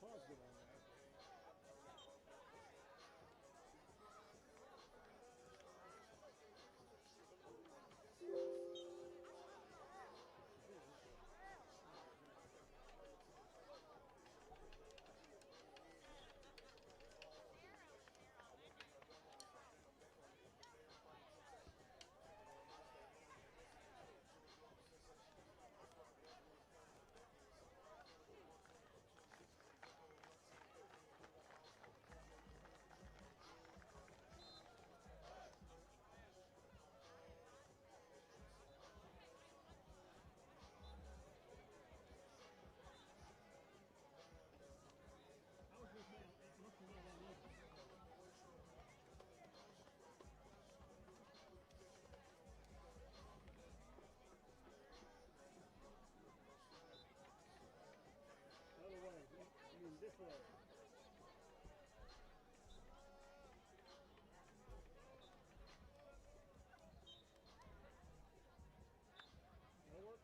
positive on that. The other way. I mean, this way. That'll work.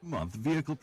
Month vehicle.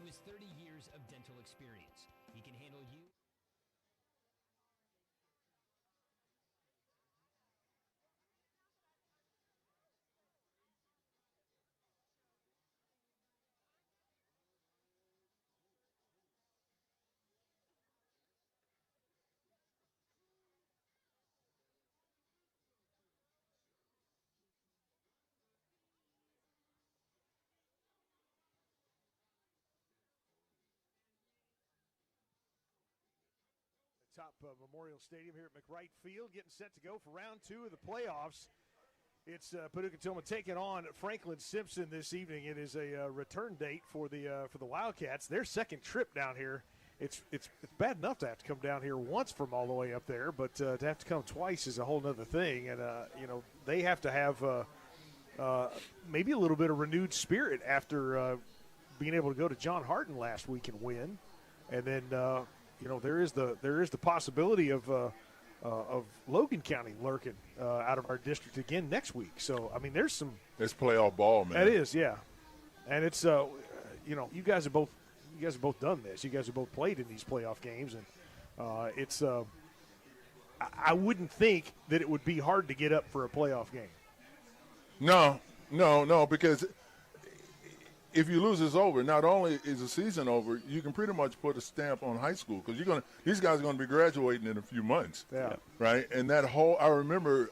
to his 30 years of dental experience. He can handle you. Top Memorial Stadium here at McWright Field, getting set to go for round 2 of the playoffs. It's Paducah Tilghman taking on Franklin-Simpson this evening. It is a return date for the Wildcats. Their second trip down here. It's bad enough to have to come down here once from all the way up there, but to have to come twice is a whole other thing. And they have to have maybe a little bit of renewed spirit after being able to go to John Harden last week and win, and then. There is the possibility of Logan County lurking out of our district again next week. So I mean, it's playoff ball, man. That is, yeah, and it's you guys have both done this. You guys have both played in these playoff games, and it's I wouldn't think that it would be hard to get up for a playoff game. No, because if you lose, it's over. Not only is the season over, you can pretty much put a stamp on high school because these guys are going to be graduating in a few months. Yeah. Right? And that I remember,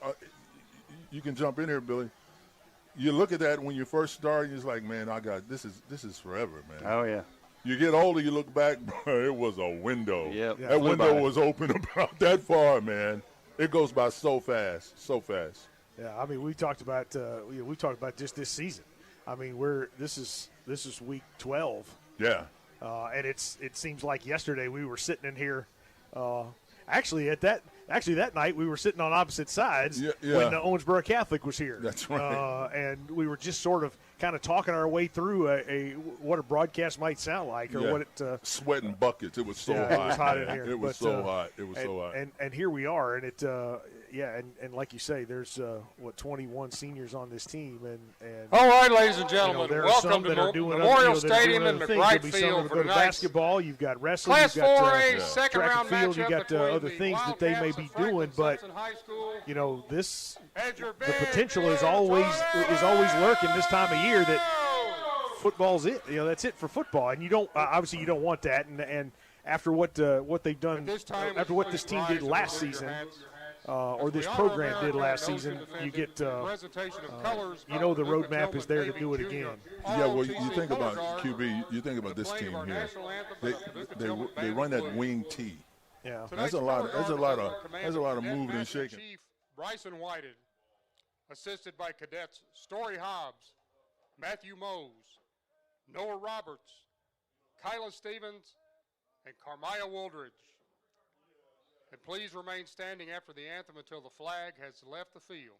you can jump in here, Billy. You look at that when you first start, you're just like, man, this is forever, man. Oh, yeah. You get older, you look back, bro, it was a window. Yep. That window was open about that far, man. It goes by so fast. Yeah, I mean, we talked about just this season. I mean, this is week 12. Yeah. And it seems like yesterday we were sitting in here. Actually, that night we were sitting on opposite sides when the Owensboro Catholic was here. That's right. And we were just sort of kind of talking our way through what a broadcast might sound like, or what it. Sweating buckets. It was so hot. It was hot in here. It was so hot. It was so hot. And here we are, and it. And like you say, there's 21 seniors on this team, and all right, ladies and gentlemen, there are welcome some to that are doing Memorial that are doing Stadium in other things. There'll McWright be some Field that for go to tonight's basketball. You've got wrestling. Class You've got 4A second track round and field. You've matchup got other between things the that they may Wildcats be of doing, but Franklin-Simpson High School. this The potential is always lurking this time of year that football's it. That's it for football, and you don't obviously you don't want that. And after what they've done, after what this team did last season. Or this program did last season, you get, the roadmap is there to do it again. Yeah, well, you think about QB, you think about this team here. They run that wing T. Yeah, that's a lot of moving and shaking. Chief Bryson Whited, assisted by cadets Story Hobbs, Matthew Mose, Noah Roberts, Kyla Stevens, and Carmia Woldridge. And please remain standing after the anthem until the flag has left the field.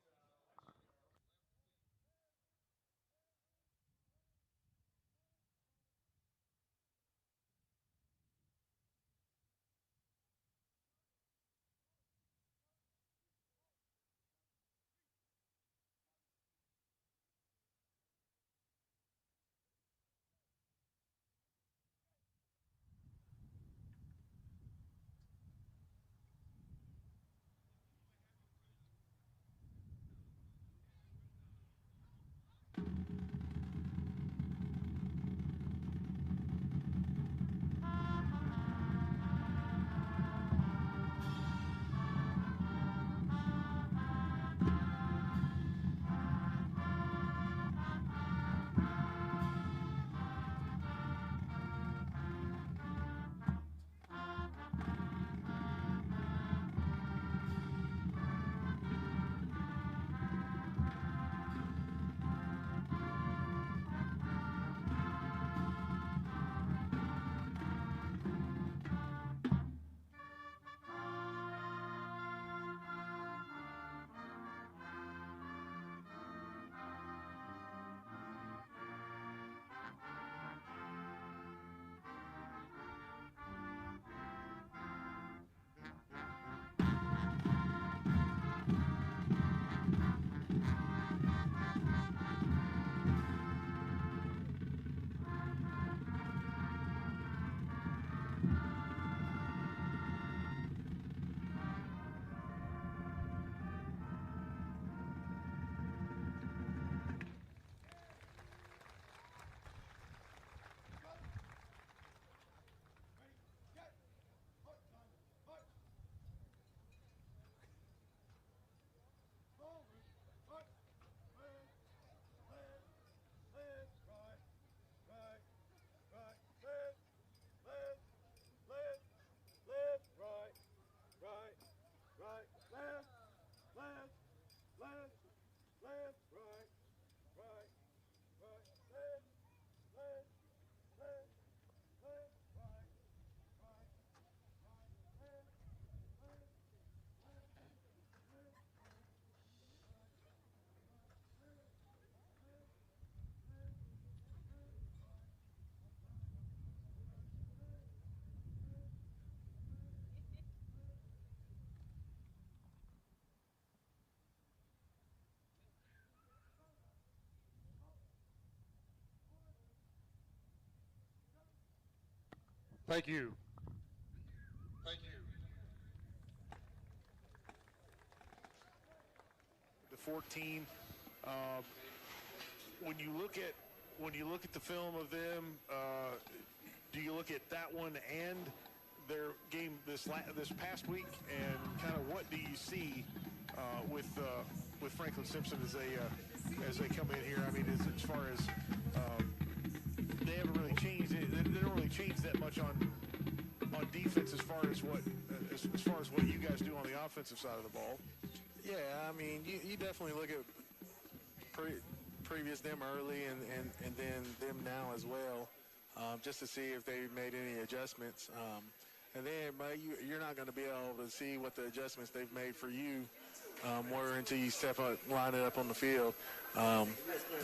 Thank you. Thank you. The 14. When you look at the film of them, do you look at that one and their game this past week, and kind of what do you see with Franklin-Simpson as they come in here? I mean, as far as they haven't really changed. They don't really change that much on defense as far as what you guys do on the offensive side of the ball. Yeah, I mean, you definitely look at previous them early and then them now as well, just to see if they made any adjustments. And then, but you're not going to be able to see what the adjustments they've made for you were until you line it up on the field.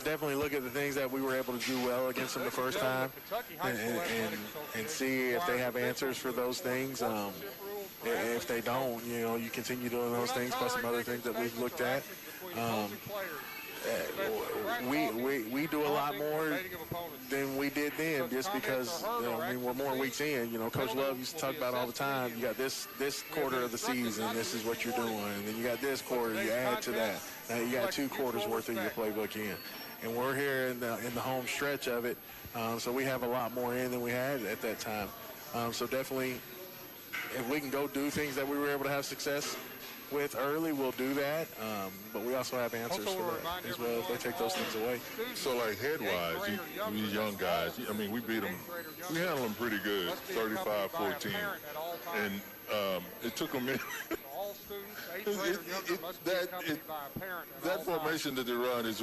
Definitely look at the things that we were able to do well against them the first time, and see if they have answers for those things. If they don't, you continue doing those things plus some other things that we've looked at. We do a lot more than we did then, just because we're more weeks in. Coach Love used to talk about all the time. You got this quarter of the season, this is what you're doing, and then you got this quarter, you add to that. Now you got 2 quarters worth of your playbook in, and we're here in the home stretch of it, so we have a lot more in than we had at that time. So definitely, if we can go do things that we were able to have success with early, we'll do that, but we also have answers for that as well if they take those things away. So, like, head-wise, these young guys, I mean, we beat them, we handled them pretty good, 35-14, and it took them in. That formation that they run is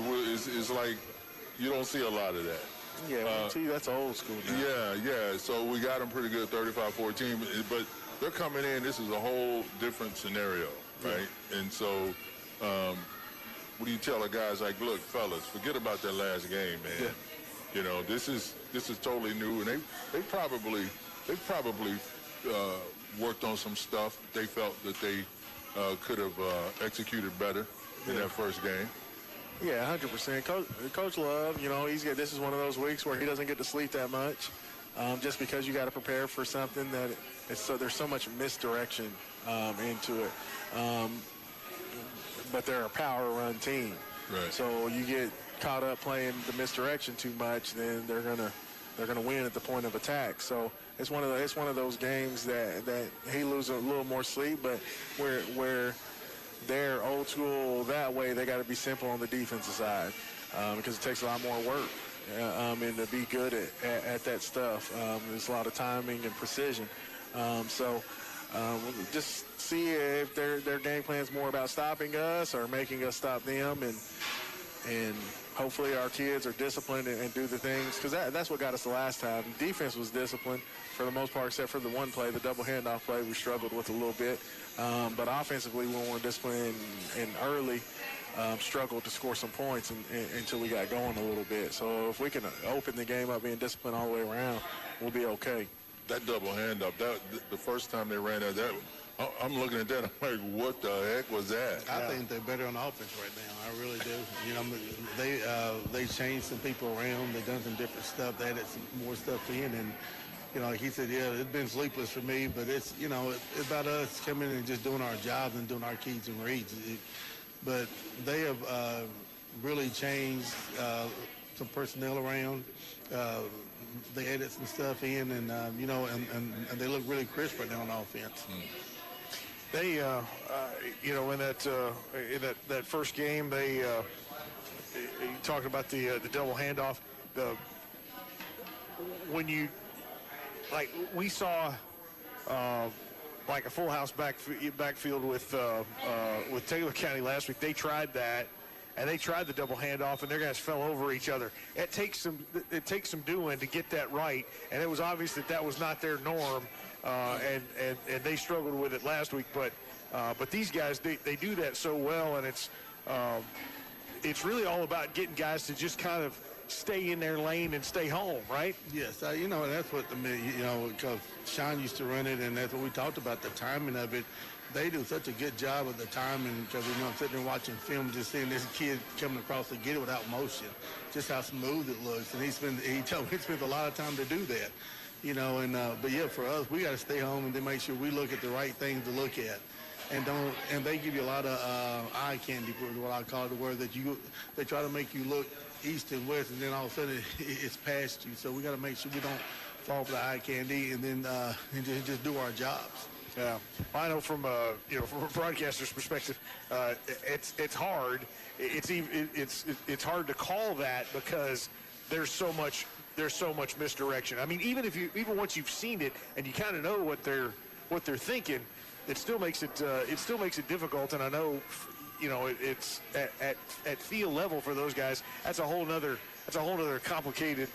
like, you don't see a lot of that. Yeah, that's old school now. Yeah, so we got them pretty good, 35-14, but they're coming in, this is a whole different scenario. Right, and so what do you tell the guys like, look, fellas, forget about that last game, man. Yeah. This is totally new, and they probably worked on some stuff they felt that they could have executed better in that first game. Yeah, 100%. Coach Love, this is one of those weeks where he doesn't get to sleep that much, just because you got to prepare for something that there's so much misdirection into it. But they're a power run team. Right. So you get caught up playing the misdirection too much, then they're gonna win at the point of attack. So it's one of those games that he loses a little more sleep, but where they're old school that way, they got to be simple on the defensive side, because it takes a lot more work and to be good at that stuff. There's a lot of timing and precision. Just see if their game plan is more about stopping us or making us stop them, and hopefully our kids are disciplined and do the things, because that's what got us the last time. Defense was disciplined for the most part, except for the one play, the double handoff play, we struggled with a little bit. But offensively, when we're disciplined and early, struggled to score some points until we got going a little bit. So if we can open the game up being disciplined all the way around, we'll be okay. That double handoff, the first time they ran that, I'm looking at that, I'm like, what the heck was that? I think they're better on offense right now. I really do. They changed some people around. They've done some different stuff. They added some more stuff in, and like he said, it's been sleepless for me. But it's it's about us coming in and just doing our jobs and doing our keys and reads. But they have really changed some personnel around. They added some stuff in, and and they look really crisp right now on offense. They, in that first game, they talking about the double handoff. We saw like a full house backfield with Taylor County last week. They tried that. And they tried the double handoff, and their guys fell over each other. It takes some doing to get that right, and it was obvious that was not their norm, and they struggled with it last week. But these guys, they do that so well, and it's really all about getting guys to just kind of stay in their lane and stay home, right? Yes, and that's what because Sean used to run it, and that's what we talked about, the timing of it. They do such a good job of the timing, because I'm sitting there watching film, just seeing this kid coming across to get it without motion, just how smooth it looks. And he told me he spends a lot of time to do that. But yeah, for us, we got to stay home and then make sure we look at the right things to look at. And they give you a lot of eye candy, what I call it, where they try to make you look east and west, and then all of a sudden it's past you. So we got to make sure we don't fall for the eye candy, and then just do our jobs. Yeah, I know from from a broadcaster's perspective, it's hard. It's hard to call that because there's so much misdirection. I mean, even once you've seen it and you kind of know what they're thinking, it still makes it difficult. And I know, it's at field level for those guys. That's a whole nother complicated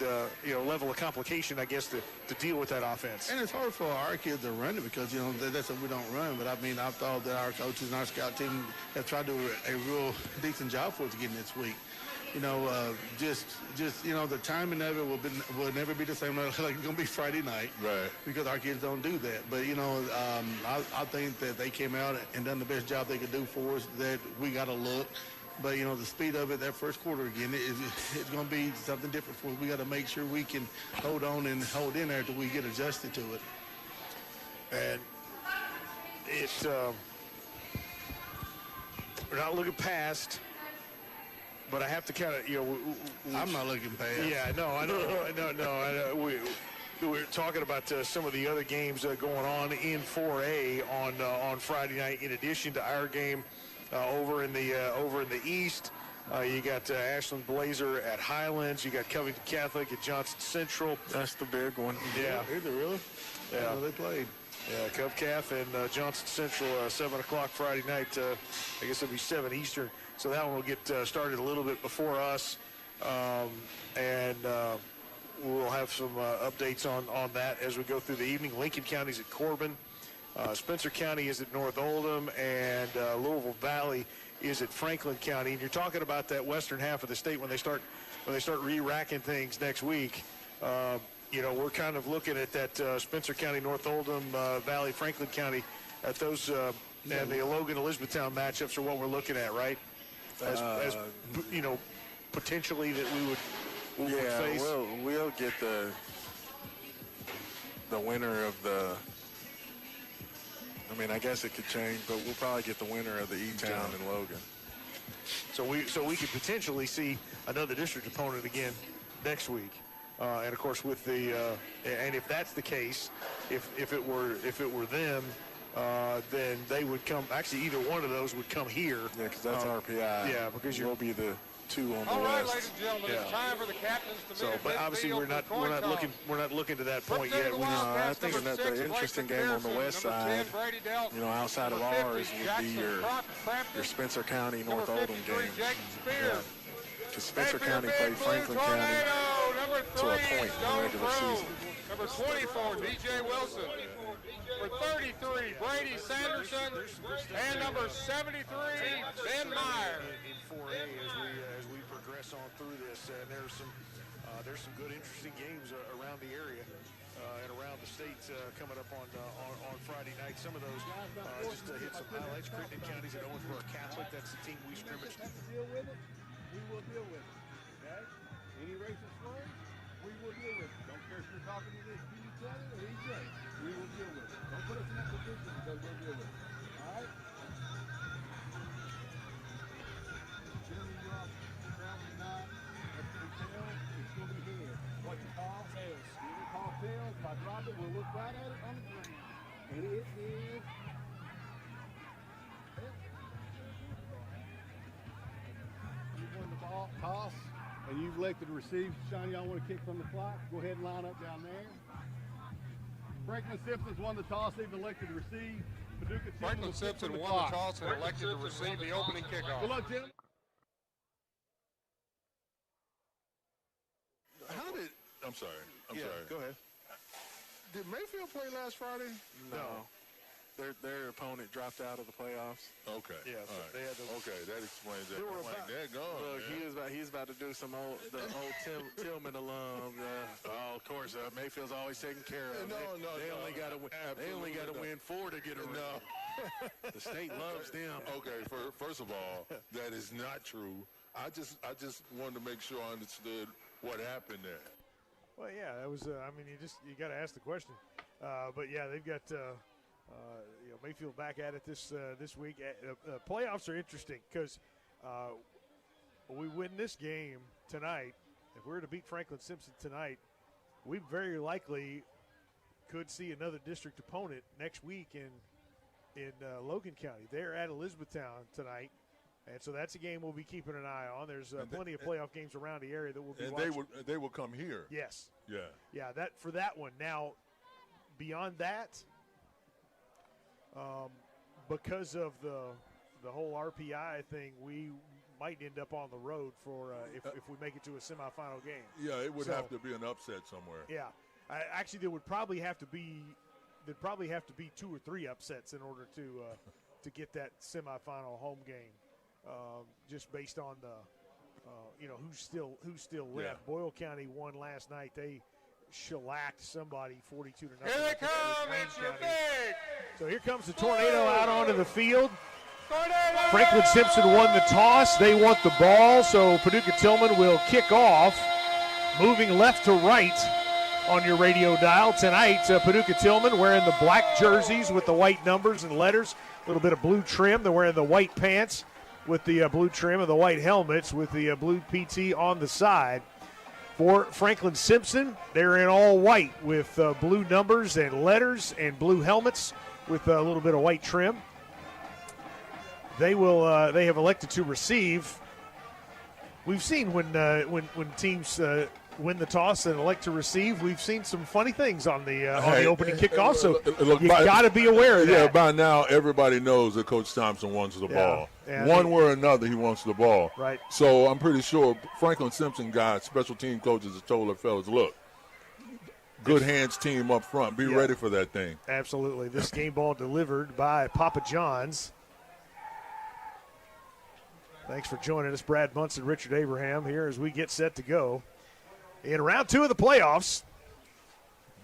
level of complication, I guess, to deal with that offense. And it's hard for our kids to run it because that's what we don't run. But I mean, I've thought that our coaches and our scout team have tried to do a real decent job for us again this week. The timing of it will never be the same like it's going to be Friday night. Right. Because our kids don't do that. But, I think that they came out and done the best job they could do for us, that we got to look. But, the speed of it, that first quarter again, it's going to be something different for us. We got to make sure we can hold on and hold in there until we get adjusted to it. And we're not looking past. But I have to kind of, I'm not looking past. Yeah, no, I know. We're talking about some of the other games going on in 4A on Friday night. In addition to our game over in the East, you got Ashland Blazer at Highlands. You got Covington Catholic at Johnson Central. That's the big one. Yeah. Is it really? Yeah. They played. Yeah, Cov Cath and Johnson Central, 7 o'clock Friday night. I guess it'll be 7 Eastern. So that one will get started a little bit before us. And we'll have some updates on that as we go through the evening. Lincoln County's at Corbin. Spencer County is at North Oldham. And Louisville Valley is at Franklin County. And you're talking about that western half of the state when they start re-racking things next week. We're kind of looking at that Spencer County, North Oldham, Valley, Franklin County, at those and the Logan Elizabethtown matchups are what we're looking at, right? As potentially that we would face. We'll get the winner of the. I mean, I guess it could change, but we'll probably get the winner of the E-Town and Logan. So we could potentially see another district opponent again next week. And of course, with the and if that's the case, if it were them, then they would come. Actually, either one of those would come here. Yeah, because that's RPI. Yeah, because we'll be the two on the All right, west. ladies and gentlemen, it's time for the captains to meet. But obviously, we're not looking to that point yet. I think that the interesting game on the west side, outside of ours, would be your Spencer County North Oldham game. Because Spencer County played Franklin County to a point in the regular season. Number 24, DJ Wilson. Number 33, Brady Sanderson. And number 73, Ben Meyer. In 4A as we progress on through this, and there's some good, interesting games around the area and around the state coming up on Friday night. Some of those just to hit some highlights. Crittenden County's at Owensboro Catholic. That's the team we scrimmaged. Have to deal with it. We will deal with it. Okay? Any racist slurs, we will deal with it. Don't care if you're talking to each other or each other. We will deal with it. Don't put us in that position because we'll deal with it. All right? Gentlemen, you're off traveling tonight. That's what we tell. It's going to be here. What you call tails. You can call tails. If I drop it, we'll look right at it on the ground. And it is. Toss, and you've elected to receive. Sean, y'all want to kick from the clock? Go ahead and line up down there. Franklin-Simpson's won the toss. They've elected to receive. Paducah Tilghman Franklin-Simpson won the toss and elected to receive the opening kickoff. Good luck, gentlemen. I'm sorry. Go ahead. Did Mayfield play last Friday? No. Their opponent dropped out of the playoffs. Okay. Yeah, so all right. they had to. Okay, that explains that. were Like, they're gone. Look, he's about to do some old Tilghman alum. Of course, Mayfield's always taken care of. They only got to win. They only got to win 4 to get a ring. No. The state loves them. Okay, first of all, that is not true. I just wanted to make sure I understood what happened there. Well, yeah, that was. I mean, you got to ask the question. But yeah, they've got Mayfield back at it this week. Playoffs are interesting because we win this game tonight. If we were to beat Franklin-Simpson tonight, we very likely could see another district opponent next week in Logan County. They're at Elizabethtown tonight. And so that's a game we'll be keeping an eye on. There's plenty of playoff games around the area that we'll be watching. And they will come here. Yes. Yeah. Yeah, that for that one. Now, beyond that, because of the whole RPI thing, we might end up on the road for if we make it to a semifinal game. Yeah, it would have to be an upset somewhere. Yeah. Actually, there would probably have to be 2 or 3 upsets in order to get that semifinal home game. Just based on the, who's still left. Yeah. Boyle County won last night. They shellacked somebody 42-0. Here they come! It's your big! So here comes the Tornado out onto the field. Franklin-Simpson won the toss. They want the ball, so Paducah Tilghman will kick off, moving left to right on your radio dial. Tonight, Paducah Tilghman wearing the black jerseys with the white numbers and letters, a little bit of blue trim. They're wearing the white pants with the blue trim and the white helmets with the blue PT on the side. For Franklin-Simpson, they're in all white with blue numbers and letters and blue helmets with a little bit of white trim. They have elected to receive. We've seen when teams win the toss and elect to receive, we've seen some funny things on the opening kickoff. So you got to be aware of that. Yeah, by now everybody knows that Coach Thompson wants the ball. One way or another, he wants the ball. Right. So I'm pretty sure Franklin-Simpson guys, special team coaches, have told their fellas, look, good hands team up front. Be ready for that thing. Absolutely. This game ball delivered by Papa John's. Thanks for joining us, Brad Munson, Richard Abraham, here as we get set to go in round 2 of the playoffs.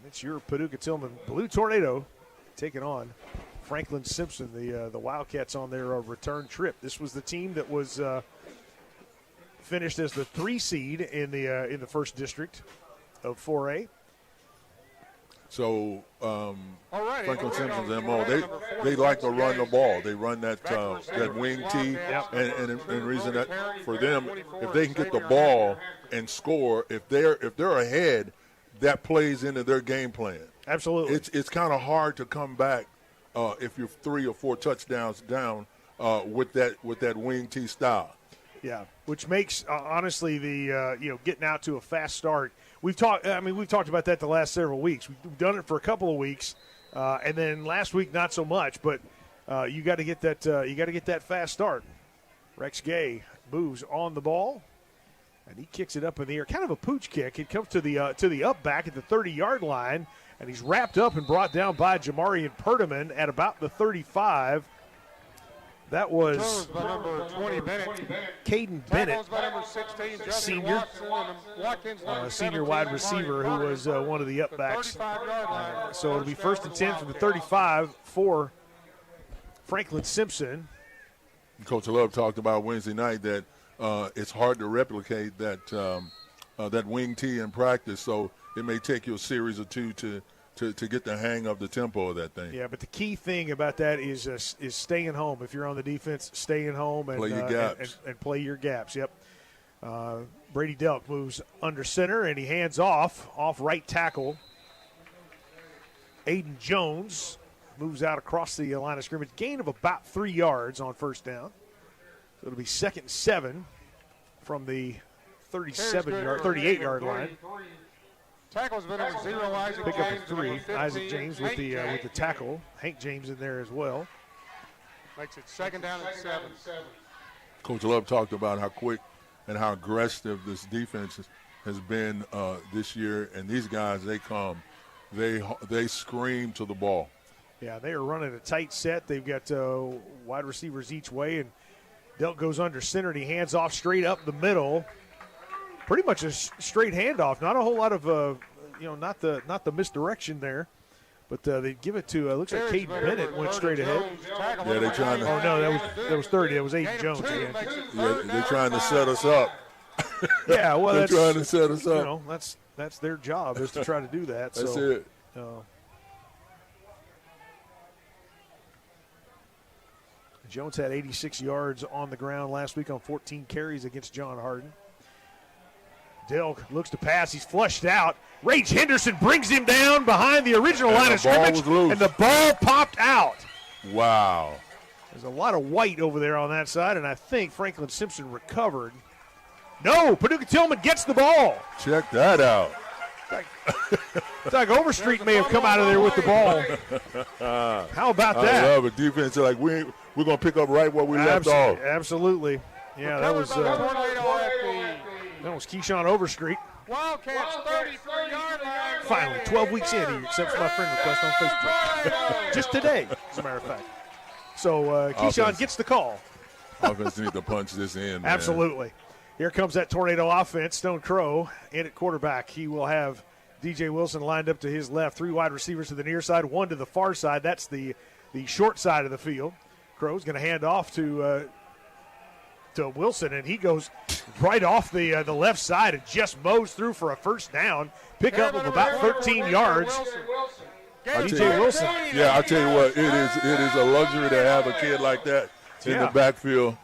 It's your Paducah Tilghman Blue Tornado taking on Franklin-Simpson, the Wildcats on their return trip. This was the team that was finished as the 3 seed in the first district of 4A. So Franklin-Simpson's MO, they like to run the ball. They run that wing tee, and the reason that for them, if they can get the ball and score, if they're ahead, that plays into their game plan. Absolutely, it's kind of hard to come back if you're 3 or 4 touchdowns down with that wing tee style. Yeah, which makes honestly the getting out to a fast start. We've talked about that the last several weeks. We've done it for a couple of weeks, and then last week not so much. But you got to get that. You got to get that fast start. Rex Gay moves on the ball, and he kicks it up in the air, kind of a pooch kick. It comes to the up back at the 30-yard line, and he's wrapped up and brought down by Jamarian Perdaman at about the 35. That was by number 20, Bennett. Caden Bennett, By number 16, Justin senior, Watkins, senior wide receiver who was one of the upbacks. So it'll be 1st and 10 from the 35 for Franklin-Simpson. Coach Love talked about Wednesday night that it's hard to replicate that wing tee in practice, so it may take you a series or 2 to get the hang of the tempo of that thing. Yeah, but the key thing about that is staying home. If you're on the defense, staying home and play your gaps. And play your gaps. Yep. Brady Delk moves under center, and he hands off right tackle. Aiden Jones moves out across the line of scrimmage. Gain of about 3 yards on first down. So it'll be 2nd and 7 from the 38-yard line. Tackle's been number 0, Isaac Pick up James. a 3. Isaac James with the tackle. Hank James in there as well. Makes it 2nd down and 7. Coach Love talked about how quick and how aggressive this defense has been this year, and these guys, they scream to the ball. Yeah, they are running a tight set. They've got wide receivers each way, and Delk goes under center, and he hands off straight up the middle. Pretty much a straight handoff. Not a whole lot of, not the misdirection there. But they give it to, looks like Caden Bennett went straight ahead. Yeah, they're trying to. Oh, no, that was 30. That was Aiden Jones again. Yeah, they're trying to set us up. Yeah, well, they're trying to set us up. That's that's their job is to try to do that. That's so, it. Jones had 86 yards on the ground last week on 14 carries against John Harden. Delk looks to pass. He's flushed out. Rage Henderson brings him down behind the original line of scrimmage, and the ball popped out. Wow. There's a lot of white over there on that side, and I think Franklin-Simpson recovered. No, Paducah Tilghman gets the ball. Check that out. Doug Overstreet may have come out of there with the ball. How about that? I love it. Defense, like we're going to pick up right where we left off. Absolutely. Yeah, that was Keyshawn Overstreet. Wildcats 33-yard line. Finally, 12 weeks in, he accepts my friend request on Facebook. Just today, as a matter of fact. So Keyshawn gets the call. Offense needs to punch this in, man. Absolutely. Here comes that tornado offense. Stone Crow in at quarterback. He will have DJ Wilson lined up to his left. 3 wide receivers to the near side, 1 to the far side. That's the short side of the field. Crow's going to hand off to Wilson, and he goes right off the left side and just mows through for a first down. Pick up of about 13 yards. DJ Wilson. Yeah, I'll tell you what, it is a luxury to have a kid like that in the backfield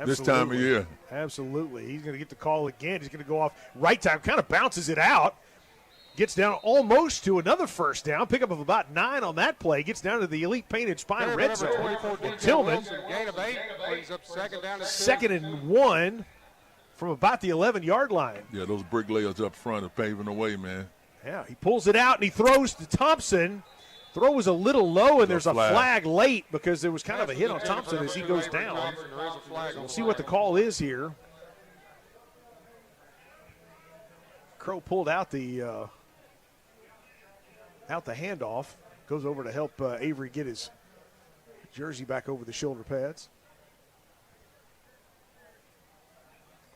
this time of year. Absolutely. He's going to get the call again. He's going to go off right time, kind of bounces it out. Gets down almost to another first down. Pickup of about 9 on that play. Gets down to the elite painted spine red zone. Tilghman. Gain of 8 brings up second down. Second and 1 from about the 11-yard line. Yeah, those bricklayers up front are paving the way, man. Yeah, he pulls it out and he throws to Thompson. Throw was a little low, and there's a flag late because there was kind of a hit on Thompson as he goes down. We'll see what the call is here. Crow pulled out the handoff. Goes over to help Avery get his jersey back over the shoulder pads.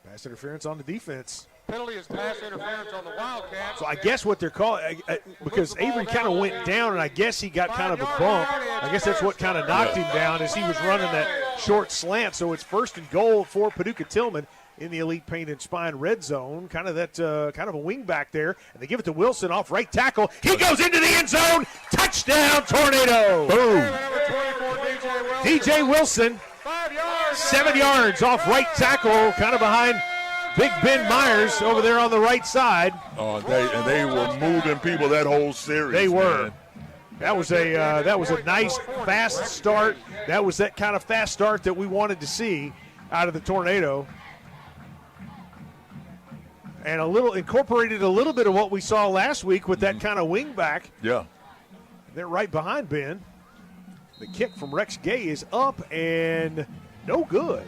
Pass interference on the defense. Penalty is pass interference on the Wildcats. So I guess what they're calling, because Avery kind of went down, and I guess he got kind of a bump. I guess that's what kind of knocked him down as he was running that short slant. So it's first and goal for Paducah Tilghman in the elite painted spine red zone. Kind of a wing back there, and they give it to Wilson off right tackle. He goes into the end zone. Touchdown, Tornado! Boom! DJ Wilson, 7 yards off right tackle, kind of behind Big Ben Myers over there on the right side. Oh, they were moving people that whole series. They were. Man. That was a nice fast start. That was that kind of fast start that we wanted to see out of the Tornado. And incorporated a little bit of what we saw last week with that kind of wing back. Yeah. They're right behind Ben. The kick from Rex Gay is up and no good.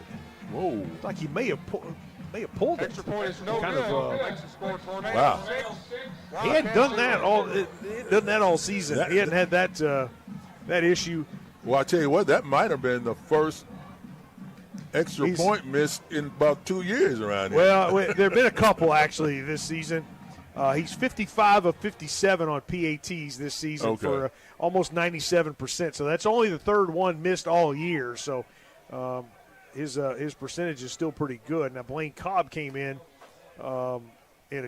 Whoa. It's like he may have pulled it. Extra point is no kind good. Of, wow. He hadn't done that all season. He hadn't had that issue. Well, I tell you what, that might have been the first extra point missed in about 2 years around here. Well, there have been a couple actually this season. He's 55 of 57 on PATs this season for almost 97%. So that's only the third one missed all year. So his percentage is still pretty good. Now Blaine Cobb came in a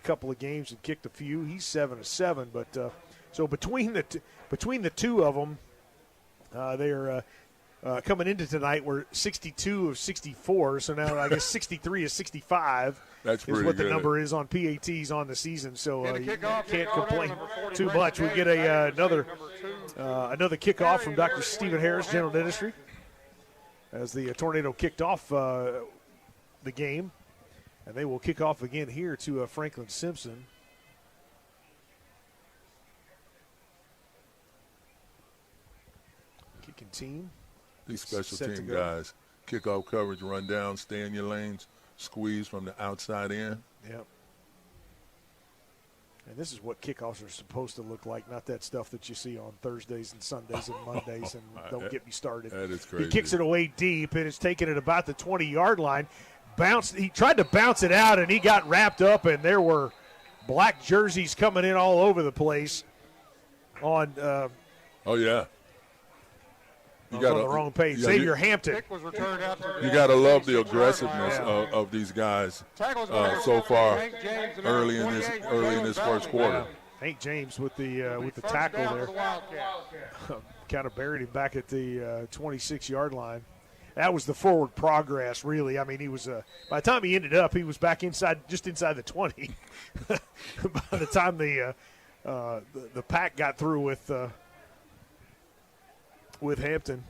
couple of games and kicked a few. He's 7 of 7. But so between the two of them, they're coming into tonight, we're 62 of 64. So now I guess 63 of 65. That's is what the number is on PATs on the season. So you can't complain too much. We get another kickoff from Dr. Stephen Harris, General Dentistry, as the Tornado kicked off the game. And they will kick off again here to Franklin-Simpson. Kicking team. These special team guys, kickoff coverage, run down, stay in your lanes, squeeze from the outside in. Yep. And this is what kickoffs are supposed to look like, not that stuff that you see on Thursdays and Sundays and Mondays, and don't get me started. That is crazy. He kicks it away deep, and it's taken at about the 20-yard line. He tried to bounce it out, and he got wrapped up, and there were black jerseys coming in all over the place on oh, yeah. I was on the wrong page. Xavier Hampton. Kick was returned out to You got to love the aggressiveness of these guys so far early in this first quarter. Hank James with the tackle there. Kind of buried him back at the 26-yard line. That was the forward progress, really. I mean, he was by the time he ended up, he was back just inside the 20. By the time the pack got through with Hampton.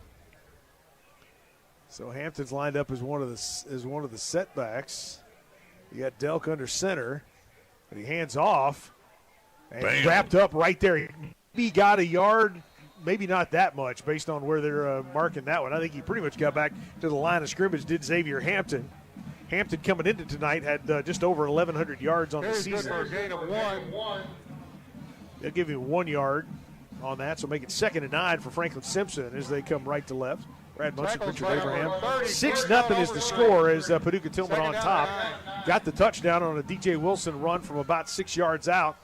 So Hampton's lined up as one of the setbacks. You got Delk under center, but he hands off and wrapped up right there. He got a yard. Maybe not that much based on where they're marking that one. I think he pretty much got back to the line of scrimmage, did Xavier Hampton. Hampton coming into tonight had just over 1,100 yards on the season. Good for a gain of 1. They'll give you 1 yard on that, so make it 2nd and 9 for Franklin-Simpson as they come right to left. Brad Munson, Richard Abraham. 6-0 is the score as Paducah Tilghman on top. Got the touchdown on a DJ Wilson run from about 6 yards out.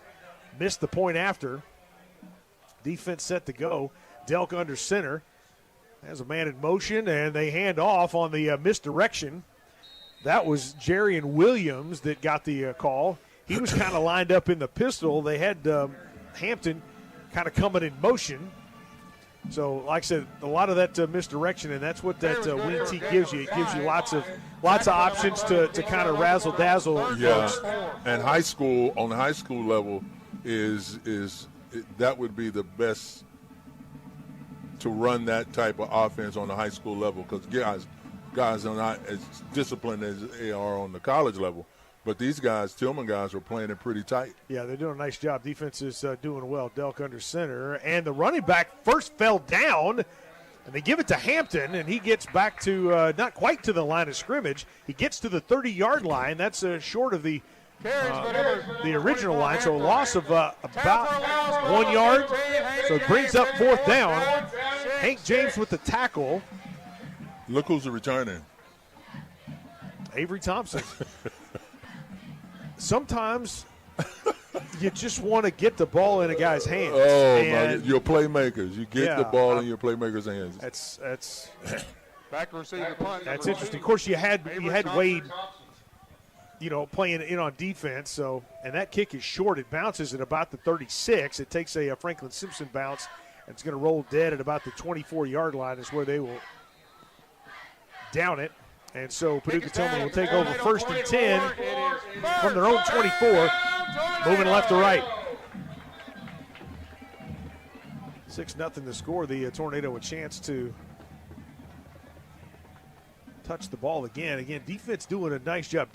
Missed the point after. Defense set to go. Delk under center. Has a man in motion, and they hand off on the misdirection. That was Jarian Williams that got the call. He was kind of lined up in the pistol. They had Hampton kind of coming in motion. So, like I said, a lot of that misdirection, and that's what that wing tee gives you. It gives you lots of options to kind of razzle dazzle. Yeah, and on the high school level that would be the best to run that type of offense on the high school level, because guys are not as disciplined as they are on the college level. But these guys, Tilghman guys, are playing it pretty tight. Yeah, they're doing a nice job. Defense is doing well. Delk under center. And the running back first fell down, and they give it to Hampton, and he gets back to not quite to the line of scrimmage. He gets to the 30-yard line. That's short of the original line, so a loss of about 1 yard. So it brings up 4th down. Hank James with the tackle. Look who's returning. Avery Thompson. Sometimes you just want to get the ball in a guy's hands. Oh, my, your playmakers. You get the ball in your playmakers' hands. That's back to receive the punt. That's interesting. Of course, you had Wade, playing in on defense. So, and that kick is short. It bounces at about the 36. It takes a Franklin-Simpson bounce, and it's going to roll dead at about the 24-yard line is where they will down it. And so Paducah Tilghman will take over 1st and 10 from their own 24, moving left to right. 6-0 the score. The Tornado a chance to touch the ball again. Again, defense doing a nice job.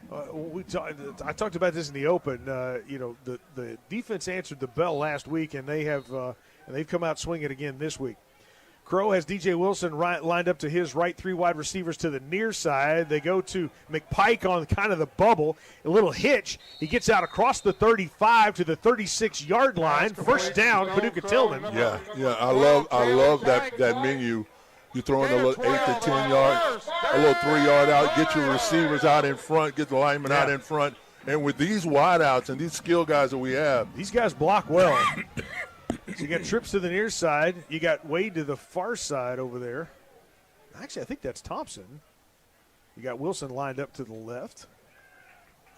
I talked about this in the open. The defense answered the bell last week, and they've come out swinging again this week. Crow has DJ Wilson lined up to his right, 3 wide receivers to the near side. They go to McPike on kind of the bubble. A little hitch. He gets out across the 35 to the 36-yard line. 1st down, Paducah Tilghman. Yeah. I love that menu. You're throwing a little 8 to 10 yard, a little 3-yard out. Get your receivers out in front. Get the linemen out in front. And with these wideouts and these skill guys that we have, these guys block well. So you got trips to the near side. You got Wade to the far side over there. Actually, I think that's Thompson. You got Wilson lined up to the left.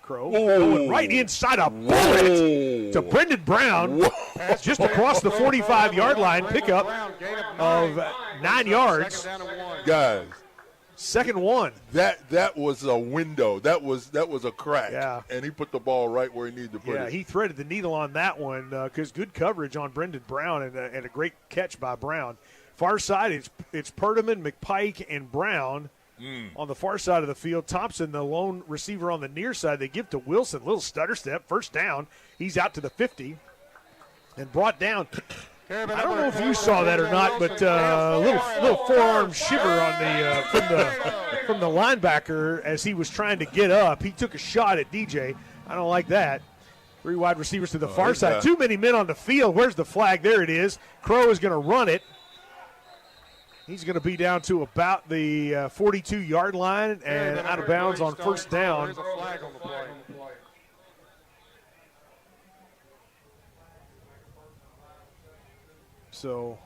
Crow going right inside a bullet to Brendan Brown, just across the 45-yard line. Pickup of 9 yards. Guys, 2nd and 1. That was a window. That was a crack. Yeah. And he put the ball right where he needed to put it. Yeah, he threaded the needle on that one because good coverage on Brendan Brown and a great catch by Brown. Far side, it's Perdaman, McPike, and Brown on the far side of the field. Thompson, the lone receiver on the near side. They give to Wilson. Little stutter step. 1st down. He's out to the 50 and brought down. I don't know if you saw that or not, but a little forearm shiver on from the linebacker as he was trying to get up. He took a shot at DJ. I don't like that. 3 wide receivers to the far side. Too many men on the field. Where's the flag? There it is. Crow is going to run it. He's going to be down to about the 42-yard line and out of bounds on 1st down. There's a flag on the play. So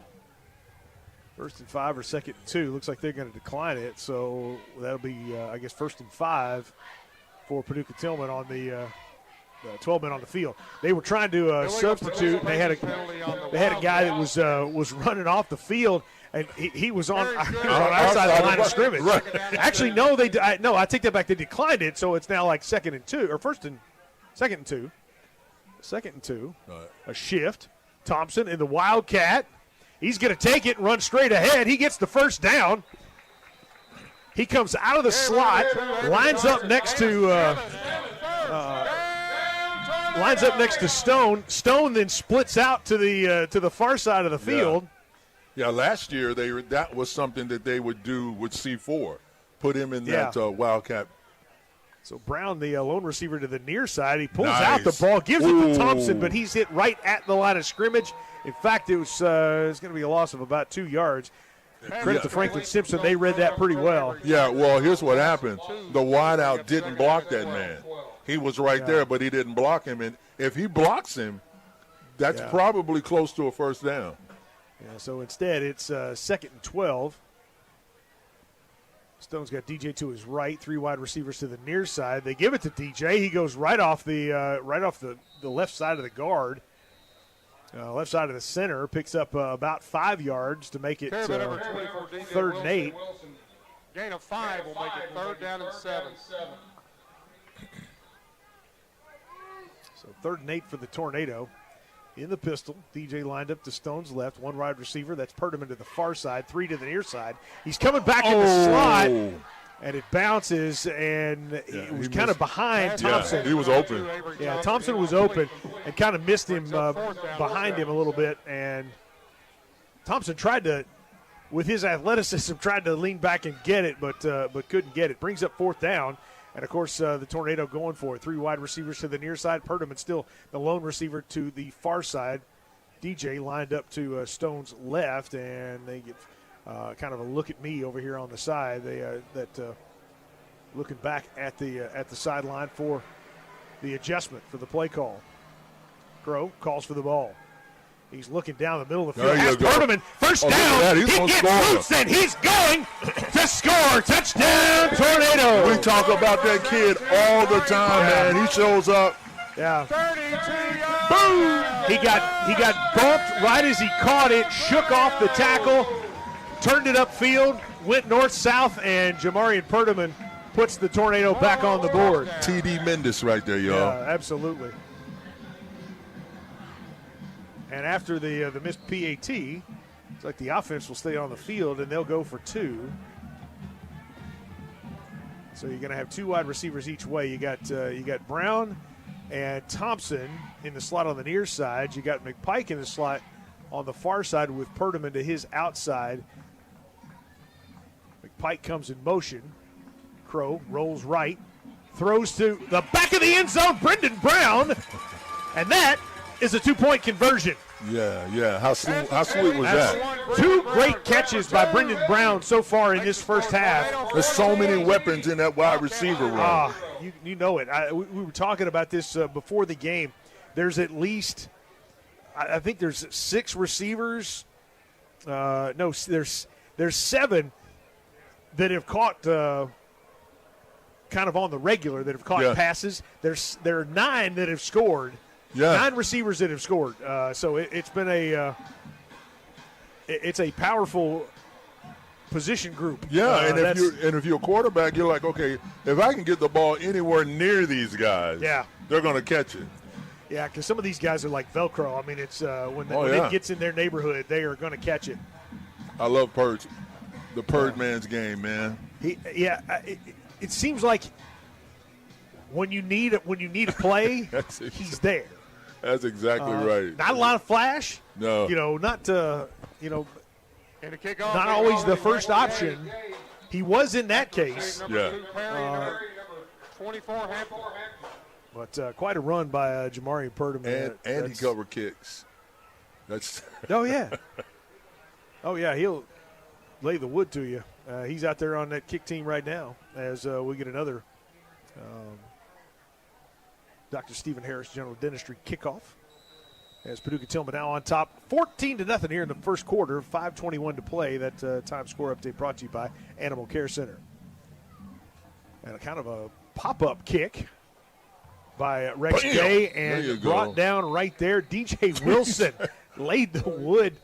1st and 5 or 2nd and 2. Looks like they're going to decline it, so that'll be, I guess, 1st and 5 for Paducah Tilghman on the 12 men on the field. They were trying to substitute. And they had a guy that was running off the field, and he was on our side of the line of scrimmage. Right. Actually, no, I take that back. They declined it, so it's now like 2nd and 2 or 2nd and 2. 2nd and 2. Right. A shift. Thompson in the Wildcat. He's going to take it and run straight ahead. He gets the first down. He comes out of the slot, lines up next to Stone. Stone then splits out to the far side of the field. Yeah, last year that was something that they would do with C4, put him in that Wildcat. So Brown, the lone receiver to the near side, he pulls out the ball, gives it to Thompson, but he's hit right at the line of scrimmage. In fact, it's going to be a loss of about 2 yards. Credit to Franklin-Simpson, they read that pretty well. Yeah, well, here's what happened. The wideout didn't block that man. He was right there, but he didn't block him. And if he blocks him, that's probably close to a first down. Yeah, so instead it's 2nd and 12. Stone's got DJ to his right, 3 wide receivers to the near side. They give it to DJ. He goes right off the left side of the guard. Left side of the center, picks up about 5 yards to make it 3rd and 8. Gain of 5 will make it 3rd down and 7. So 3rd and 8 for the Tornado. In the pistol, DJ lined up to Stone's left, 1 wide receiver. That's Perdaman to the far side, 3 to the near side. He's coming back in the slot, and it bounces, and it was kind of behind Thompson. Yeah, he was open. Yeah, Thompson was open and kind of missed him behind him a little bit. And Thompson tried to, with his athleticism, tried to lean back and get it, but couldn't get it. Brings up 4th down. And, of course, the Tornado going for it. 3 wide receivers to the near side. Perdaman still the lone receiver to the far side. DJ lined up to Stone's left, and they get kind of a look at me over here on the side. They looking back at the sideline for the adjustment for the play call. Crow calls for the ball. He's looking down the middle of the field. Has Perdaman, first down. He gets loose, and he's going to score. Touchdown, Tornado. We talk about that kid all the time, man. He shows up. Yeah. 32 yards. Boom! He got bumped right as he caught it, shook off the tackle, turned it upfield, went north-south, and Jamarian Perdaman puts the Tornado back on the board. T.D. Mendes right there, y'all. Yeah, absolutely. And after the missed PAT, it's like the offense will stay on the field, and they'll go for 2. So you're going to have 2 wide receivers each way. You got Brown and Thompson in the slot on the near side. You got McPike in the slot on the far side with Perdaman to his outside. McPike comes in motion. Crow rolls right, throws to the back of the end zone, Brendan Brown, and that is a 2-point conversion. Yeah. How sweet was that? 2 great catches by Brendan Brown so far in this first half. There's so many weapons in that wide receiver room. You know it. We were talking about this before the game. There's at least, I think there's 6 receivers. No, there's 7 that have caught kind of on the regular, that have caught passes. There are 9 that have scored. Yeah. 9 receivers that have scored. So it's been it's a powerful position group. Yeah, and if you're a quarterback, you're like, okay, if I can get the ball anywhere near these guys, they're going to catch it. Yeah, because some of these guys are like Velcro. I mean, it's when it gets in their neighborhood, they are going to catch it. I love Purge, the Purge man's game, man. It seems like when you need a play, he's there. That's exactly right. Not a lot of flash. No. Not always the first option. He was in that case. Yeah. 24 But quite a run by Jamarian Perdaman. And he covered kicks. That's. Oh yeah. He'll lay the wood to you. He's out there on that kick team right now as we get another Dr. Stephen Harris General Dentistry kickoff. As Paducah Tilghman now on top, 14-0 here in the first quarter, 5:21 to play. That time score update brought to you by Animal Care Center. And a kind of a pop-up kick by Rex Day, and brought down right there. DJ Wilson laid the wood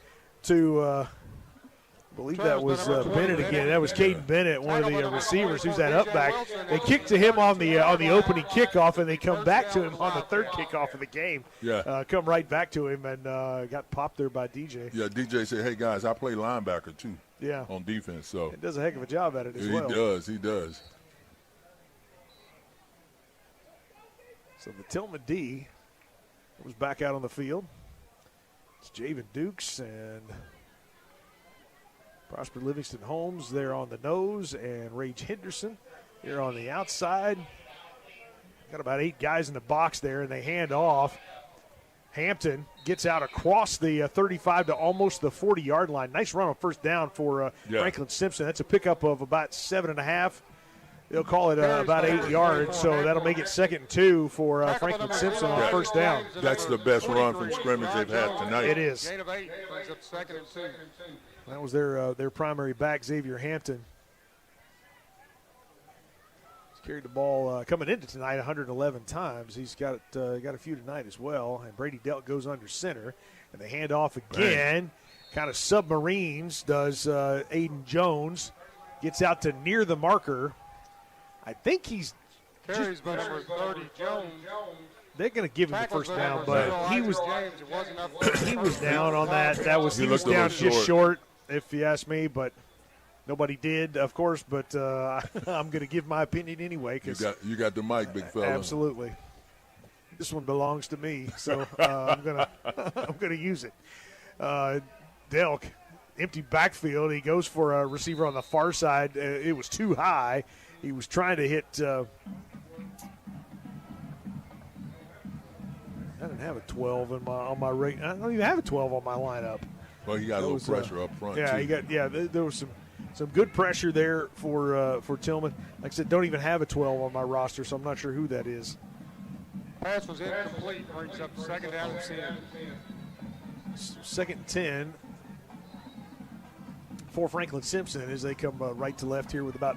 to I believe that was Bennett again. That was Caden Bennett, one of the receivers who's that up back. They kicked to him on the opening kickoff, and they come back to him on the third kickoff of the game. Yeah. Come right back to him, and got popped there by DJ. Yeah, DJ said, hey, guys, I play linebacker too. Yeah. On defense. So he does a heck of a job at it as well. He does. So the Tilghman D was back out on the field. It's Javen Dukes and Prosper Livingston Holmes there on the nose, and Rage Henderson here on the outside. Got about 8 guys in the box there, and they hand off. Hampton gets out across the 35 to almost the 40-yard line. Nice run on first down for Franklin-Simpson. That's a pickup of about 7.5. They'll call it about 8 yards, so that'll make it 2nd and 2 for Franklin-Simpson on first down. That's the best run from scrimmage they've had tonight. It is. Gain of 8 brings up 2nd and 2. That was their primary back, Xavier Hampton. He's carried the ball coming into tonight 111 times. He's got a few tonight as well. And Brady Delk goes under center, and they hand off again. Kind of submarines does Aiden Jones. Gets out to near the marker. I think he's carries by number 30, Jones. They're going to give him the first down, but he was down on that. He was down just short, if you ask me, but nobody did, of course. But I'm going to give my opinion anyway. Cause you got the mic, big fella. Absolutely. This one belongs to me, so I'm gonna use it. Delk, empty backfield. He goes for a receiver on the far side. It was too high. He was trying to hit. I didn't have a 12 on my rate. I don't even have a 12 on my lineup. Well, he got a little pressure up front. Yeah, too. There was some good pressure there for Tilghman. Like I said, don't even have a 12 on my roster, so I'm not sure who that is. Pass was incomplete. Brings up 2nd down and 2nd10. and 10 for Franklin-Simpson as they come right to left here with about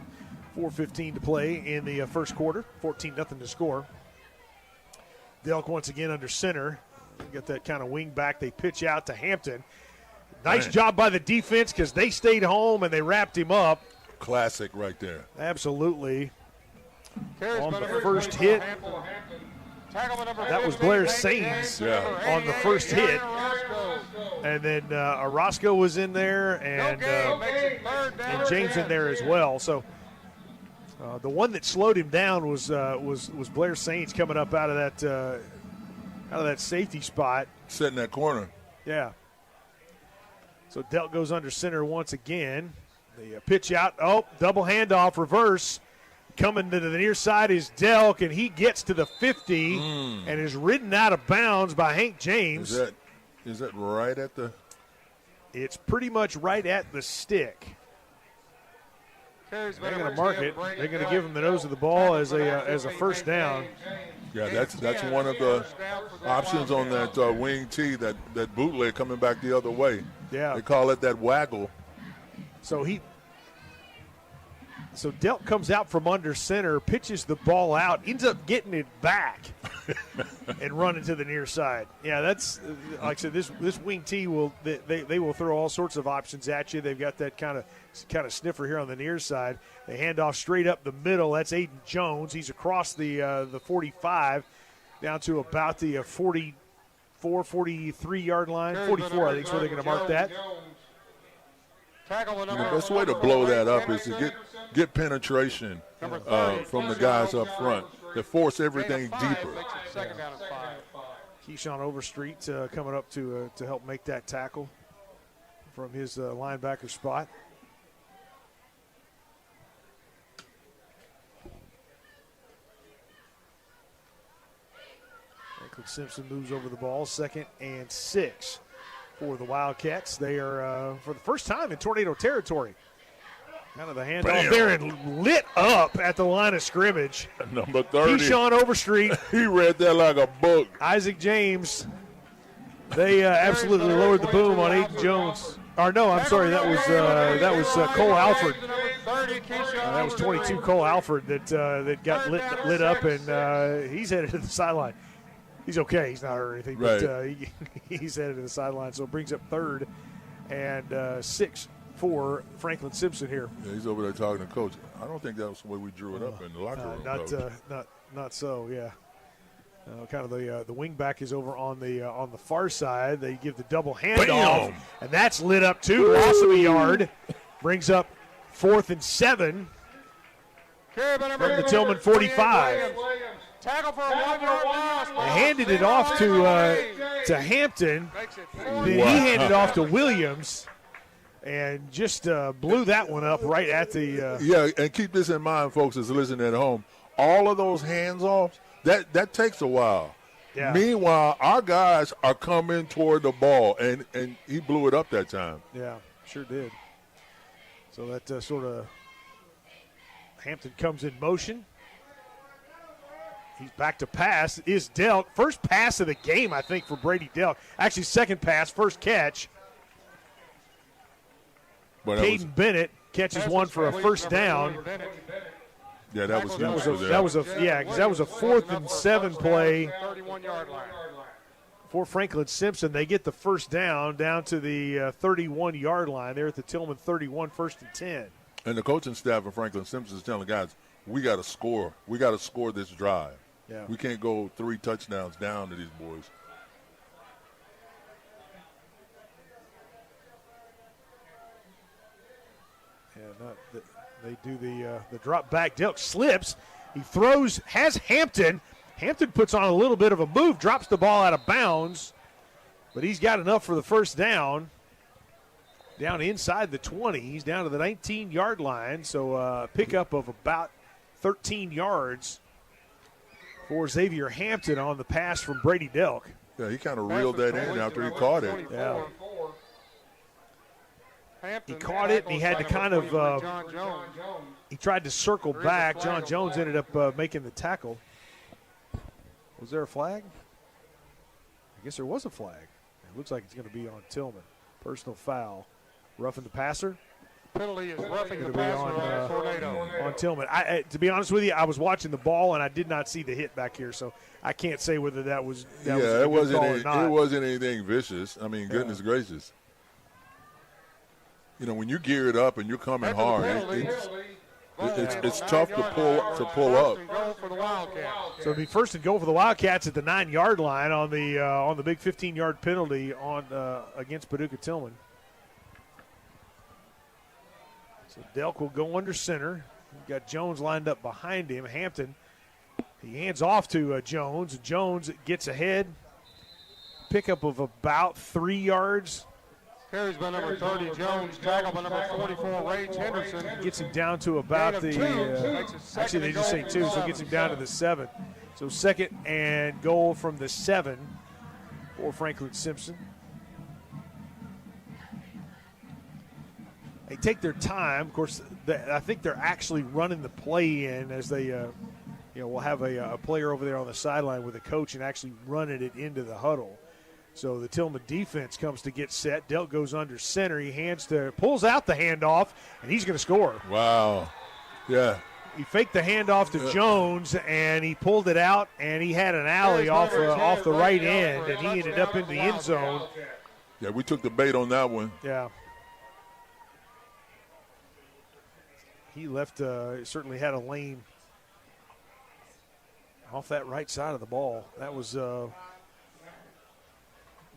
4:15 to play in the first quarter. 14-0 to score. Delk once again under center. Got that kind of wing back. They pitch out to Hampton. Nice job by the defense because they stayed home and they wrapped him up. Classic right there. Absolutely. On the first hit, that was Blair Sains on the first hit. And then Orozco was in there and James in there as well. So the one that slowed him down was Blair Sains coming up out of that safety spot. Setting that corner. Yeah. So Delk goes under center once again. The pitch out. Oh, double handoff, reverse. Coming to the near side is Delk, and he gets to the 50 and is ridden out of bounds by Hank James. Is that right at the? It's pretty much right at the stick. They're going to mark it. They're going to give him the nose of the ball as a first down. Yeah, that's one of the options on that wing tee, that bootleg coming back the other way. Yeah. They call it that waggle. So Delk comes out from under center, pitches the ball out, ends up getting it back and running to the near side. Yeah, that's like I said. This wing tee they will throw all sorts of options at you. They've got that kind of sniffer here on the near side. They hand off straight up the middle. That's Aiden Jones. He's across the 45 down to about the 44, 43-yard line. 44, I think, is where they're going to mark that. The best way to blow that up is to get penetration from the guys up front to force everything deeper. Keyshawn Overstreet coming up to help make that tackle from his linebacker spot. Franklin-Simpson moves over the ball, 2nd and 6 for the Wildcats. They are, for the first time in tornado territory, kind of the handoff there and lit up at the line of scrimmage. Number 30. Keyshawn Overstreet. He read that like a book. Isaac James They absolutely lowered the boom on Aiden Jones. Or no, I'm sorry, that was Cole Alford. That was 22 Cole Alford that got lit up, and he's headed to the sideline. He's okay. He's not hurt or anything, right. But he's headed to the sideline. So it brings up 3rd and 6 for Franklin-Simpson here. Yeah, he's over there talking to Coach. I don't think that was the way we drew it up in the locker room. Not so. Yeah. Kind of the wing back is over on the far side. They give the double handoff, and that's lit up too. Loss of a yard, brings up 4th and 7 from the Tilghman 45. Tackle for a 1-yard loss. They handed it off to Hampton. Then he handed off to Williams, and just blew that one up right at the. Yeah, and keep this in mind, folks, as listening at home. All of those hands-offs. That takes a while. Yeah. Meanwhile, our guys are coming toward the ball, and he blew it up that time. Yeah, sure did. So that sort of Hampton comes in motion. He's back to pass. Is Delk. First pass of the game, I think, for Brady Delk. Actually, second pass, first catch. Caden Bennett catches one for a first down. Yeah, that was huge. That was a 4th and 7 play 31-yard line. For Franklin-Simpson. They get the first down to the 31-yard line. They're at the Tilghman 31, 1st and 10. And the coaching staff of Franklin-Simpson is telling guys, we got to score. We got to score this drive. Yeah. We can't go 3 touchdowns down to these boys. They do the drop back. Delk slips. He throws, has Hampton. Hampton puts on a little bit of a move, drops the ball out of bounds, but he's got enough for the first down. Down inside the 20. He's down to the 19-yard line, so a pickup of about 13 yards for Xavier Hampton on the pass from Brady Delk. Yeah, he kind of reeled that in after he caught it. Yeah. He caught it, and he had to kind of he tried to circle back. John Jones ended up making the tackle. Was there a flag? I guess there was a flag. It looks like it's going to be on Tilghman. Personal foul. Roughing the passer. Penalty is roughing the passer on Tornado. On Tilghman. To be honest with you, I was watching the ball, and I did not see the hit back here, so I can't say whether that was a good call or not. It wasn't anything vicious. I mean, goodness gracious. You know, when you gear it up and you're coming hard, it's tough to pull up. So it'll be 1st and goal for the Wildcats at the 9-yard line on the big 15-yard penalty against Paducah Tilghman. So Delk will go under center. You've got Jones lined up behind him. Hampton, he hands off to Jones. Jones gets ahead. Pickup of about 3 yards. Carries by number 30, Jones. Tackle by number 44, Rage Henderson. Gets him down to about the actually, they just say 2, so it gets him down to the 7. So 2nd and goal from the 7 for Franklin-Simpson. They take their time. Of course, I think they're actually running the play in as they, will have a player over there on the sideline with a coach and actually running it into the huddle. So the Tilghman defense comes to get set. Delk goes under center. He pulls out the handoff, and he's going to score. Wow. Yeah. He faked the handoff to Jones, and he pulled it out, and he had an alley off the right end, and he ended up in the end zone. Yeah, we took the bait on that one. Yeah. He left, certainly had a lane off that right side of the ball. That was,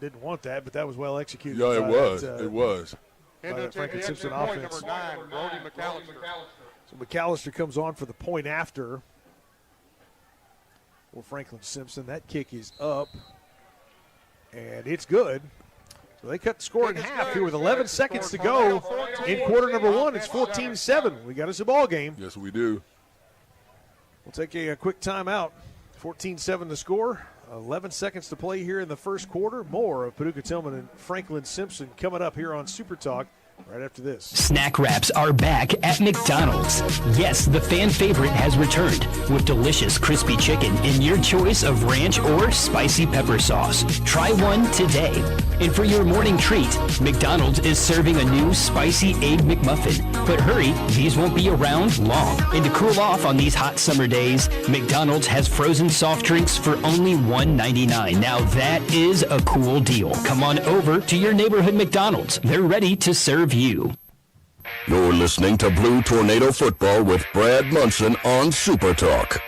didn't want that, but that was well executed. Yeah, it was. By the Franklin-Simpson offense. So McAllister comes on for the point after for Franklin-Simpson. That kick is up, and it's good. So they cut the score in half here with 11 seconds to go in quarter number 1. It's 14-7. We got us a ball game. Yes, we do. We'll take a quick timeout. 14-7 the score. 11 seconds to play here in the first quarter. More of Paducah Tilghman and Franklin-Simpson coming up here on Super Talk right after this. Snack wraps are back at McDonald's. Yes, the fan favorite has returned with delicious crispy chicken in your choice of ranch or spicy pepper sauce. Try one today. And for your morning treat, McDonald's is serving a new spicy Egg McMuffin. But hurry, these won't be around long. And to cool off on these hot summer days, McDonald's has frozen soft drinks for only $1.99. Now that is a cool deal. Come on over to your neighborhood McDonald's. They're ready to serve you. You're listening to Blue Tornado Football with Brad Munson on Super Talk.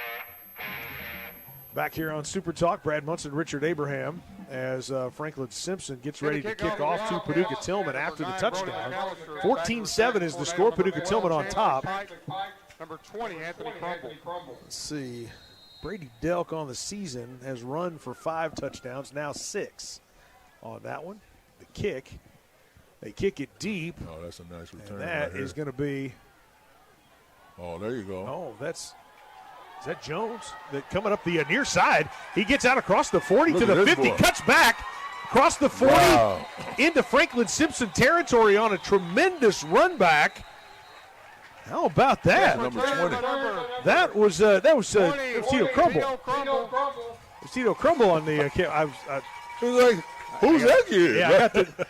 Back here on Super Talk, Brad Munson, Richard Abraham, as Franklin-Simpson gets ready to kick off to Paducah Tilghman after the touchdown. 14-7 is the score. Paducah Tilghman on top. Number 20, Anthony Crumble. Let's see. Brady Delk on the season has run for 5 touchdowns, now 6 on that one. The kick. They kick it deep. Oh, that's a nice return. And that is going to be. Oh, there you go. Oh, is that Jones? That coming up the near side. He gets out across the 40 to the 50, cuts back across the 40 into Franklin-Simpson territory on a tremendous run back. How about that? Number 20. That was Tito Crumble. Tito Crumble on the. He was like, who's that kid? Yeah,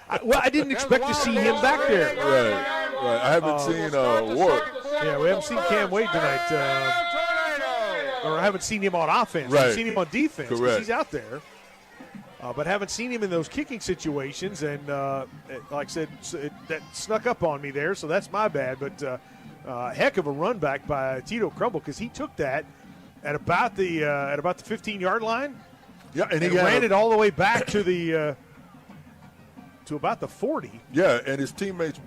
I didn't expect to see him back there. Right. I haven't seen Ward. Yeah, we haven't seen Cam Wade tonight. Or I haven't seen him on offense. Right. I've seen him on defense because he's out there. But haven't seen him in those kicking situations. And like I said, that snuck up on me there, so that's my bad. But heck of a run back by Tito Crumble because he took that at about the 15-yard line. Yeah, and he ran it all the way back to the to about the 40. Yeah, and his teammates,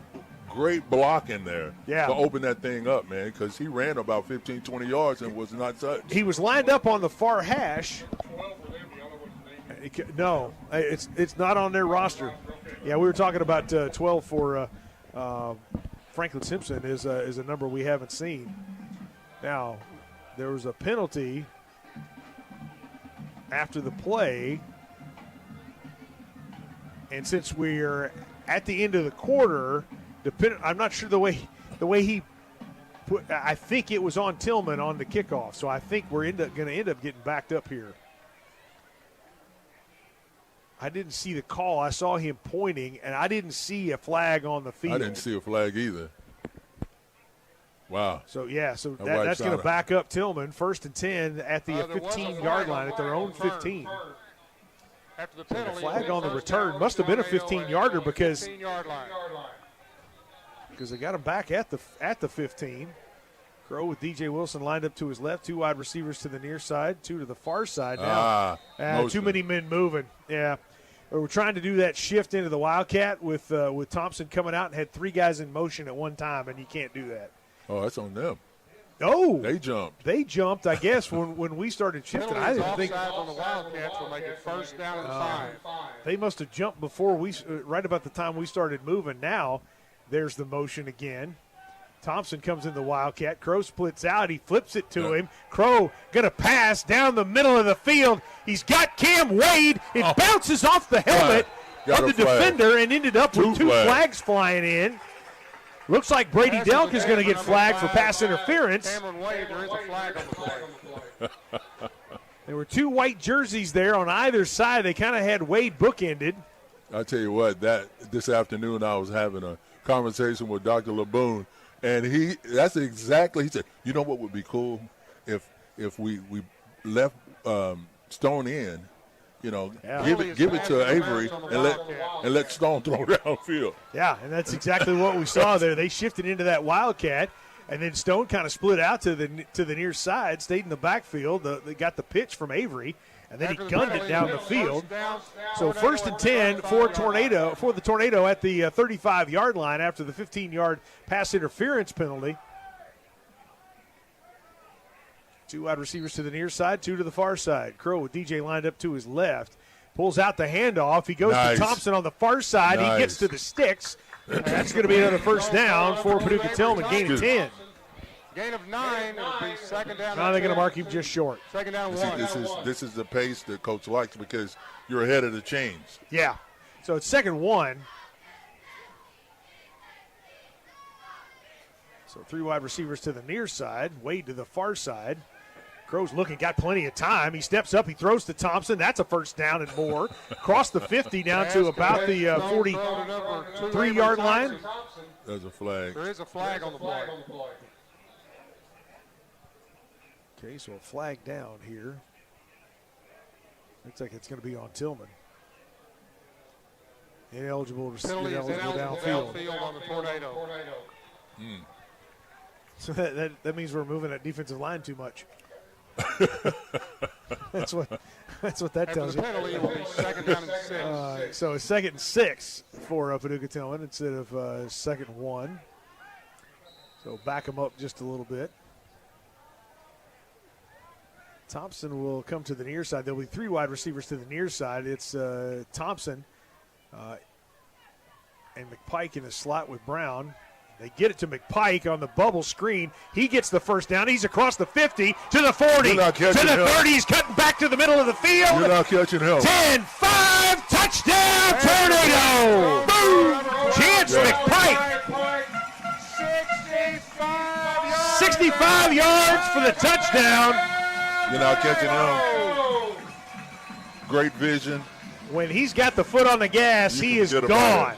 great block in there to open that thing up, man, because he ran about 15, 20 yards and was not touched. He was lined up on the far hash. No, it's not on their roster. Yeah, we were talking about 12 for Franklin-Simpson is a number we haven't seen. Now, there was a penalty after the play, and since we're at the end of the quarter, I'm not sure the way he put. I think it was on Tilghman on the kickoff, so I think we're going to end up getting backed up here. I didn't see the call. I saw him pointing, and I didn't see a flag on the field. I didn't see a flag either. Wow. So that's going to back up Tilghman. 1st and 10 at the 15-yard line at their own 15. After the penalty, the flag on the return must have been a 15-yarder because they got him back at the 15. Crow with DJ Wilson lined up to his left, 2 wide receivers to the near side, 2 to the far side now. Too many men moving. Yeah. We're trying to do that shift into the Wildcat with Thompson coming out and had 3 guys in motion at one time, and you can't do that. Oh, that's on them. Oh, they jumped. I guess, when we started shifting. I didn't think on the Wildcats will make it 1st down and 5. They must have jumped before right about the time we started moving. Now, there's the motion again. Thompson comes in the Wildcat. Crow splits out. He flips it to him. Crow going to pass down the middle of the field. He's got Cam Wade. It bounces off the helmet of the defender and ended up with 2 flags flying in. Looks like Brady Delk is going to get flagged for pass interference. Cameron Wade, there is a flag on the play. There were 2 white jerseys there on either side. They kind of had Wade bookended. I'll tell you what, this afternoon I was having a conversation with Dr. LeBoon, and he said, you know what would be cool if we left Stone in, give it to Avery and let Stone throw downfield. Yeah, and that's exactly what we saw there. They shifted into that Wildcat, and then Stone kind of split out to the near side, stayed in the backfield. They got the pitch from Avery, and then he gunned it down the field. So 1st and 10 for the Tornado at the 35-yard line after the 15-yard pass interference penalty. 2 wide receivers to the near side, 2 to the far side. Crow with DJ lined up to his left. Pulls out the handoff. He goes to Thompson on the far side. He gets to the sticks. And that's going to be another 1st down for Paducah Tilghman, gain of 10. Gain of 9. It'll be 2nd down. Now they're going to mark him just short. 2nd down 1. This is the pace that Coach likes because you're ahead of the chains. Yeah. So it's 2nd 1. So 3 wide receivers to the near side, Wade to the far side. Crow's looking, got plenty of time. He steps up, he throws to Thompson. That's a first down and more. Across the 50 down to about the 43-yard line. There's a flag. There is a flag on the play. Okay, so a flag down here. Looks like it's going to be on Tilghman. Ineligible to go downfield on the tornado. So that means we're moving that defensive line too much. That's what that tells you. Penalty will be second down and 6. So it's 2nd and 6 for Paducah Tilghman instead of 2nd and 1. So back them up just a little bit. Thompson will come to the near side. There'll be 3 wide receivers to the near side. It's Thompson and McPike in the slot with Brown. They get it to McPike on the bubble screen. He gets the first down. He's across the 50 to the 40 to the 30. He's cutting back to the middle of the field. You're not catching him. 10-5 touchdown Tornado. Boom! Chance McPike. 65 yards for the touchdown. You're not catching him. Great vision. When he's got the foot on the gas, he is gone.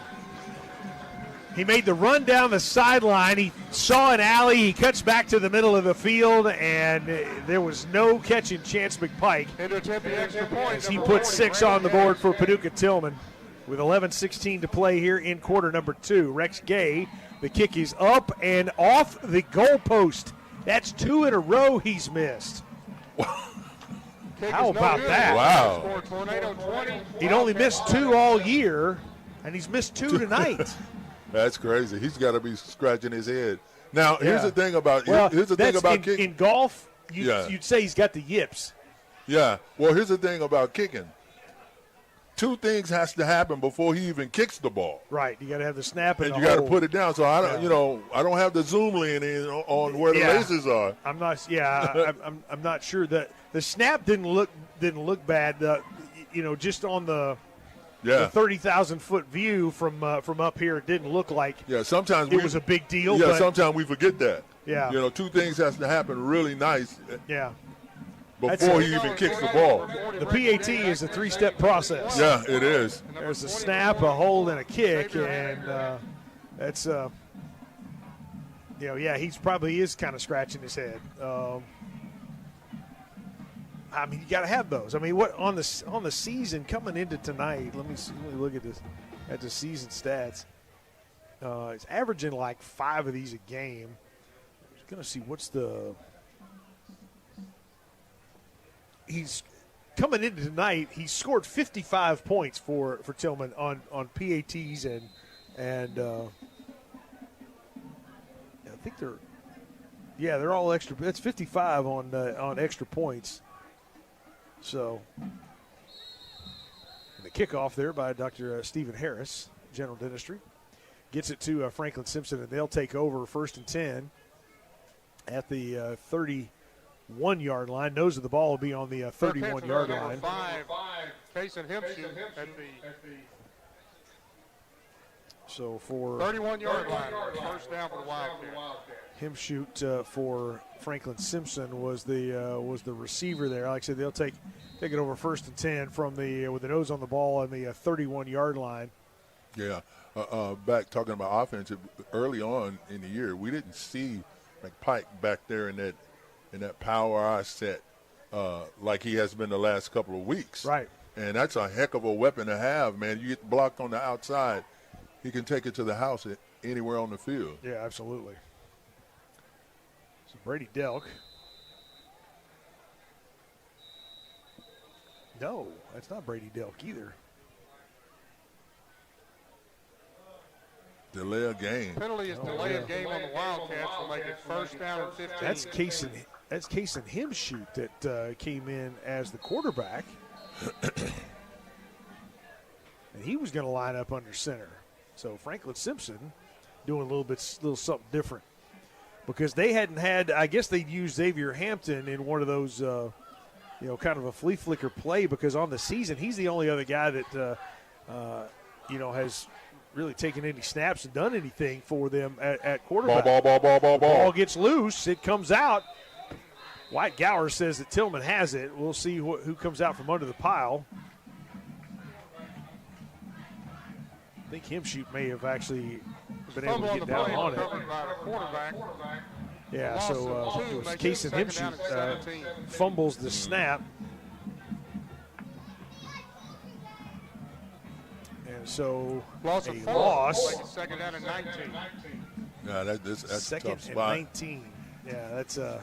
He made the run down the sideline. He saw an alley. He cuts back to the middle of the field, and there was no catching Chance McPike. As he put 6 on the board for Paducah Tilghman with 11:16 to play here in quarter number 2. Rex Gay, the kick is up and off the goalpost. That's 2 in a row he's missed. How about that? Wow. He'd only missed 2 all year, and he's missed 2 tonight. That's crazy. He's got to be scratching his head. Now, here's the thing about kicking. In golf, you'd say he's got the yips. Yeah. Well, here's the thing about kicking. 2 things has to happen before he even kicks the ball. Right. You got to have the snap and you got to put it down. So I don't, I don't have the zoom lens in on where the laces are. I'm not. Yeah, I'm not sure that the snap didn't look bad. Just on the 30,000-foot view from up here, it didn't look like sometimes it was a big deal. Yeah, sometimes we forget that. Yeah. 2 things has to happen really nice. Yeah. Before he even kicks the ball. The PAT is a 3-step process. Yeah, it is. There's a snap, a hold, and a kick, and that's he's probably is kind of scratching his head. You got to have those. I mean, what on the season coming into tonight? Let me look at this at the season stats. It's averaging like 5 of these a game. I'm just gonna see what's the. He's coming into tonight. He scored 55 points for Tilghman on PATs and I think they're all extra. That's 55 on extra points. So the kickoff there by Dr. Stephen Harris, General Dentistry, gets it to Franklin-Simpson, and they'll take over 1st and 10 at the 31-yard line. Nose of the ball will be on the 31-yard line. 5, facing him at the so for 31-yard line, first down for the Wildcats. Him shoot for Franklin-Simpson was the receiver there. Like I said, they'll take it over 1st and 10 from with the nose on the ball on the 31-yard line. Yeah, back talking about offense, early on in the year, we didn't see McPike back there in that power eye set like he has been the last couple of weeks. Right. And that's a heck of a weapon to have, man. You get blocked on the outside, he can take it to the house anywhere on the field. Yeah, absolutely. So Brady Delk. No, that's not Brady Delk either. Delay a game. Penalty is delay of game on the Wildcats will make it first down and 15. That's Kason Himshoot that came in as the quarterback. And he was going to line up under center. So Franklin-Simpson doing a little something different. Because they hadn't had, I guess they'd used Xavier Hampton in one of those, kind of a flea flicker play, because on the season he's the only other guy that, has really taken any snaps and done anything for them at quarterback. Ball. Gets loose. It comes out. White Gower says that Tilghman has it. We'll see who comes out from under the pile. I think Himshoot may have actually been able to get down on it. Yeah, so Kason Himshoot fumbles the snap. And so loss. Second down and 19. Yeah, that's second a tough spot. And 19. Yeah, that's a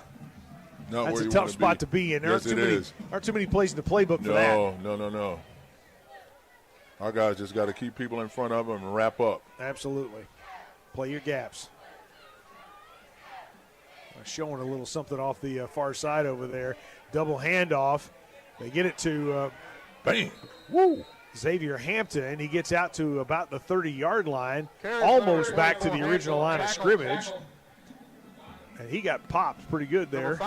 Not tough spot to be in. There yes, aren't too many plays in the playbook for that. No. Our guys just got to keep people in front of them and wrap up. Absolutely. Play your gaps. Showing a little something off the far side over there. Double handoff. They get it to Bang. Woo. Xavier Hampton. He gets out to about the 30-yard line, almost back to the original line of scrimmage. And he got popped pretty good there.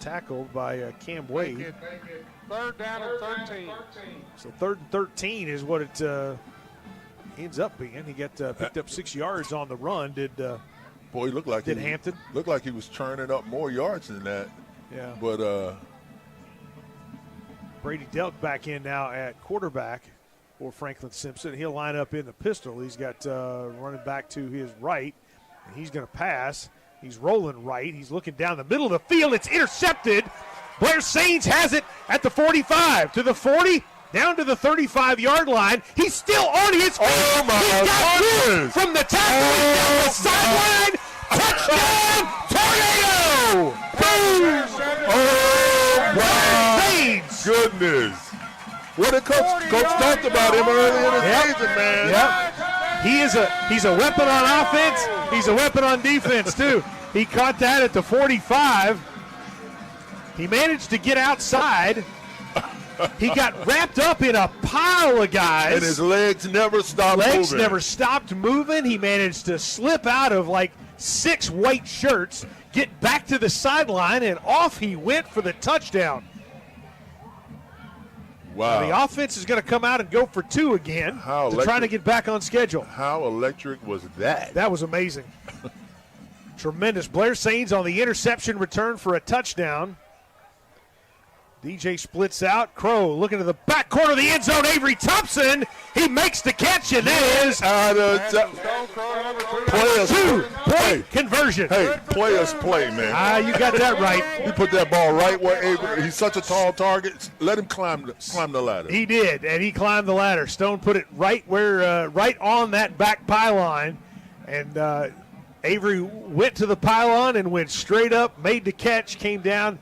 Tackled by Cam Wade. Third down and 13. So 3rd and 13 is what it ends up being. He got picked up 6 yards on the run. Boy, he looked like Hampton? Looked like he was churning up more yards than that. Yeah. But Brady Delk back in now at quarterback for Franklin-Simpson. He'll line up in the pistol. He's got running back to his right. And he's going to pass. He's rolling right. He's looking down the middle of the field. It's intercepted. Blair Saines has it at the 45, to the 40, down to the 35-yard line. He's still on his feet. Oh, my goodness. From the tackle down the sideline. Touchdown, Tornado! Boom! Oh, my goodness. What the coach talked about him earlier in the season, man. Yep. He's a weapon on offense. He's a weapon on defense, too. He caught that at the 45. He managed to get outside. He got wrapped up in a pile of guys. And his legs never stopped moving. Legs never stopped moving. He managed to slip out of like 6 white shirts, get back to the sideline, and off he went for the touchdown. Wow. Now, the offense is going to come out and go for 2 again trying to get back on schedule. How electric was that? That was amazing. Tremendous. Blair Saines on the interception return for a touchdown. DJ splits out. Crow looking to the back corner of the end zone. Avery Thompson. He makes the catch, and that is two-point conversion. Hey, players play, man. You got that right. He put that ball right where Avery. He's such a tall target. Let him climb the ladder. He did, and he climbed the ladder. Stone put it right on that back pylon, and Avery went to the pylon and went straight up, made the catch, came down.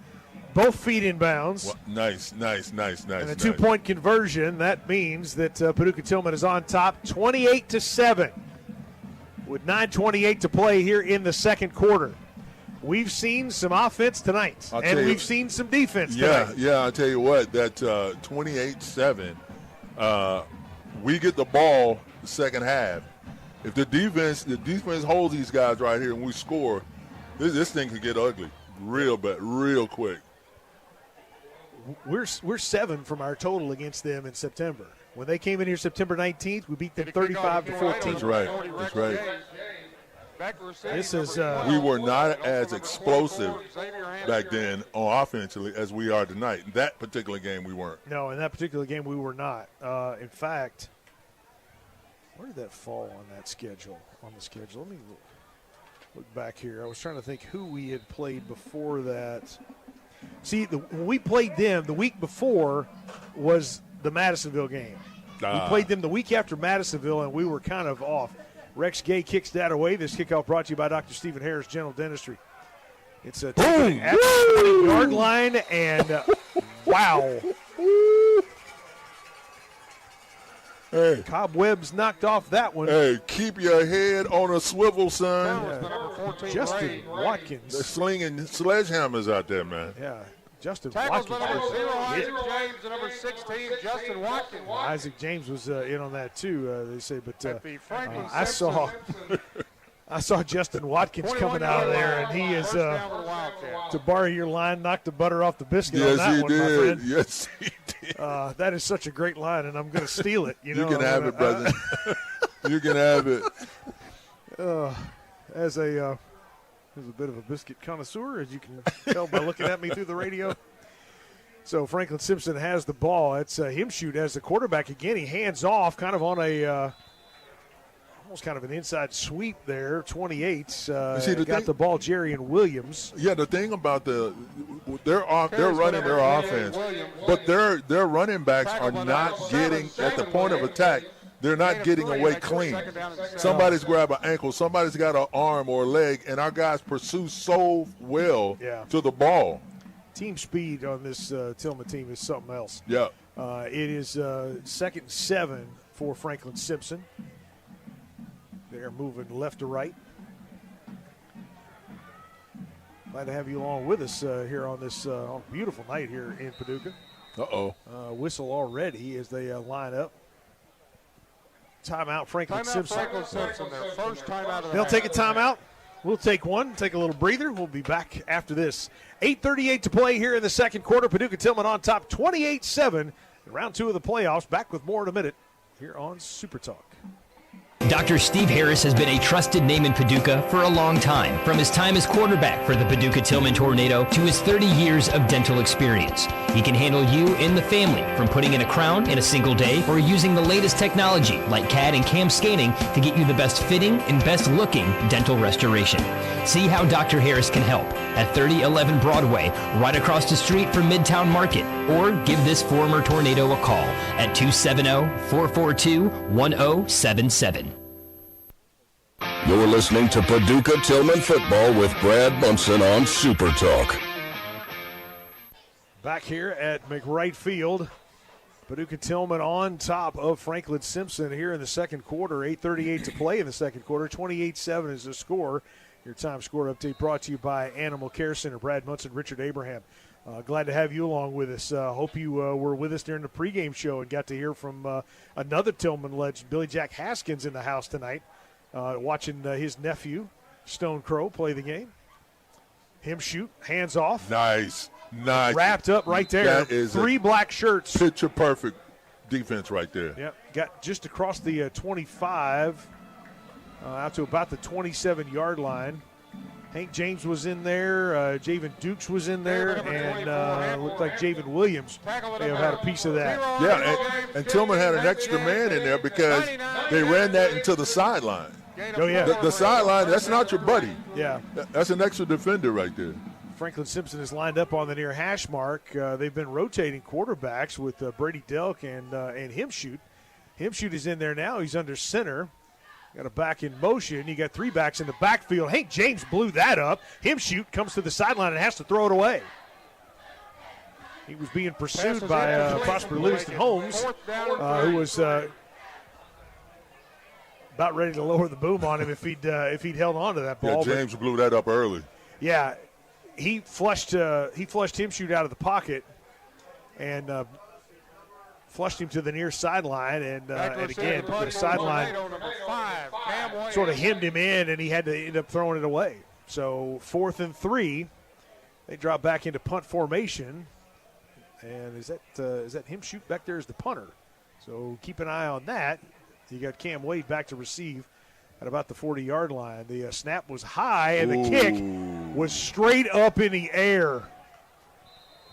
Both feet in bounds. Well, nice. And a 2-point conversion. That means that Paducah Tilghman is on top 28-7 with 9:28 to play here in the second quarter. We've seen some offense tonight, and we've seen some defense tonight. Yeah, I'll tell you what, that 28-7, we get the ball the second half. If the defense holds these guys right here and we score, this thing could get ugly real quick. We're 7 from our total against them in September. When they came in here September 19th, we beat them 35-14. That's right. This is we were not as explosive back then on offensively as we are tonight. In that particular game, we weren't. No, in that particular game, we were not. In fact, where did that fall on that schedule? On the schedule, let me look back here. I was trying to think who we had played before that. See, when we played them, the week before was the Madisonville game. We played them the week after Madisonville, and we were kind of off. Rex Gay kicks that away. This kickoff brought to you by Dr. Stephen Harris, General Dentistry. It's a at the 20-yard line, and wow. Hey. Cobwebs knocked off that one. Hey, keep your head on a swivel, son. Justin Watkins. They're slinging sledgehammers out there, man. Yeah, Justin Tackles Watkins. by number 0, Isaac James, and number 16, Justin Watkins. Isaac James was in on that too, they say, but I saw Justin Watkins coming out of there, and he is, to borrow your line, knocked the butter off the biscuit on that one, my friend. Yes, he did. That is such a great line, and I'm going to steal it. You can have it, brother. You can have it. As a bit of a biscuit connoisseur, as you can tell by looking at me through the radio. So Franklin-Simpson has the ball. It's him shoot as the quarterback again. He hands off kind of on a almost kind of an inside sweep there. 28. Got the ball, Jerry and Williams. Yeah, the thing about they're running their offense, but their running backs are not getting at the point of attack. They're not getting away clean. Somebody's grabbed an ankle. Somebody's got an arm or a leg, and our guys pursue so well to the ball. Team speed on this Tilghman team is something else. Yeah. It is 2nd and 7 for Franklin-Simpson. They're moving left to right. Glad to have you along with us here on this on a beautiful night here in Paducah. Whistle already as they line up. Timeout, Franklin-Simpson. Their first timeout. They'll take a timeout. We'll take one, take a little breather. We'll be back after this. 8:38 to play here in the second quarter. Paducah Tilghman on top, 28-7. Round 2 of the playoffs. Back with more in a minute here on Super Talk. Dr. Steve Harris has been a trusted name in Paducah for a long time, from his time as quarterback for the Paducah Tilghman Tornado to his 30 years of dental experience. He can handle you and the family, from putting in a crown in a single day or using the latest technology like CAD and CAM scanning to get you the best fitting and best looking dental restoration. See how Dr. Harris can help at 3011 Broadway, right across the street from Midtown Market, or give this former Tornado a call at 270-442-1077. You're listening to Paducah Tilghman football with Brad Munson on Super Talk. Back here at McWright Field, Paducah Tilghman on top of Franklin-Simpson here in the second quarter. 8:38 to play in the second quarter. 28-7 is the score. Your time score update brought to you by Animal Care Center. Brad Munson, Richard Abraham. Glad to have you along with us. Hope you were with us during the pregame show and got to hear from another Tilghman legend, Billy Jack Haskins, in the house tonight. Watching his nephew, Stone Crow, play the game. Him shoot, hands off. Nice. Wrapped up right there. That is 3 black shirts. Picture perfect defense right there. Yep, got just across the 25, out to about the 27-yard line. Hank James was in there. Javen Dukes was in there, and looked like Javen Williams may have had a piece of that. Yeah, and Tilghman had an extra man in there because they ran that into the sideline. Oh, yeah. The sideline, that's not your buddy. Yeah. That's an extra defender right there. Franklin-Simpson is lined up on the near hash mark. They've been rotating quarterbacks with Brady Delk and Him Shoot. Him Shoot is in there now. He's under center. Got a back in motion. You got 3 backs in the backfield. Hank James blew that up. Him Shoot comes to the sideline and has to throw it away. He was being pursued by Prosper Livingston Holmes, who was about ready to lower the boom on him if he'd held on to that ball. Yeah, James blew that up early. Yeah, he flushed Him Shoot out of the pocket and flushed him to the near sideline, and again, the sideline sort of hemmed him in, and he had to end up throwing it away. So 4th and 3, they drop back into punt formation, and is that Him Shoot back there as the punter? So keep an eye on that. You got Cam Wade back to receive at about the 40-yard line. The snap was high, and the kick was straight up in the air.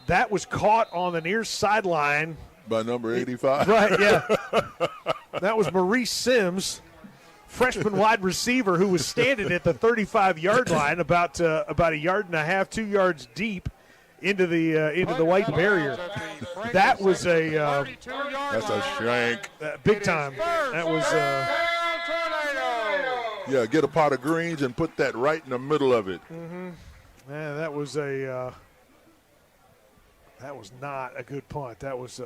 That was caught on the near sideline by number 85. Right, yeah. That was Maurice Sims, freshman wide receiver, who was standing at the 35-yard line, about a yard and a half, 2 yards deep into the white barrier. That was that's a shank. Big time. That was yeah, get a pot of greens and put that right in the middle of it. Mm-hmm. Man, that was not a good punt. That was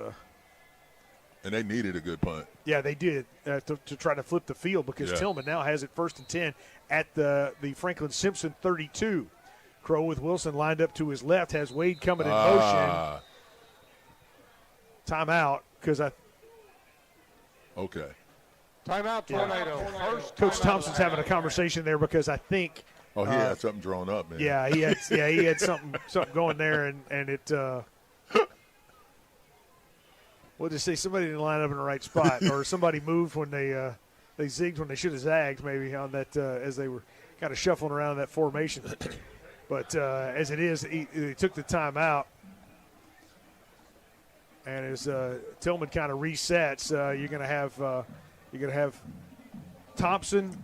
and they needed a good punt. Yeah, they did to try to flip the field because Tilghman now has it 1st and 10 at the Franklin-Simpson 32. Crow with Wilson lined up to his left, has Wade coming in motion. Timeout because Okay. Timeout, Tornado. Coach Thompson's having a conversation there because I think. Oh, he had something drawn up, man. Yeah, he had something going there, and it. We'll just say somebody didn't line up in the right spot, or somebody moved when they zigged when they should have zagged, maybe on that as they were kind of shuffling around that formation. But as it is, he took the timeout, and as Tilghman kind of resets, you're going to have Thompson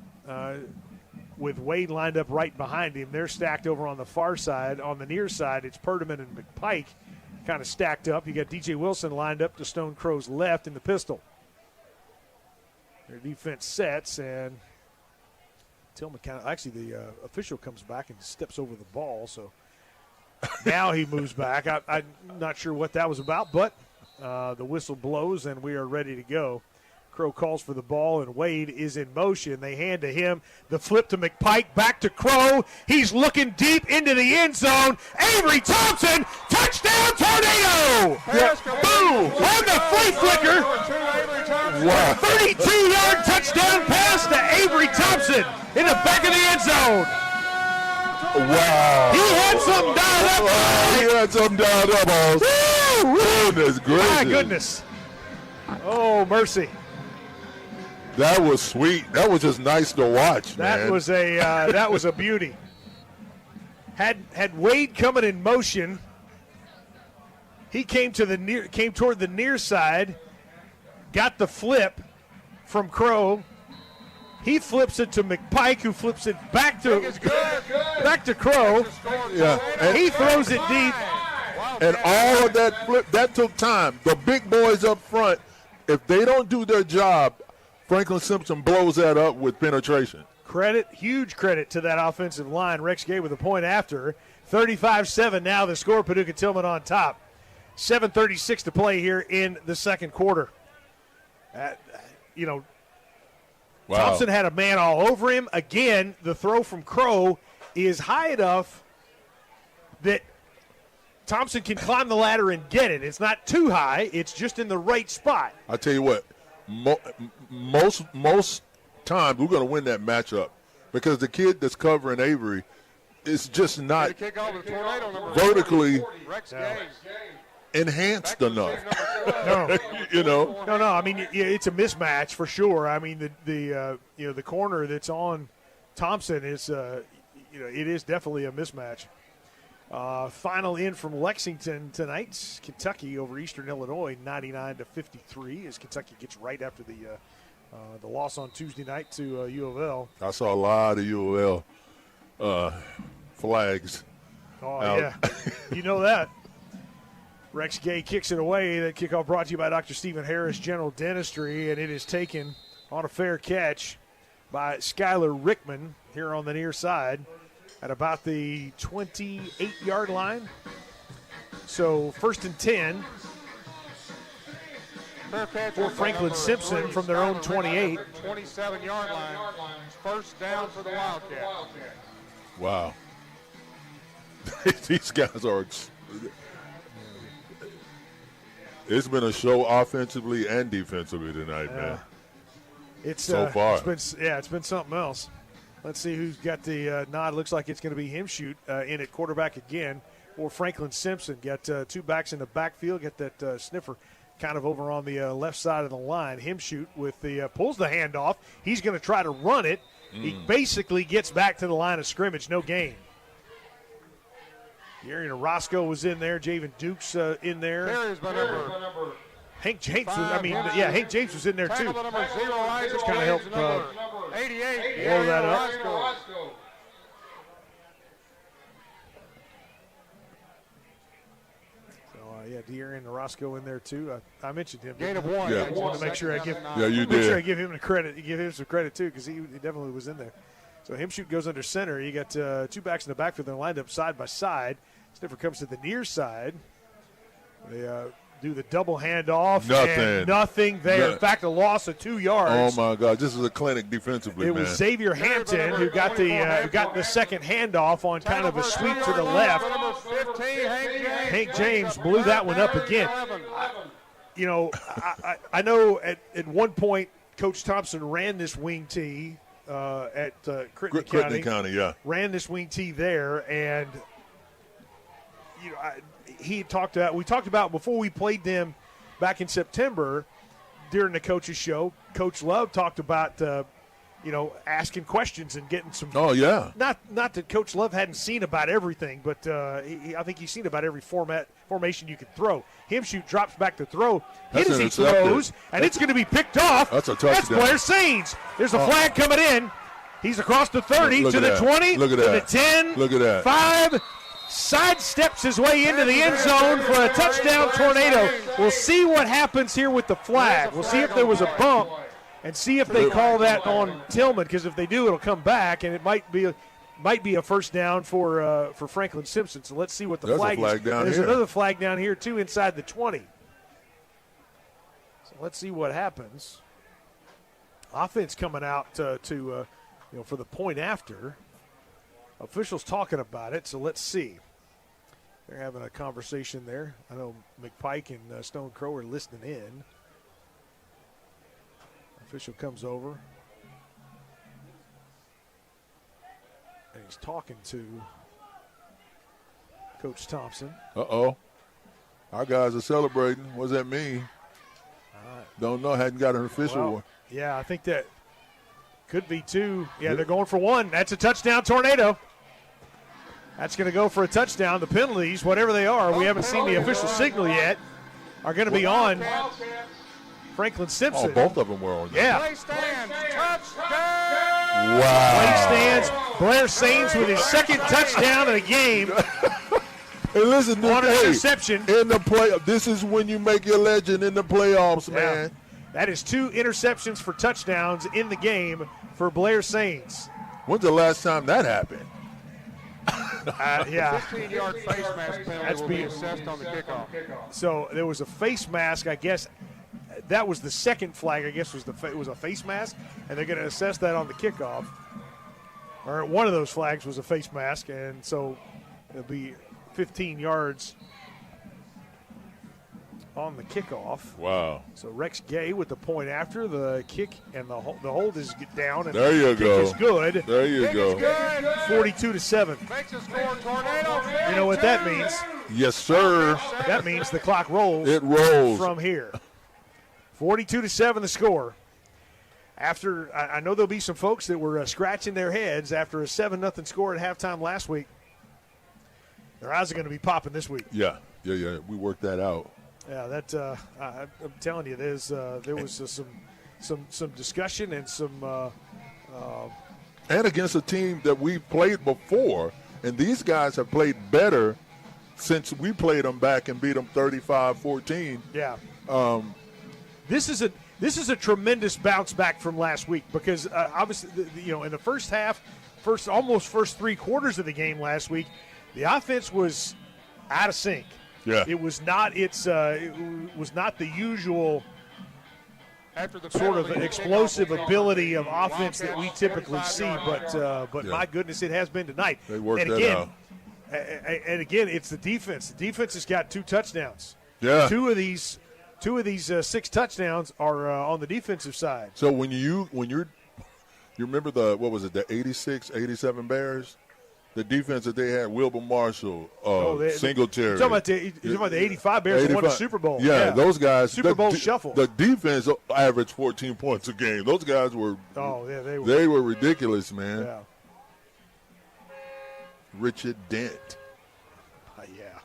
with Wade lined up right behind him. They're stacked over on the far side. On the near side, it's Perdaman and McPike kind of stacked up. You got DJ Wilson lined up to Stone Crow's left in the pistol. Their defense sets, and Tilghman the official comes back and steps over the ball, so now he moves back. I'm not sure what that was about, but the whistle blows, and we are ready to go. Crow calls for the ball, and Wade is in motion. They hand to him. The flip to McPike, back to Crow. He's looking deep into the end zone. Avery Thompson, touchdown Tornado! Boom! On the flea flicker. Wow. 32-yard touchdown pass to Avery Thompson in the back of the end zone. Wow. He had something dialed up. He had something dialed up. Goodness gracious. My goodness. Oh, mercy. That was sweet. That was just nice to watch, man. That was a beauty. Had Wade coming in motion, he came toward the near side, got the flip from Crow. He flips it to McPike, who flips it back to Crow. Yeah, and he throws it deep. And all of that flip, that took time. The big boys up front, if they don't do their job, Franklin-Simpson blows that up with penetration. Huge credit to that offensive line. Rex Gay with a point after. 35-7 now the score. Paducah Tilghman on top. 7:36 to play here in the second quarter. Wow. Thompson had a man all over him. Again, the throw from Crow is high enough that Thompson can climb the ladder and get it. It's not too high. It's just in the right spot. I tell you what, most times we're going to win that matchup because the kid that's covering Avery is just not vertically enhanced enough. No. No. I mean, it's a mismatch for sure. I mean, the corner that's on Thompson is, it is definitely a mismatch. Final in from Lexington tonight, Kentucky over Eastern Illinois, 99-53, as Kentucky gets right after the loss on Tuesday night to U of L. I saw a lot of U of L flags. Oh, out. Yeah. You know that. Rex Gay kicks it away. That kickoff brought to you by Dr. Stephen Harris General Dentistry, and it is taken on a fair catch by Skylar Rickman here on the near side at about the 28-yard line. So 1st and 10 for Franklin-Simpson from their own 28. 27-yard line. First down for the Wildcats. Wow. These guys are – it's been a show offensively and defensively tonight, man. It's so far. It's been something else. Let's see who's got the nod. Looks like it's going to be Himshoot in at quarterback again, or Franklin-Simpson. Got two backs in the backfield. Got that sniffer kind of over on the left side of the line. Himshoot with the pulls the handoff. He's going to try to run it. He basically gets back to the line of scrimmage. No gain. Gary Roscoe was in there. Javen Duke's in there. Hank James Hank James was in there too. Just kind of helped blow that up. So De'Aaron Roscoe in there too. I mentioned him. Gain of one. I wanted to make sure I give. you did. Make sure I give him the credit. Give him some credit too, because he definitely was in there. So Himshoot goes under center. You got two backs in the backfield. They're lined up side by side. Sniffer comes to the near side. They do the double handoff. Nothing there. Yeah. In fact, a loss of 2 yards. Oh my God! This is a clinic defensively. It was Xavier Hampton who got the second handoff on kind of a sweep to the left. Hank James blew that one up again. I know at one point Coach Thompson ran this wing tee at Crittenden County. Yeah, ran this wing tee there, and we talked about before we played them back in September during the coaches show, Coach Love talked about asking questions and getting some. Oh yeah. Not that Coach Love hadn't seen about everything, but I think he's seen about every formation you could throw. Him shoot, drops back to throw, hit as he throws, and it's going to be picked off. That's a touchdown. That's Blair Saines. There's a flag coming in. He's across the 30 to the 20, Look at to that. the 10, Look at that. 5, sidesteps his way into the end zone for a touchdown tornado. We'll see what happens here with the flag. We'll see if there was a bump and see if they call that on Tilghman, because if they do, it'll come back, and it might be a first down for Franklin-Simpson. So let's see what the flag is. There's another flag down here, too, inside the 20. So let's see what happens. Offense coming out for the point after. Officials talking about it, so let's see. They're having a conversation there. I know McPike and Stone Crow are listening in. Official comes over. And he's talking to Coach Thompson. Uh-oh. Our guys are celebrating. What does that mean? Don't know. Hadn't got an official one. Yeah, I think that could be two. Yeah, they're going for one. That's a touchdown tornado. That's going to go for a touchdown. The penalties, whatever they are, we haven't seen the official signal yet, are going to be on Franklin-Simpson. Oh, both of them were on. Yeah. Play stands, touchdown! Wow. Play stands. Blair Saines with his second touchdown of the game. Hey, listen, on an interception. In the play, this is when you make your legend in the playoffs, man. That is 2 interceptions for touchdowns in the game for Blair Saines. When's the last time that happened? Yeah. 15-yard face mask penalty will be assessed on the kickoff. So there was a face mask, I guess. That was the second flag, I guess, it was a face mask, and they're going to assess that on the kickoff. Or one of those flags was a face mask, and so it'll be 15 yards on the kickoff. Wow. So Rex Gay with the point after the kick, and the hold is down, and there you the go. kick is good. There you go. 42-7. You know what that means? Yes, sir. That means the clock rolls. It rolls from here. 42-7 the score. After I know there'll be some folks that were scratching their heads after a 7-0 score at halftime last week. Their eyes are going to be popping this week. Yeah. We worked that out. Yeah, that I'm telling you, there was some discussion and some. And against a team that we played before, and these guys have played better since we played them back and beat them 35-14. Yeah. This is a tremendous bounce back from last week, because obviously in the first half, almost first 3 quarters of the game last week, the offense was out of sync. Yeah. It was not it was not the usual sort of explosive ability of offense that we typically see, but my goodness, it has been tonight. They worked that out. And again, it's the defense. The defense has got 2 touchdowns. Yeah. Two of these 6 touchdowns are on the defensive side. So when you remember the 86, 87 Bears? The defense that they had, Wilbur Marshall, Singletary. You're talking about the 85 Bears that won the Super Bowl. Yeah, those guys. Super Bowl shuffle. The defense averaged 14 points a game. Those guys were. Oh, yeah, they were ridiculous, man. Yeah. Richard Dent. Yeah.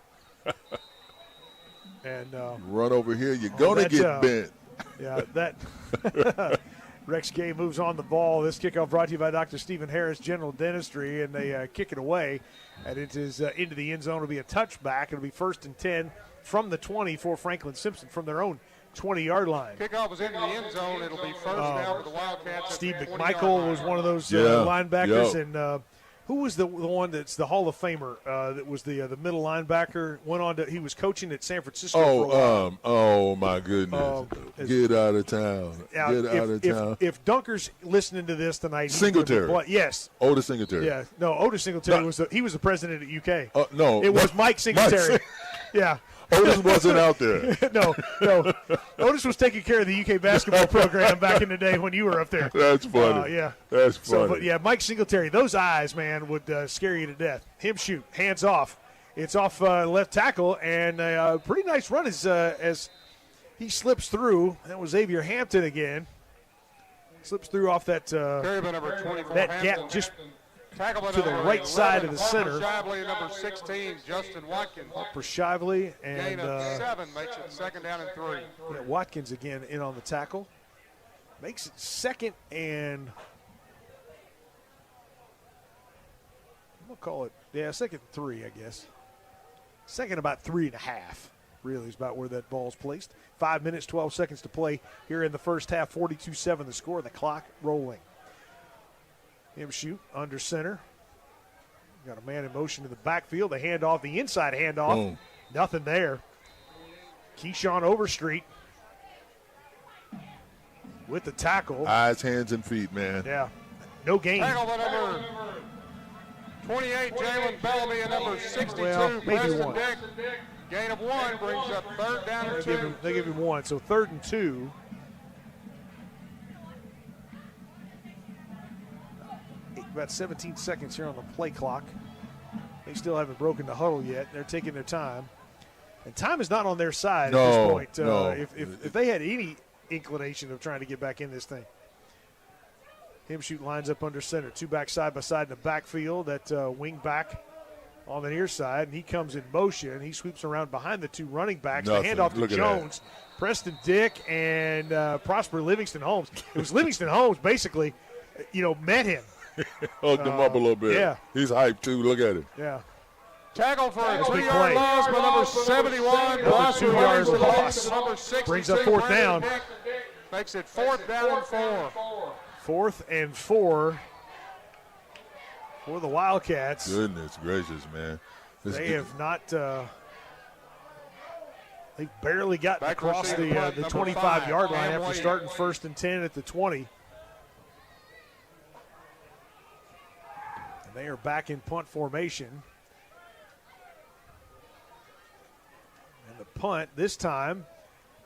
And run over here, you're gonna get bent. Yeah, that. Rex Gay moves on the ball. This kickoff brought to you by Dr. Stephen Harris General Dentistry, and they kick it away, and it is into the end zone. It'll be a touchback. It'll be 1st and 10 from the 20 for Franklin-Simpson from their own 20-yard line. Kickoff was into the end zone. It'll be first down for the Wildcats. Steve McMichael was one of those linebackers, and who was the one that's the Hall of Famer that was the middle linebacker? He was coaching at San Francisco for a while. Oh my goodness! Get out of town! Get out of town! If Dunker's listening to this tonight, Singletary. Yes. Otis Singletary. Yeah. No, Otis Singletary was the president at UK. No, it was Mike Singletary. Yeah. Otis wasn't out there. No. Otis was taking care of the UK basketball program back in the day when you were up there. That's funny. Yeah. That's funny. So, Mike Singletary, those eyes, man, would scare you to death. Him shoot, hands off. It's off left tackle, and a pretty nice run as he slips through. That was Xavier Hampton again. Slips through off that gap just to the right side of the center. Shively, number 16, Justin Watkins. For Shively. And gain of 7 makes it 2nd down and 3. Yeah, Watkins again in on the tackle. Makes it 2nd and we'll call it, 2nd and 3, I guess. 2nd about 3.5, really, is about where that ball's placed. 5 minutes, 12 seconds to play here in the first half. 42-7 the score, the clock rolling. Him shoot under center. Got a man in motion in the backfield. The handoff, the inside handoff. Boom. Nothing there. Keyshawn Overstreet with the tackle. Eyes, hands, and feet, man. Yeah. No gain. Tackle by number 28, Jalen Bellamy, and number 62, maybe Preston one. Dick. Gain of 1 brings up 3rd down and 2. They give him 1, so 3rd and 2. About 17 seconds here on the play clock. They still haven't broken the huddle yet. They're taking their time. And time is not on their side at this point. If they had any inclination of trying to get back in this thing. Him shoot lines up under center. 2 back side by side in the backfield. That wing back on the near side. And he comes in motion. He sweeps around behind the 2 running backs. The handoff to Jones. Preston Dick and Prosper Livingston Holmes. It was Livingston Holmes basically, met him. Hugged him up a little bit. Yeah. He's hyped, too. Look at it. Yeah. Tackle for a That's a big 3-yard play. loss by number 71. Another 2-yard loss. Number 62, Brings up 4th down. Dick makes it 4th down and 4. 4th and 4 for the Wildcats. Goodness gracious, man. They have not they've barely gotten across the 25-yard line after starting 1st and 10 at the 20. And they are back in punt formation. And the punt this time,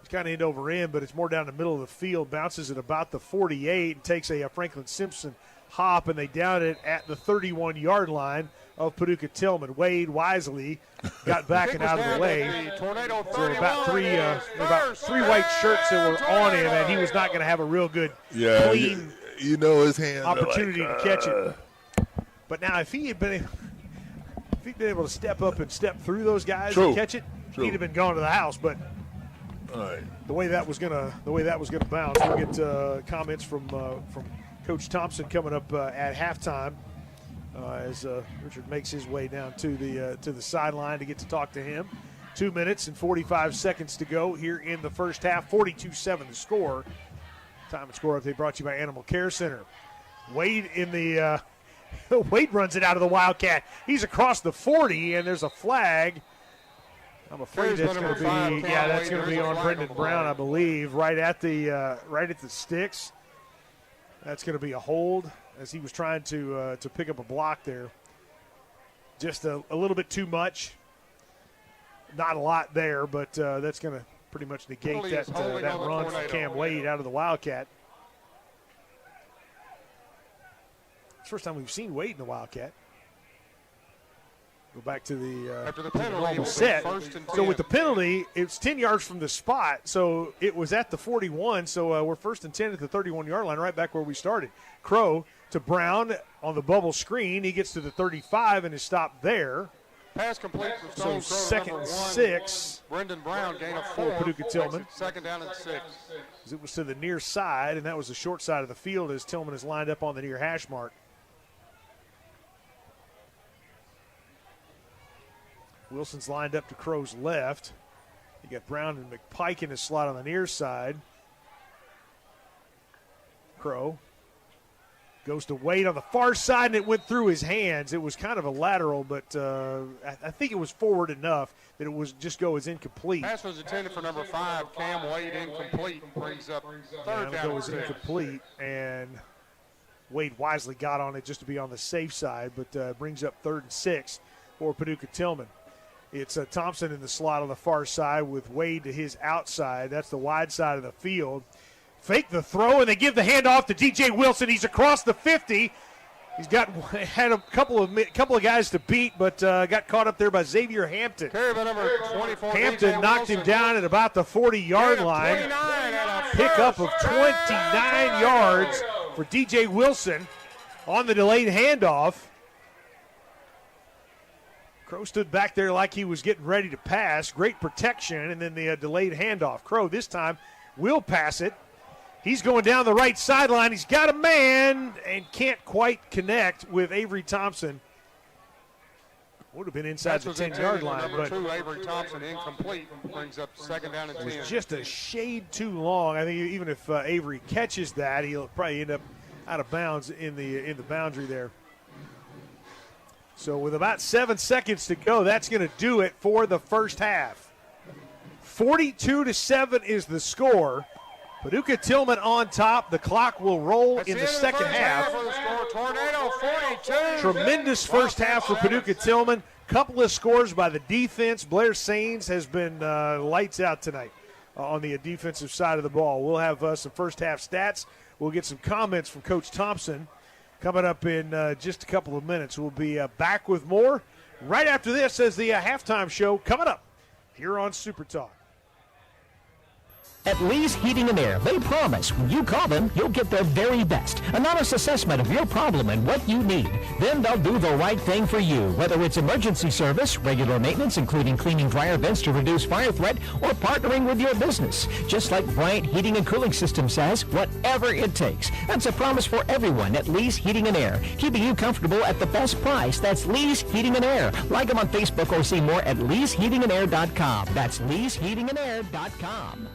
it's kind of end over end, but it's more down the middle of the field. Bounces at about the 48 and takes a Franklin-Simpson hop, and they down it at the 31-yard line of Paducah Tilghman. Wade wisely got back and out of the way. So about three white shirts that were on him, and he was not going to have a real good, clean his hand opportunity to catch it. But now, if he had been able to step up and step through those guys and catch it, he'd have been gone to the house. But the way that was gonna bounce, we'll get comments from Coach Thompson coming up at halftime as Richard makes his way down to the sideline to get to talk to him. 2 minutes and 45 seconds to go here in the first half. 42-7 the score. Time and score update brought to you by Animal Care Center. Wade in the Wade runs it out of the Wildcat. He's across the 40, and there's a flag. I'm afraid that's going to be on Brendan Brown, I believe, right at the sticks. That's going to be a hold as he was trying to pick up a block there. Just a little bit too much. Not a lot there, but that's going to pretty much negate that run from Cam Wade out of the Wildcat. It's the first time we've seen Wade in the Wildcat. Go back to the penalty set. So with the penalty, it's 10 yards from the spot. So it was at the 41. So we're 1st and 10 at the 31-yard line, right back where we started. Crow to Brown on the bubble screen. He gets to the 35 and is stopped there. Pass complete for Stone So Crow, 2nd and 6. Brendan Brown, gain of 4. Paducah Tilghman. 2nd down and 6. It was to the near side, and that was the short side of the field as Tilghman is lined up on the near hash mark. Wilson's lined up to Crow's left. You got Brown and McPike in his slot on the near side. Crow goes to Wade on the far side, and it went through his hands. It was kind of a lateral, but I think it was forward enough that it was just go as incomplete. Pass was intended for number 5, Cam Wade, incomplete. Brings up 3rd down. Go as incomplete, and Wade wisely got on it just to be on the safe side, but brings up 3rd and 6 for Paducah Tilghman. It's Thompson in the slot on the far side with Wade to his outside. That's the wide side of the field. Fake the throw, and they give the handoff to DJ Wilson. He's across the 50. had a couple of guys to beat, but got caught up there by Xavier Hampton. Carry by number 24. Hampton knocked him down at about the 40-yard line. Pickup of 29 yards for DJ Wilson on the delayed handoff. Crow stood back there like he was getting ready to pass. Great protection, and then the delayed handoff. Crow this time will pass it. He's going down the right sideline. He's got a man and can't quite connect with Avery Thompson. Would have been inside the 10-yard line. Number 2, Avery Thompson, incomplete. Brings up 2nd down and 10. It was just a shade too long. I think even if Avery catches that, he'll probably end up out of bounds in the boundary there. So with about 7 seconds to go, that's going to do it for the first half. 42-7 is the score. Paducah Tilghman on top. The clock will roll in the second half. Tornado 42. Tremendous first half for Paducah Tilghman. Couple of scores by the defense. Blair Sains has been lights out tonight on the defensive side of the ball. We'll have some first half stats. We'll get some comments from Coach Thompson coming up in just a couple of minutes. We'll be back with more right after this as the halftime show coming up here on Super Talk. At Lee's Heating and Air, they promise when you call them, you'll get the very best. An honest assessment of your problem and what you need. Then they'll do the right thing for you, whether it's emergency service, regular maintenance, including cleaning dryer vents to reduce fire threat, or partnering with your business. Just like Bryant Heating and Cooling System says, whatever it takes. That's a promise for everyone at Lee's Heating and Air, keeping you comfortable at the best price. That's Lee's Heating and Air. Like them on Facebook or see more at leesheatingandair.com. That's leesheatingandair.com.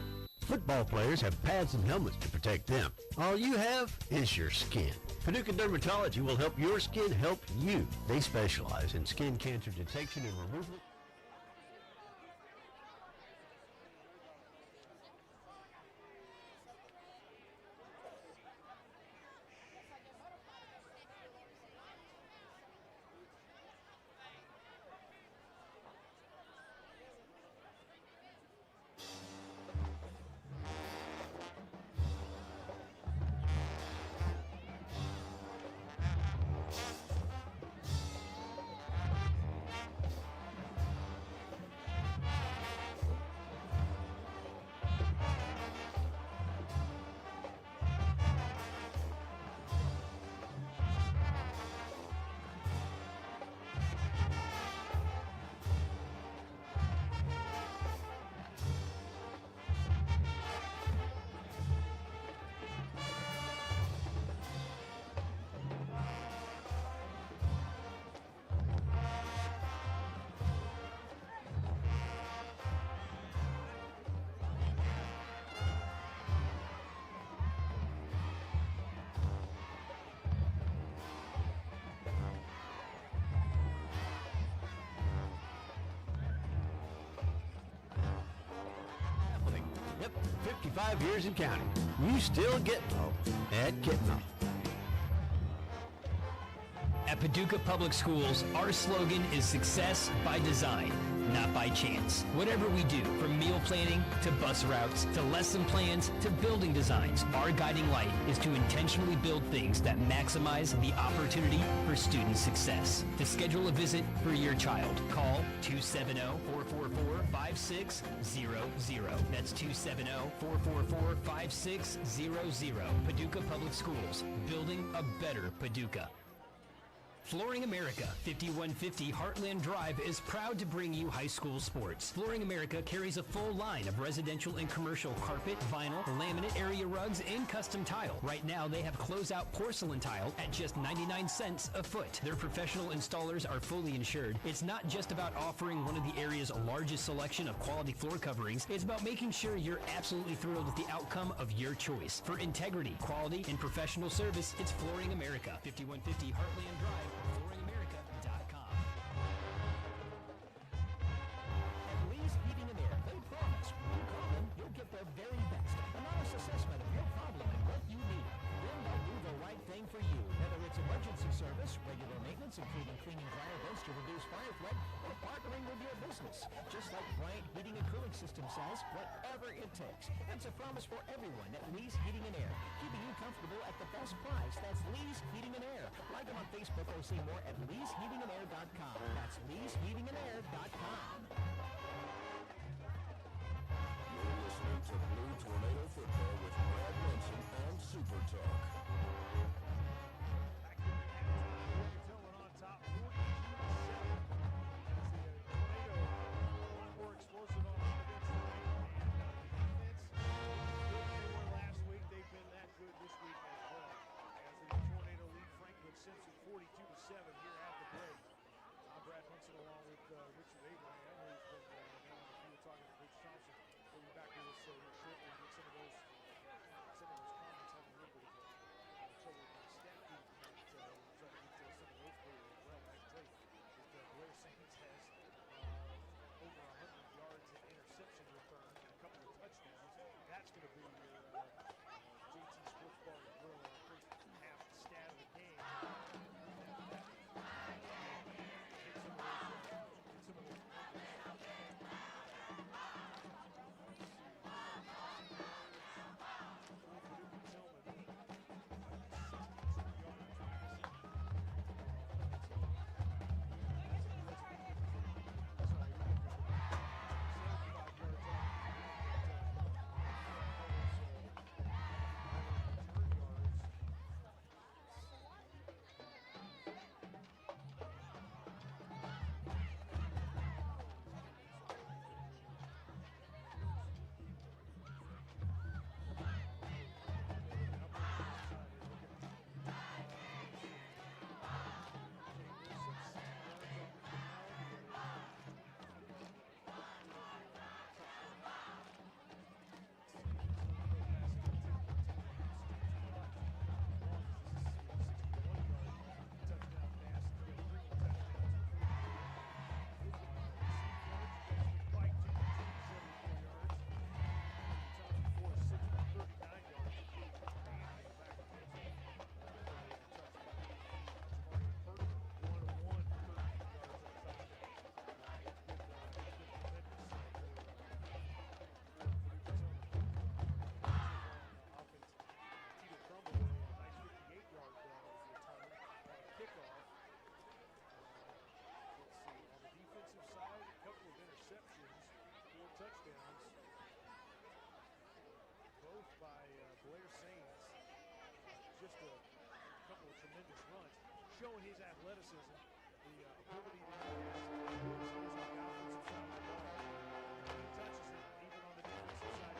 Football players have pads and helmets to protect them. All you have is your skin. Paducah Dermatology will help your skin help you. They specialize in skin cancer detection and removal. Yep, 55 years and counting. You still get at Kitno. At Paducah Public Schools, our slogan is success by design, not by chance. Whatever we do, from meal planning to bus routes to lesson plans to building designs, our guiding light is to intentionally build things that maximize the opportunity for student success. To schedule a visit for your child, call 270-444-5600. That's 270-444-5600. Paducah Public Schools, building a better Paducah. Flooring America, 5150 Heartland Drive is proud to bring you high school sports. Flooring America carries a full line of residential and commercial carpet, vinyl, laminate area rugs, and custom tile. Right now, they have closeout porcelain tile at just 99 cents a foot. Their professional installers are fully insured. It's not just about offering one of the area's largest selection of quality floor coverings. It's about making sure you're absolutely thrilled with the outcome of your choice. For integrity, quality, and professional service, it's Flooring America, 5150 Heartland Drive. FlooringAmerica.com. At Lee's Heating and Air, they promise when you call them, you'll get the very best. An honest assessment of your problem and what you need. Then they'll do the right thing for you. Whether it's emergency service, regular maintenance, including cleaning dryer vents to reduce fire threat, or partnering with your business. Just like Bryant Heating and Cooling system says whatever it takes. That's a promise for everyone at Lee's Heating and Air, keeping you comfortable at the best price. That's Lee's Heating and Air. Like them on Facebook or see more at leesheatingandair.com. That's leesheatingandair.com. You're listening to Blue Tornado Football with Brad Munson on Super Talk. Tilghman on top, 42-7. As the Tornado a lot more explosive on offense tonight, and defense good they were last week. They've been that good this week as well. As the Tornado lead Franklin-Simpson 42-7 here at the break. I'm Brad Munson along with Richard Abraham. I know he's been down on the field talking to Coach Thompson. We'll be back with us shortly and get some of those comments. Having a little bit of trouble with my stat feed tonight. Trying to get some of those for you as well. I can tell you that Blair Saints has over 100 yards and interception return and a couple of touchdowns. That's going to be your JT Sports Bar and Grill first half stat of the game. Get some of those kickoff. Let's see, on the defensive side, a couple of interceptions, 4 touchdowns, both by Blair Saints. Just a couple of tremendous runs, showing his athleticism, the ability that he has to do on the offensive side of the ball. He touches it, even on the defensive side.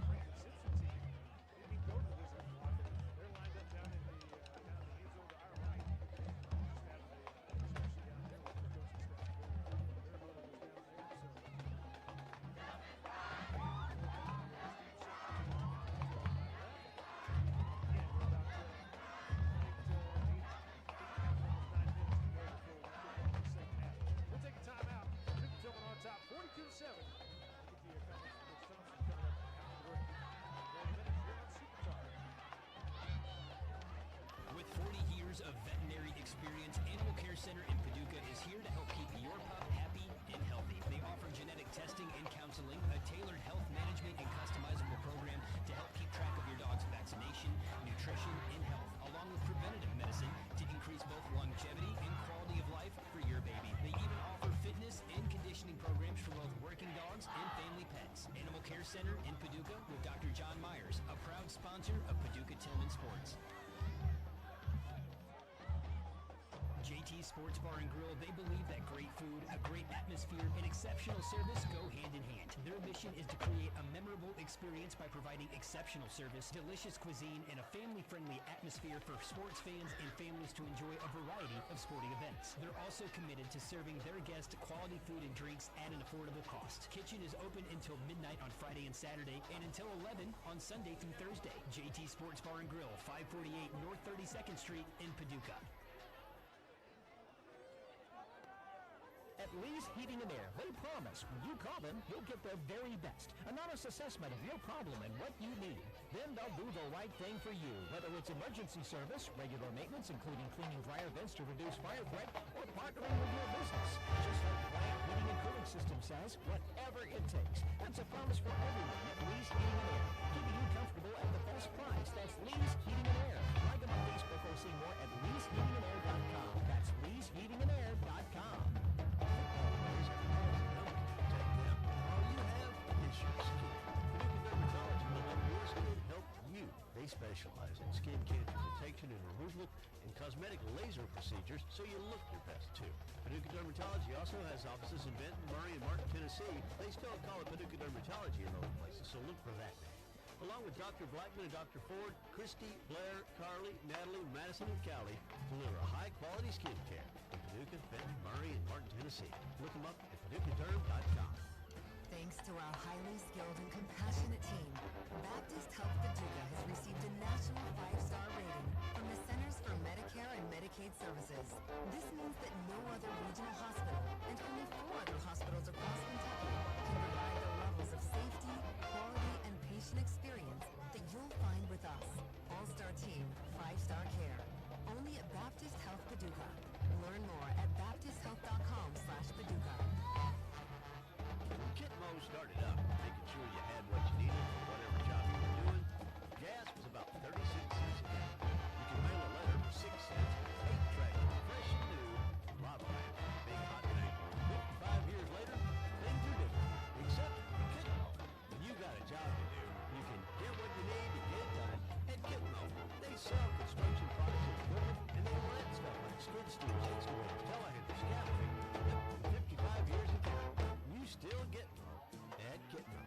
Franklin-Simpson team didn't even go to the visit block. They're lined up down years of veterinary experience, Animal Care Center in Paducah is here to help keep your pup happy and healthy. They offer genetic testing and counseling, a tailored health management and customizable program to help keep track of your dog's vaccination, nutrition, and health, along with preventative medicine to increase both longevity and quality of life for your baby. They even offer fitness and conditioning programs for both working dogs and family pets. Animal Care Center in Paducah with Dr. John Myers, a proud sponsor of Paducah Tilghman Sports. JT Sports Bar and Grill, they believe that great food, a great atmosphere, and exceptional service go hand in hand. Their mission is to create a memorable experience by providing exceptional service, delicious cuisine, and a family-friendly atmosphere for sports fans and families to enjoy a variety of sporting events. They're also committed to serving their guests quality food and drinks at an affordable cost. Kitchen is open until midnight on Friday and Saturday, and until 11 on Sunday through Thursday. JT Sports Bar and Grill, 548 North 32nd Street in Paducah. At Lee's Heating and Air, they promise when you call them, you'll get the very best. An honest assessment of your problem and what you need. Then they'll do the right thing for you, whether it's emergency service, regular maintenance, including cleaning dryer vents to reduce fire threat, or partnering with your business. Just like Bryant Heating and Cooling System says, whatever it takes. That's a promise for everyone at Lee's Heating and Air, keeping you comfortable at the best price. That's Lee's Heating and Air. Like them on Facebook or see more at leesheatingandair.com. That's leesheatingandair.com. They specialize in skin cancer detection and removal and cosmetic laser procedures, so you look your best too. Paducah Dermatology also has offices in Benton, Murray, and Martin, Tennessee. They still call it Paducah Dermatology in those places, so look for that name. Along with Dr. Blackman and Dr. Ford, Christy, Blair, Carly, Natalie, Madison, and Callie deliver high-quality skin care in Paducah, Benton, Murray, and Martin, Tennessee. Look them up at PaducahDerm.com. Thanks to our highly skilled and compassionate team, Baptist Health Paducah has received a national 5-star rating from the Centers for Medicare and Medicaid Services. This means that no other regional hospital and only 4 other hospitals across Kentucky can provide the levels of safety, quality, and patient experience that you'll find with us. All-star team, 5-star care. Only at Baptist Health Paducah. Learn more at baptisthealth.com/Paducah. When Kitmo started up, making sure you had what you needed for whatever job you were doing, gas was about 36 cents a gallon. You can mail a letter for 6 cents, 8-track, fresh and new, lava lamp, big hot tank. 55 years later, things are different, except for Kitmo. When you got a job to do, you can get what you need to get it done at Kitmo. They sell construction products and equipment, and they rent stuff like skid steers, excavators, telehandlers, scaffolding. Yep, 55 years in town. You still get at Kitmo.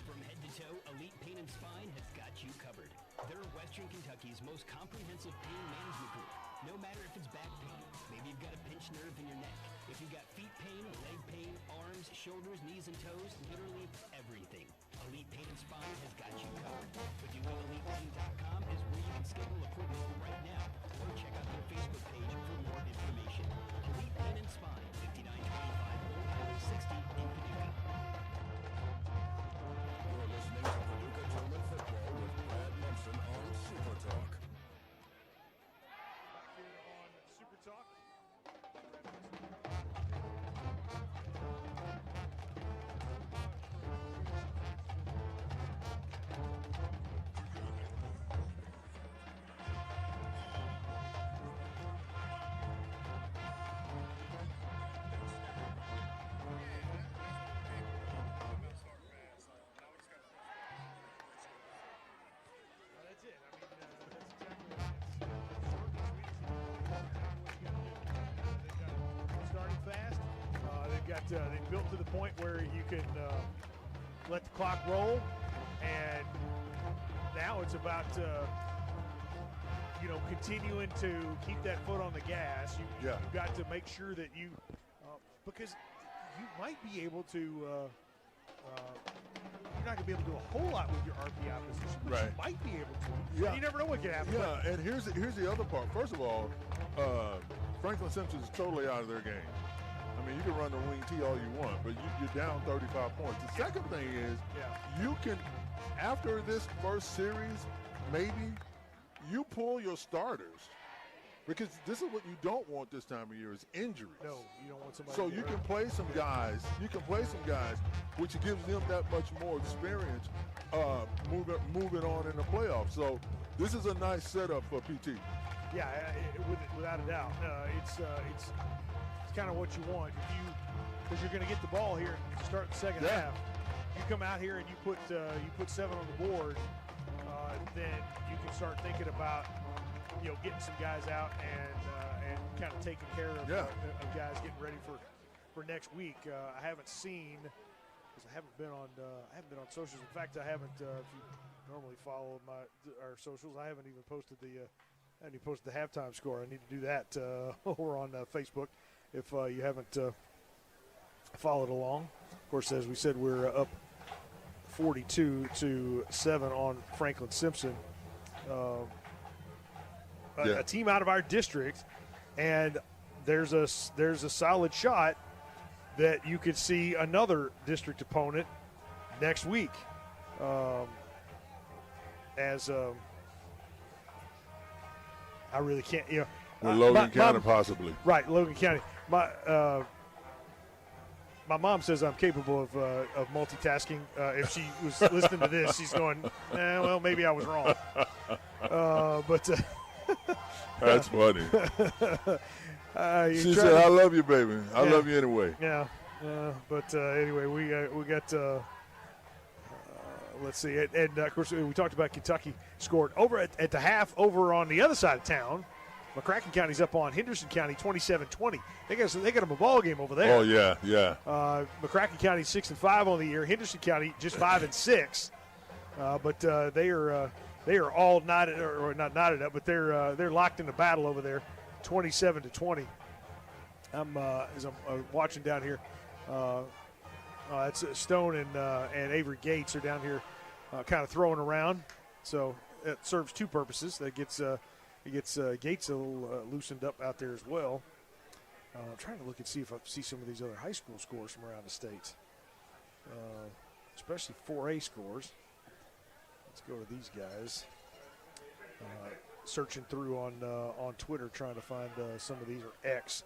From head to toe, Elite Pain and Spine has got you covered. They're Western Kentucky's most comprehensive pain management group. No matter if it's back pain, maybe you've got a pinched nerve in your neck, if you've got feet pain, leg pain, arms, shoulders, knees, and toes, literally everything. Elite Pain and Spine has got you covered. PaducahElitePain.com is where you can schedule appointments right now, or check out their Facebook page for more information. Elite Pain and Spine, 5925 Old Highway 60 in Paducah. You're listening to Paducah Tilghman Football with Brad Munson on Super Talk. Back here on Super Talk. That's it. I mean, that's exactly what it is. They've got starting fast. They've built to the point where you can let the clock roll, and now it's about continuing to keep that foot on the gas. You've got to make sure that you because you might be able to. You're not going to be able to do a whole lot with your RPI position, but you might be able to. Yeah. You never know what can happen. Yeah, and here's the other part. First of all, Franklin-Simpson is totally out of their game. I mean, you can run the wing T all you want, but you're down 35 points. The second thing is you can, after this first series, maybe you pull your starters, because this is what you don't want this time of year is injuries. No, you don't want somebody. So you can play some guys. You can play some guys, which gives them that much more experience moving on in the playoffs. So this is a nice setup for PT. Yeah, without a doubt, it's kind of what you want. Because you're going to get the ball here to start the second half. You come out here and you put 7 on the board, then you can start thinking about getting some guys out and kind of taking care of guys getting ready for next week. I haven't seen, because I haven't been on socials. In fact, I haven't. If you normally follow our socials, I haven't even posted the halftime score. I need to do that over on Facebook. If you haven't followed along, of course, as we said, we're up 42-7 on Franklin-Simpson. A team out of our district, and there's a solid shot that you could see another district opponent next week. I really can't, With Logan County, possibly. Right, Logan County. My mom says I'm capable of multitasking. If she was listening to this, she's going, well, maybe I was wrong. But that's funny. She said, "I love you, baby. I love you anyway." Yeah. But anyway, we got. Let's see, and of course we talked about Kentucky scored over at the half over on the other side of town. McCracken County's up on Henderson County 27-20. They got them a ball game over there. Oh yeah. McCracken County 6-5 on the year. Henderson County just 5-6. But they are all knotted, or not knotted up, but they're locked in the battle over there, 27-20. As I'm watching down here, it's Stone and Avery Gates are down here, kind of throwing around. So it serves two purposes. That gets Gates a little loosened up out there as well. I'm trying to look and see if I see some of these other high school scores from around the state, especially 4A scores. Let's go to these guys. Searching through on Twitter, trying to find some of these, or X.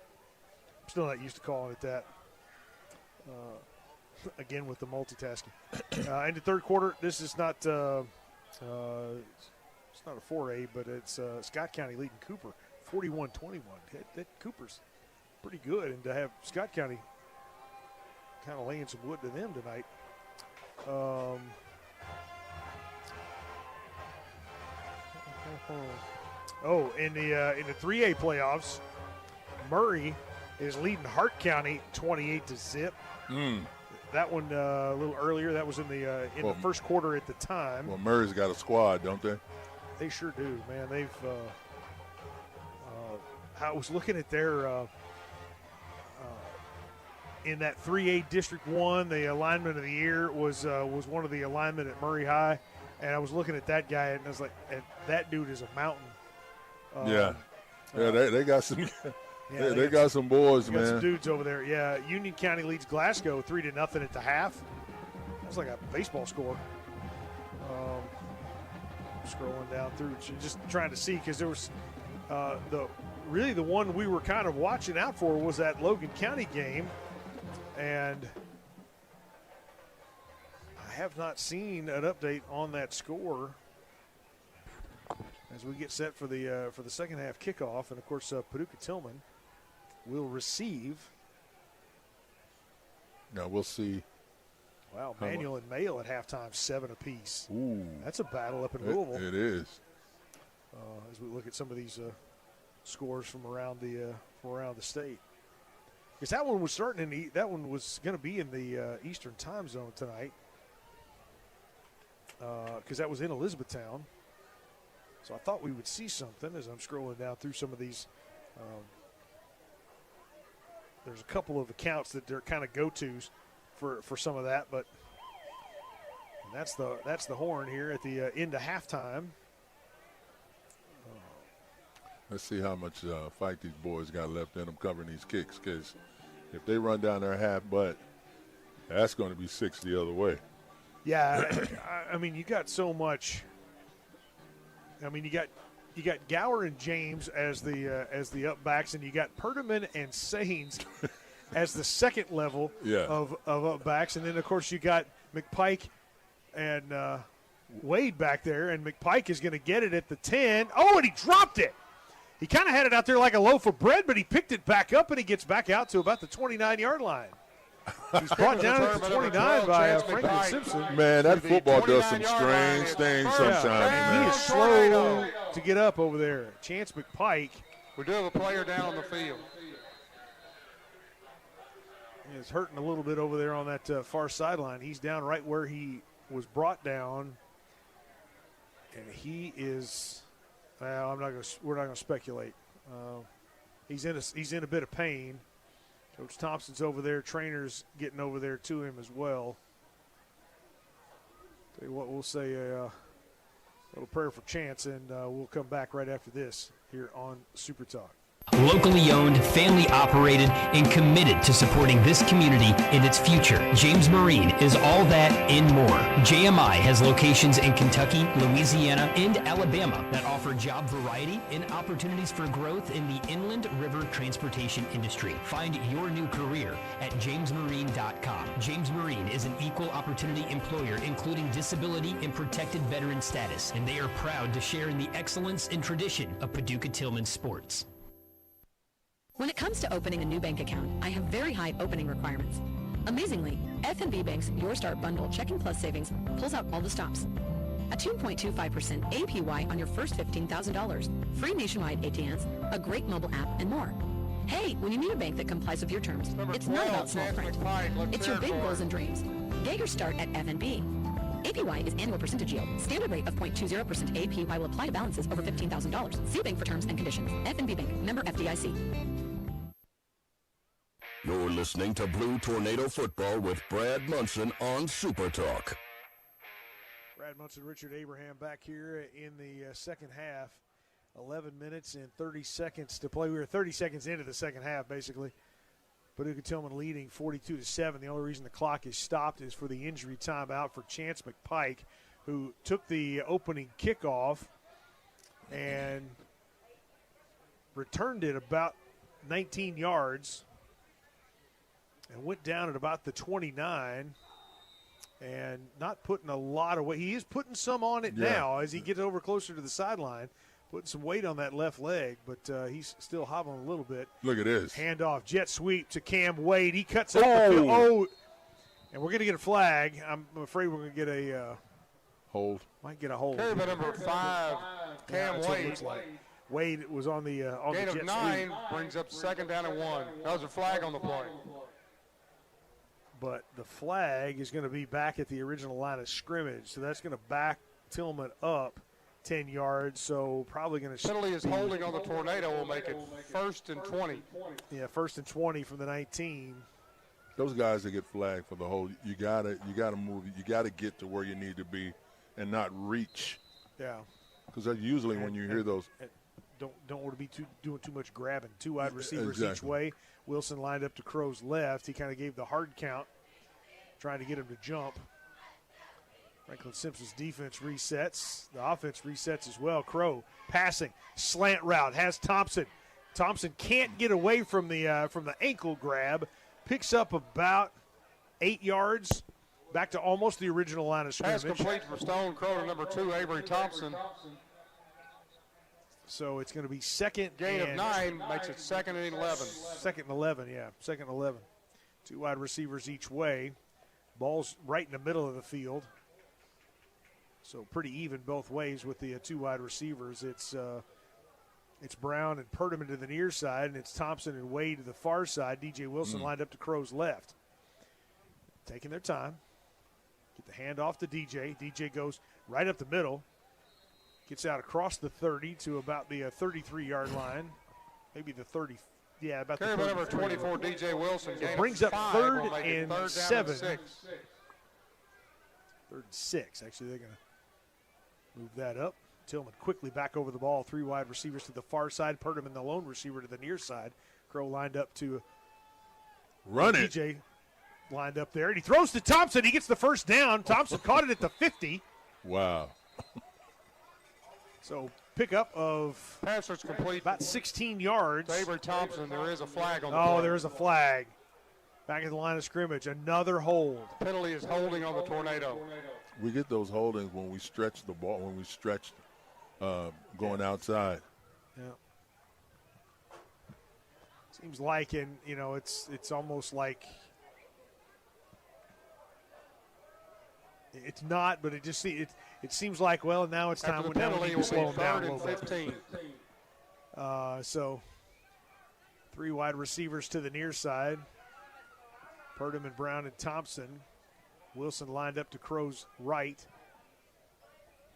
I'm still not used to calling it that. Again with the multitasking. In the third quarter, this is not it's not a 4A, but it's Scott County leading Cooper 41-21. That Cooper's pretty good, and to have Scott County kind of laying some wood to them tonight. In the 3A playoffs, Murray is leading Hart County 28-0. That one a little earlier. That was in the first quarter at the time. Well, Murray's got a squad, don't they? They sure do, man. They've. I was looking at their in that 3A District 1. The alignment of the year was one of the alignment at Murray High, and I was looking at that guy, and I was like, and that dude is a mountain. They got some. Yeah, they got some boys, man. Got some dudes over there. Yeah, Union County leads Glasgow 3-0 at the half. That's like a baseball score. Scrolling down through, just trying to see, because there was the one we were kind of watching out for was that Logan County game, and I have not seen an update on that score as we get set for the second half kickoff. And of course, Paducah Tilghman will receive. Now we'll see. Wow, Manual and Mail at halftime, 7 apiece. Ooh, that's a battle up in Louisville. It is. As we look at some of these scores from around the state, because that one was that one was going to be in the Eastern Time Zone tonight, because that was in Elizabethtown. So I thought we would see something as I'm scrolling down through some of these. There's a couple of accounts that they're kind of go-tos for some of that, but that's the horn here at the end of halftime. Let's see how much fight these boys got left in them covering these kicks, because if they run down their half butt, that's going to be 6 the other way. Yeah, I mean, you got so much. I mean, you Gower and James as the up backs, and you got Perdaman and Sains as the second level of up backs, and then of course you got McPike and Wade back there, and McPike is going to get it at the 10. Oh, and he dropped it. He kind of had it out there like a loaf of bread, but he picked it back up, and he gets back out to about the 29-yard line. He's brought down at the 29 by Franklin-Simpson. Man, that football does some strange things sometimes, man. He is slow to get up over there. Chance McPike. We do have a player down on the field. Is hurting a little bit over there on that far sideline. He's down right where he was brought down, and he is. Well, we're not going to speculate. He's in a bit of pain. Coach Thompson's over there. Trainers getting over there to him as well. Tell you what, we'll say a little prayer for Chance, and we'll come back right after this here on Super Talk. Locally owned, family operated, and committed to supporting this community and its future. James Marine is all that and more. JMI has locations in Kentucky, Louisiana, and Alabama that offer job variety and opportunities for growth in the inland river transportation industry. Find your new career at jamesmarine.com. James Marine is an equal opportunity employer, including disability and protected veteran status, and they are proud to share in the excellence and tradition of Paducah Tilghman sports. When it comes to opening a new bank account, I have very high opening requirements. Amazingly, F&B Bank's Your Start Bundle Checking Plus Savings pulls out all the stops. A 2.25% APY on your first $15,000, free nationwide ATMs, a great mobile app, and more. Hey, when you need a bank that complies with your terms, it's not about small print. It's your big goals and dreams. Get your start at F&B. APY is annual percentage yield. Standard rate of 0.20% APY will apply to balances over $15,000. See bank for terms and conditions. F&B Bank, member FDIC. You're listening to Blue Tornado Football with Brad Munson on Super Talk. Brad Munson, Richard Abraham back here in the second half. 11 minutes and 30 seconds to play. We were 30 seconds into the second half, basically. Paducah Tilghman leading 42-7. The only reason the clock is stopped is for the injury timeout for Chance McPike, who took the opening kickoff and returned it about 19 yards and went down at about the 29 and not putting a lot of weight. He is putting some on it now as he gets over closer to the sideline, putting some weight on that left leg, but he's still hobbling a little bit. Look at this. Handoff, jet sweep to Cam Wade. He cuts up the field. Oh, and we're going to get a flag. I'm afraid we're going to get a hold. Might get a hold. Carry by number 5, Cam Wade. Wade was on the Gain jet of 9 sweep. brings up second down and 1. That was a flag on the play. But the flag is going to be back at the original line of scrimmage, so that's going to back Tilghman up 10 yards, so probably going to penalty is holding on the tornado will make it 1st and 20. Yeah, 1st and 20 from the 19. Those guys that get flagged for the hold, you gotta move. You gotta get to where you need to be, and not reach. Yeah. Because usually when you hear those, don't want to be doing too much grabbing. 2 wide receivers each way. Wilson lined up to Crow's left. He kind of gave the hard count, trying to get him to jump. Franklin-Simpson's defense resets. The offense resets as well. Crow passing, slant route, has Thompson. Thompson can't get away from the ankle grab. Picks up about 8 yards, back to almost the original line of scrimmage. Pass complete for Stone Crow to number 2, Avery Thompson. So it's going to be second. Gain of 9 makes it 2nd and 11. 2nd and 11, yeah. 2nd and 11. 2 wide receivers each way. Ball's right in the middle of the field. So pretty even both ways with the 2 wide receivers. It's Brown and Perdaman to the near side, and it's Thompson and Wade to the far side. DJ Wilson lined up to Crow's left. Taking their time. Get the hand off to DJ. DJ goes right up the middle. Gets out across the 30 to about the 33-yard line. Maybe the 30. Yeah, about Carry the 30. Number 24, DJ Wilson. It brings up 3rd and 7. 3rd and 6. Actually, they're going to move that up. Tilghman quickly back over the ball. 3 wide receivers to the far side. Perdaman, the lone receiver, to the near side. Crow lined up to run it. DJ lined up there. And he throws to Thompson. He gets the first down. Thompson caught it at the 50. Wow. So pickup of Passers complete. about 16 yards. Avery Thompson, there is a flag on the Oh, play. there is a flag. Back at the line of scrimmage, another hold. Penalty is holding on the Tornado. We get those holdings when we stretch the ball, when we stretch going outside. Yeah. Seems like, it's almost like it's not, but it seems like, well, now it's time. After the Now we penalty, need will to slow be them down 3rd a and little bit. 15. So 3 wide receivers to the near side. Purdom, Brown, and Thompson. Wilson lined up to Crow's right.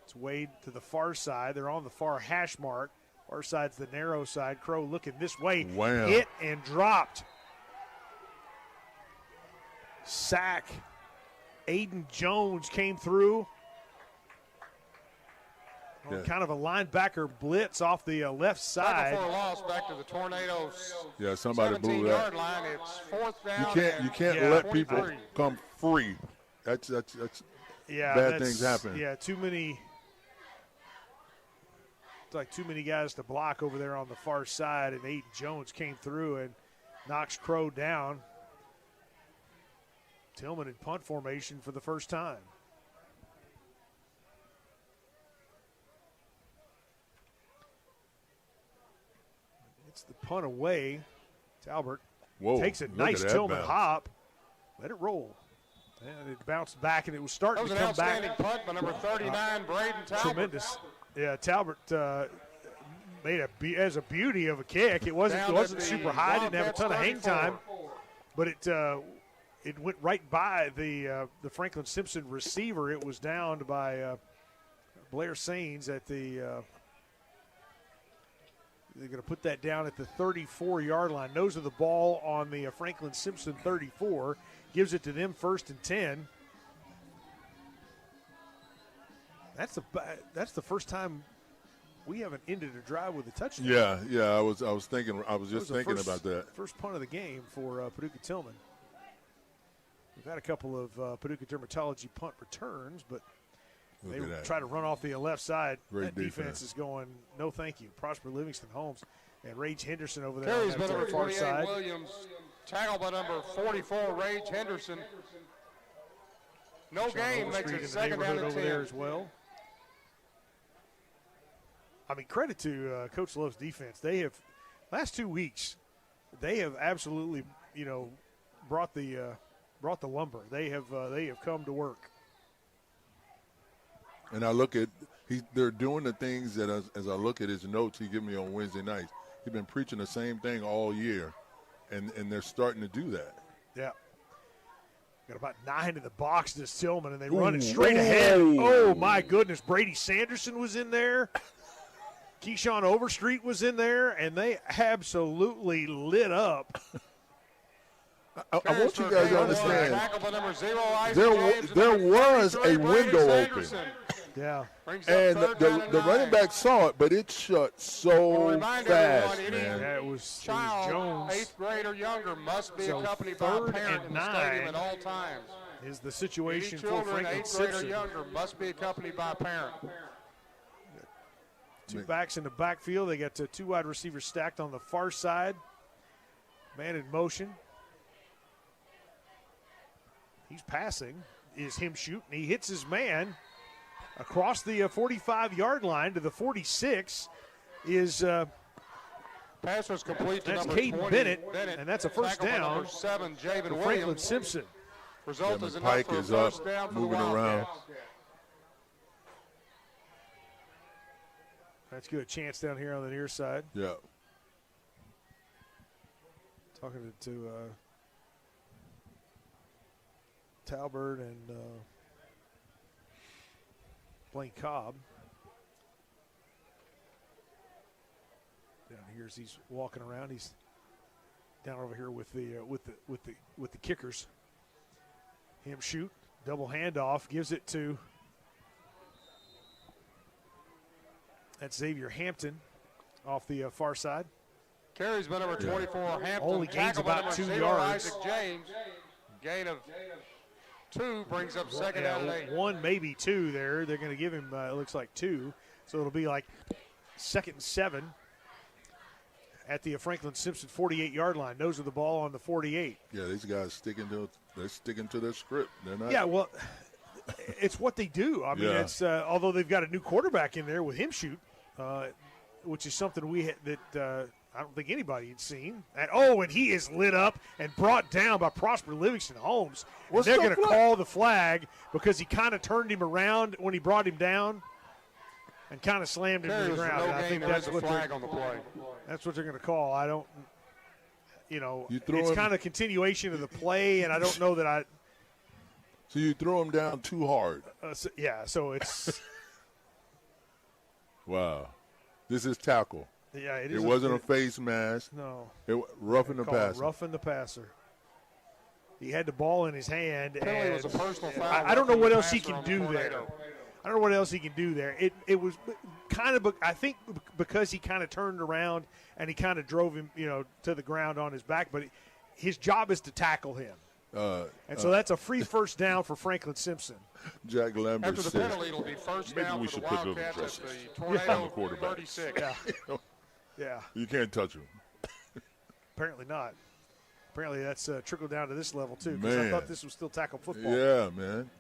It's Wade to the far side. They're on the far hash mark. Far side's the narrow side. Crow looking this way. Wow. Hit and dropped. Sack. Aiden Jones came through. Yeah. Kind of a linebacker blitz off the left side. Tackle for a loss back to the Tornadoes. Yeah, somebody blew 17-yard that. line. It's 4th down. You can't and let 23. people come free. That's Yeah, bad things happen. Yeah, too many. It's like too many guys to block over there on the far side, and Aiden Jones came through and knocks Crow down. Tilghman in punt formation for the first time. It's the punt away. Talbert takes a look nice at that Tilghman bounce. hop. Let it roll. And it bounced back, and it was starting That was to an come back. outstanding punt by number 39, Braden Talbot. Tremendous. Yeah, Talbot made as a beauty of a kick. It wasn't Down at the super high, didn't have a ton of hang 34. time, but it went right by the Franklin-Simpson receiver. It was downed by Blair Sains at the they're going to put that down at the 34-yard line. Nose of the ball on the Franklin-Simpson 34. Gives it to them 1st and 10. That's the first time we haven't ended a drive with a touchdown. Yeah. I was just thinking about that. First punt of the game for Paducah Tilghman. We've had a couple of Paducah Dermatology punt returns, but they try to run off the left side. Great that defense is going, no thank you. Prosper Livingston Holmes and Rage Henderson over there Carries on by that number far 28, side. Williams. Tackle by number 44, Rage Henderson. No gain makes Overstreet it in the 2nd down neighborhood and over 10. there as well. I mean, credit to Coach Love's defense. They have last 2 weeks, they have absolutely brought the lumber. They have come to work. And I look at they're doing the things that as I look at his notes he gave me on Wednesday nights. He's been preaching the same thing all year, and they're starting to do that. Yeah. Got about 9 in the box this Tilghman, and they run it straight ahead. Oh, my goodness. Brady Sanderson was in there. Keyshawn Overstreet was in there, and they absolutely lit up. I want you guys to understand, Tackle by number 0, Isaac James, there and was number a 33, window Brady open. Sanderson. Yeah. Brings up And 3rd down and the 9. running back saw it, but it shut so Remind fast, everyone, any man. Yeah, it was child, Jones. 8th grade or younger, must be So accompanied by a 3rd parent and in the stadium 9 at all times. Is the Any situation for children 8th grade or Franklin-Simpson. younger must be accompanied by a parent. 2 backs in the backfield. They got 2 wide receivers stacked on the far side. Man in motion. He's passing. Is him shooting. He hits his man across the 45-yard line to the 46. Is Pass was complete to that's number Caden 20, Bennett, and that's a first Tackle by down number 7, Javen for Williams. Franklin-Simpson. Result Yeah, is enough Pike for a is up, first down for moving the around. Wildcats. That's good. Chance down here on the near side. Yeah. Talking to Talbert and Blaine Cobb. Down here as he's walking around, he's down over here with the kickers. Him shoot, double handoff, gives it to that's Xavier Hampton off the far side. Carries by number 24, Hampton. Only gains Tackle by about number 2 0, yards. Isaac James. Gain of 2 brings up 2nd down and 8. 1, maybe 2 there. They're going to give him, it looks like 2. So it'll be like 2nd and 7 at the Franklin-Simpson 48-yard line. Nose of the ball on the 48. Yeah, these guys sticking to their script. They're not. Yeah, well, it's what they do. I mean, it's although they've got a new quarterback in there with him shoot, which is something I don't think anybody had seen. And he is lit up and brought down by Prosper Livingston Holmes. And they're going to call the flag because he kind of turned him around when he brought him down and kind of slammed him to the ground. No I think that's what flag on the play. That's what they're going to call. I don't, it's kind of continuation of the play, and I don't know that I. So you throw him down too hard. So it's. Wow. This is tackle. Yeah, it is. It wasn't a face mask. No. Roughing the passer. Roughing the passer. He had the ball in his hand. Penalty and was a personal foul. I don't know what else he can do there. I don't know what else he can do there. It was kind of, I think, because he kind of turned around and he kind of drove him, to the ground on his back. But his job is to tackle him. So that's a free first down for Franklin-Simpson. Jack Lambert after the said, penalty, it'll be first maybe down we for should the put Wildcats little at the dresses Tornado on the quarterback. 36. Yeah. You can't touch him. Apparently not. Apparently that's trickled down to this level, too, because I thought this was still tackle football. Yeah, man.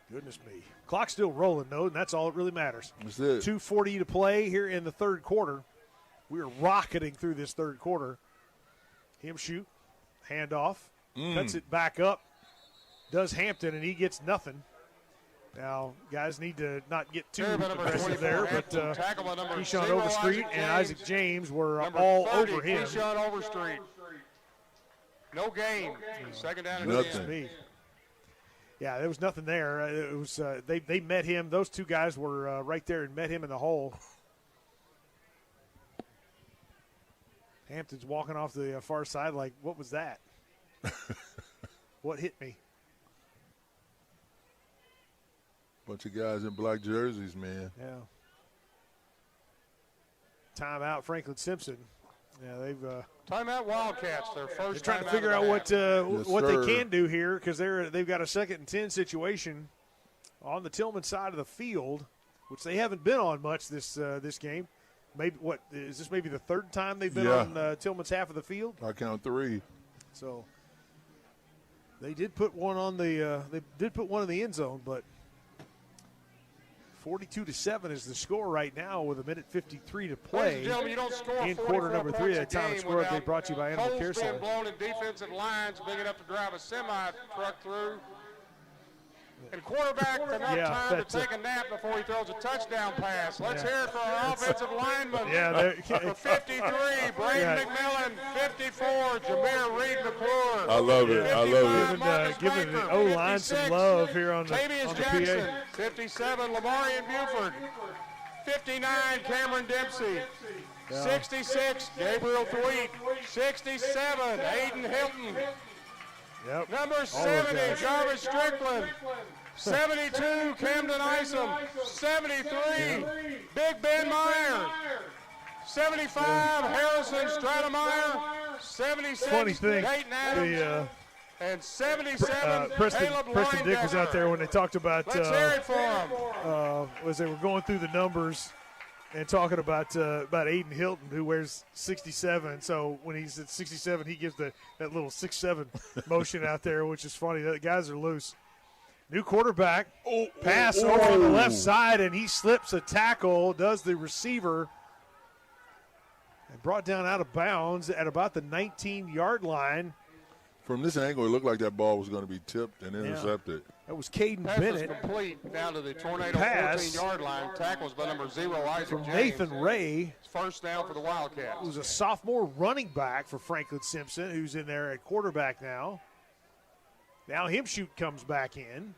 Goodness me. Clock's still rolling, though, and that's all that really matters. That's it. 2:40 to play here in the third quarter. We're rocketing through this third quarter. Him shoot, handoff, cuts it back up, does Hampton, and he gets nothing. Now, guys need to not get too aggressive there, but Keyshawn Overstreet and Isaac James were all over him. Keyshawn Overstreet. No gain. Second down and Nothing. 10. Yeah, there was nothing there. It was they met him. Those two guys were right there and met him in the hole. Hampton's walking off the far side like, what was that? What hit me? Bunch of guys in black jerseys, man. Yeah. Timeout, Franklin-Simpson. Yeah, they've timeout Wildcats. Their first. They're trying to figure out what they can do here because they've got a 2nd and 10 situation on the Tilghman side of the field, which they haven't been on much this game. Maybe is this maybe the third time they've been on Tilghman's half of the field? I count 3. So they did put one on the in the end zone, but 42-7 is the score right now with 1:53 to play. You don't score in quarter number 3 of the Atomic Score Update brought to you by Animal Care Center. Blown in defensive lines, big enough to drive a semi truck through. And quarterback enough time to take a nap before he throws a touchdown pass. Let's hear it for our offensive lineman. For 53, Braden McMillan. 54, Jameer Reed McClure. I love it. I love it. Giving the O-line some love here on the Jackson. PA. 57, Lamarian Buford. 59, Cameron Dempsey. 66, Gabriel Thweet. 67, Aiden Hilton. Yep. Number 70, Jarvis Strickland. 72, Camden Isom. 73, Big Ben Meyer. 75, Harrison Stratemeyer. 76, Funny thing, Dayton Adams. And 77, Preston Dick was out there when they talked about Let's hear it for him. as they were going through the numbers and talking about Aiden Hilton, who wears 67. So when he's at 67, he gives that little 6'7" motion out there, which is funny. The guys are loose. New quarterback, pass over on the left side, and he slips a tackle, does the receiver, and brought down out of bounds at about the 19-yard line. From this angle, it looked like that ball was going to be tipped and intercepted. That was Caden Pass Bennett. was complete down to the Tornado Pass 14-yard line. Tackles by number 0, Isaac from James. Nathan Ray. First down for the Wildcats. Who's a sophomore running back for Franklin-Simpson, who's in there at quarterback now. Now Himshoot comes back in.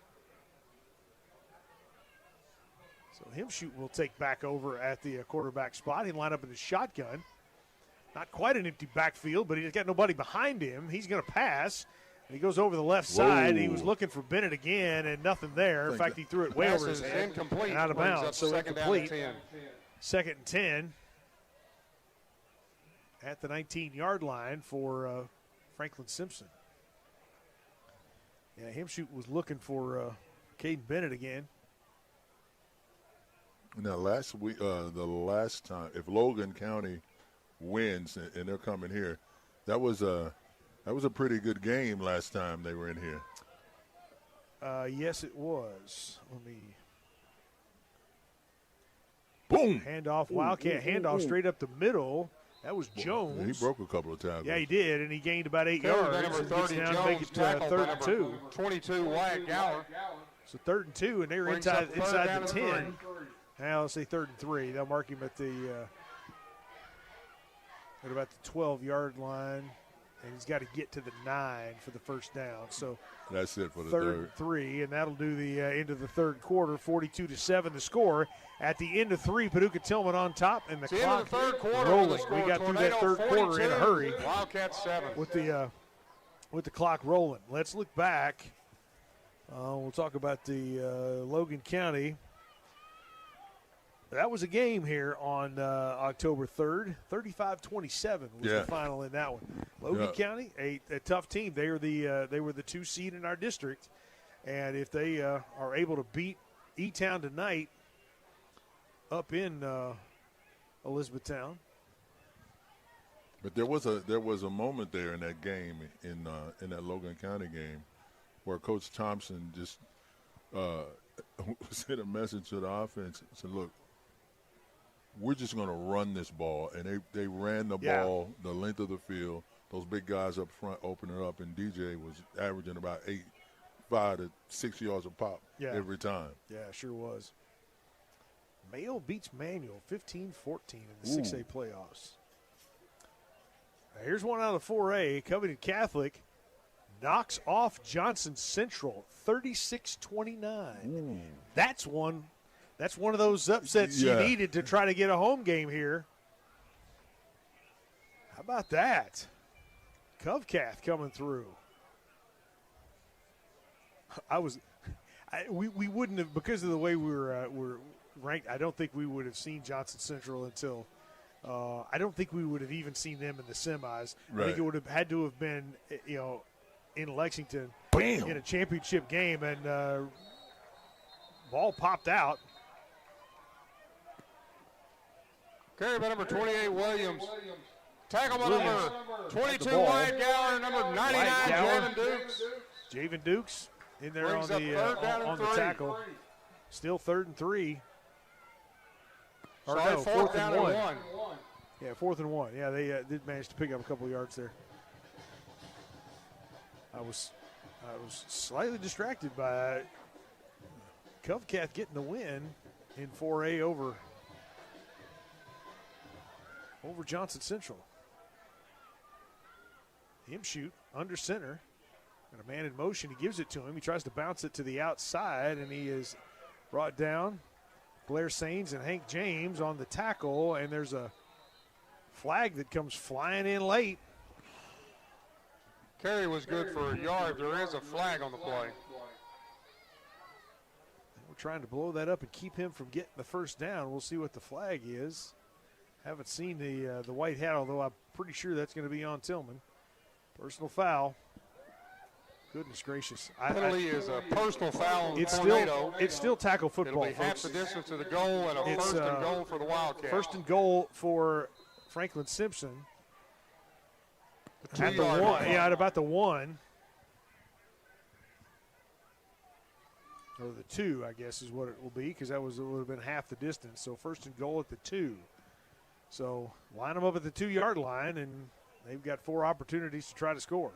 So Himshoot will take back over at the quarterback spot. He'll line up in the shotgun. Not quite an empty backfield, but he's got nobody behind him. He's going to pass. And he goes over the left side. He was looking for Bennett again, and nothing there. In fact, he threw it way over his head incomplete, and out of bounds. So incomplete. 2nd and 10 at the 19-yard line for Franklin-Simpson. Yeah, Himshoot was looking for Caden Bennett again. Now, last week, the last time, if Logan County wins and they're coming here, that was a pretty good game last time they were in here. Yes, it was. Let me. Boom! Handoff, Wildcat handoff straight up the middle. That was Jones. He broke a couple of tackles. Yeah, he did, and he gained about 8 yards. Number 30, down Jones, to make it third and 2. 22, Wyatt Gower. So 3rd and 2, and they were inside the 10. Now let's say 3rd and 3. They'll mark him at about the 12-yard line, and he's got to get to the 9 for the first down. So that's it for the 3rd and 3, and that'll do the end of the third quarter. 42-7 the score. At the end of 3, Paducah Tilghman on top, and the clock end of the third quarter rolling. We got through that third quarter in a hurry. Wildcats 7. With the clock rolling. Let's look back. We'll talk about the Logan County. That was a game here on October 3rd. 35-27 was the final in that one. Logan County, a tough team. They were the 2 seed in our district, and if they are able to beat E-Town tonight up in Elizabethtown. But there was a moment there in that game in that Logan County game where Coach Thompson just sent a message to the offense and said, "Look, we're just going to run this ball," and they ran the ball the length of the field. Those big guys up front opening up, and DJ was averaging about 5 to 6 yards a pop every time. Yeah, sure was. Mayo beats Manual 15-14 in the 6A playoffs. Now here's one out of 4A. Covington Catholic knocks off Johnson Central 36-29. That's one of those upsets you needed to try to get a home game here. How about that? Covcath coming through. We wouldn't have, because of the way we're ranked, I don't think we would have seen Johnson Central until I don't think we would have even seen them in the semis. Right. I think it would have had to have been, in Lexington Bam! In a championship game, and ball popped out. Carry by number 28, Williams. Tackle by number 22, Wyatt Gower, number 99, Javen Dukes. Javen Dukes in there on the tackle. Still 3rd and 3. Or no, 4th and 1. Yeah, 4th and 1. Yeah, they did manage to pick up a couple of yards there. I was slightly distracted by Covcath getting the win in 4A over Johnson Central. Him shoot under center. And a man in motion, he gives it to him. He tries to bounce it to the outside, and he is brought down. Blair Sains and Hank James on the tackle, and there's a flag that comes flying in late. Carry was good for a yard. There is a flag on the play. We're trying to blow that up and keep him from getting the first down. We'll see what the flag is. Haven't seen the white hat, although I'm pretty sure that's going to be on Tilghman. Personal foul. Goodness gracious. Penalty is a personal foul on Tornado. It's still tackle football, It'll be half the distance to the goal and a first and goal for the Wildcats. First and goal for Franklin-Simpson. At the 1. Yeah, at about the 1. Or the 2, I guess, is what it will be, because it would have been half the distance. So first and goal at the 2. So line them up at the 2-yard line, and they've got 4 opportunities to try to score.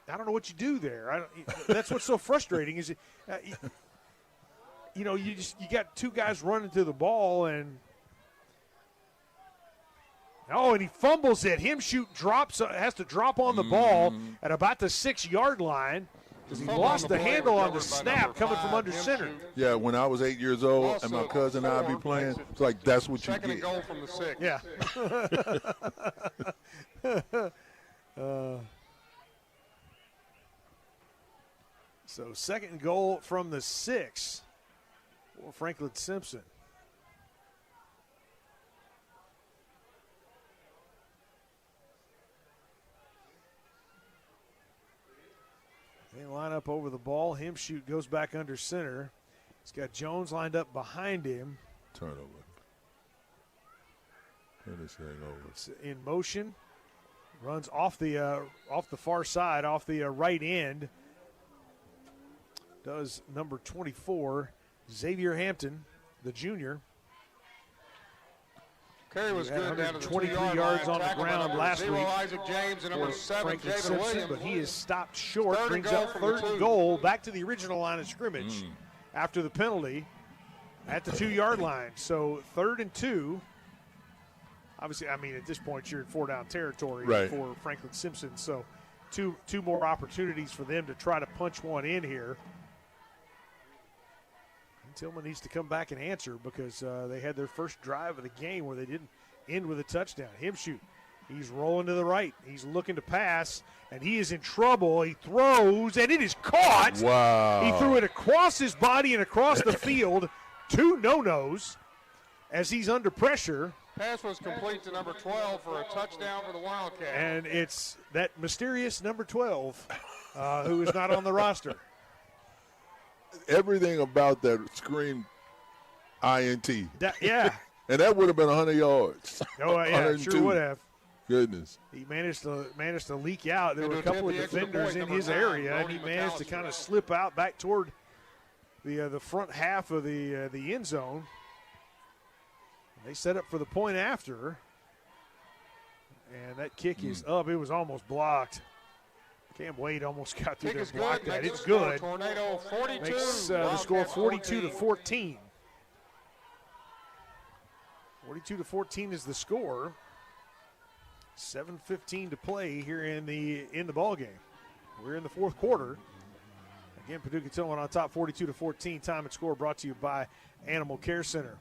I don't know what you do there. That's what's so frustrating is, you got 2 guys running to the ball, and he fumbles it. Him shoot has to drop on the ball at about the 6-yard line because he lost the handle on the snap coming from under center. Yeah, when I was 8 years old and my cousin and I be playing, it's like that's what you get. Second and goal from the 6. Yeah. So second and goal from the 6 for Franklin-Simpson. They line up over the ball. Himshoot goes back under center. He's got Jones lined up behind him. Turnover. Turn this thing over. It's in motion. Runs off the far side, off the right end. Does number 24, Xavier Hampton, the junior. Carey was good down to the 23 2-yard yards line. on the ground last week. Isaac James and number 7, Franklin-Simpson, David Williams. but he is stopped short. Third and Brings goal up from third the and 2. goal, back to the original line of scrimmage after the penalty at the 2-yard line. So 3rd and 2. Obviously, I mean, at this point, you're in 4-down territory for Franklin-Simpson. So two more opportunities for them to try to punch one in here. And Tilghman needs to come back and answer because they had their first drive of the game where they didn't end with a touchdown. Himshoot, he's rolling to the right. He's looking to pass, and he is in trouble. He throws, and it is caught. Wow. He threw it across his body and across the field. 2 no-nos as he's under pressure. Pass was complete to number 12 for a touchdown for the Wildcats. And it's that mysterious number 12 who is not on the roster. Everything about that screamed INT. Yeah. And that would have been 100 yards. Oh, yeah, it sure would have. Goodness. He managed to leak out. There were a couple of defenders in his area, and he managed to kind of slip out back toward the front half of the end zone. They set up for the point after, and that kick is up. It was almost blocked. Cam Wade almost got through there and blocked that. It's good. Tornado 42. Makes the score 42-14. 42-14 is the score. 7:15 to play here in the ball game. We're in the fourth quarter. Again, Paducah Tilghman on top, 42-14. Time and score brought to you by Animal Care Center.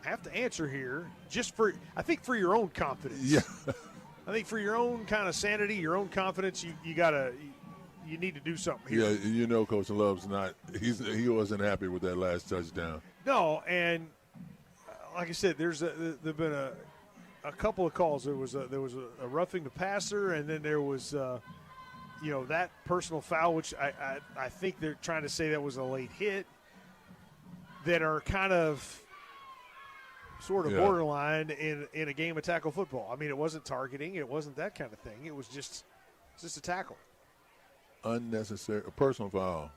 I have to answer here just for your own confidence. Yeah. I think for your own kind of sanity, your own confidence, you need to do something here. Yeah, you know Coach Love's not – he wasn't happy with that last touchdown. No, and like I said, there's been a couple of calls. There was a roughing the passer, and then there was that personal foul, which I think they're trying to say that was a late hit, that are kind of sort of borderline in a game of tackle football. I mean, it wasn't targeting, it wasn't that kind of thing. It was just a tackle. Unnecessary personal foul,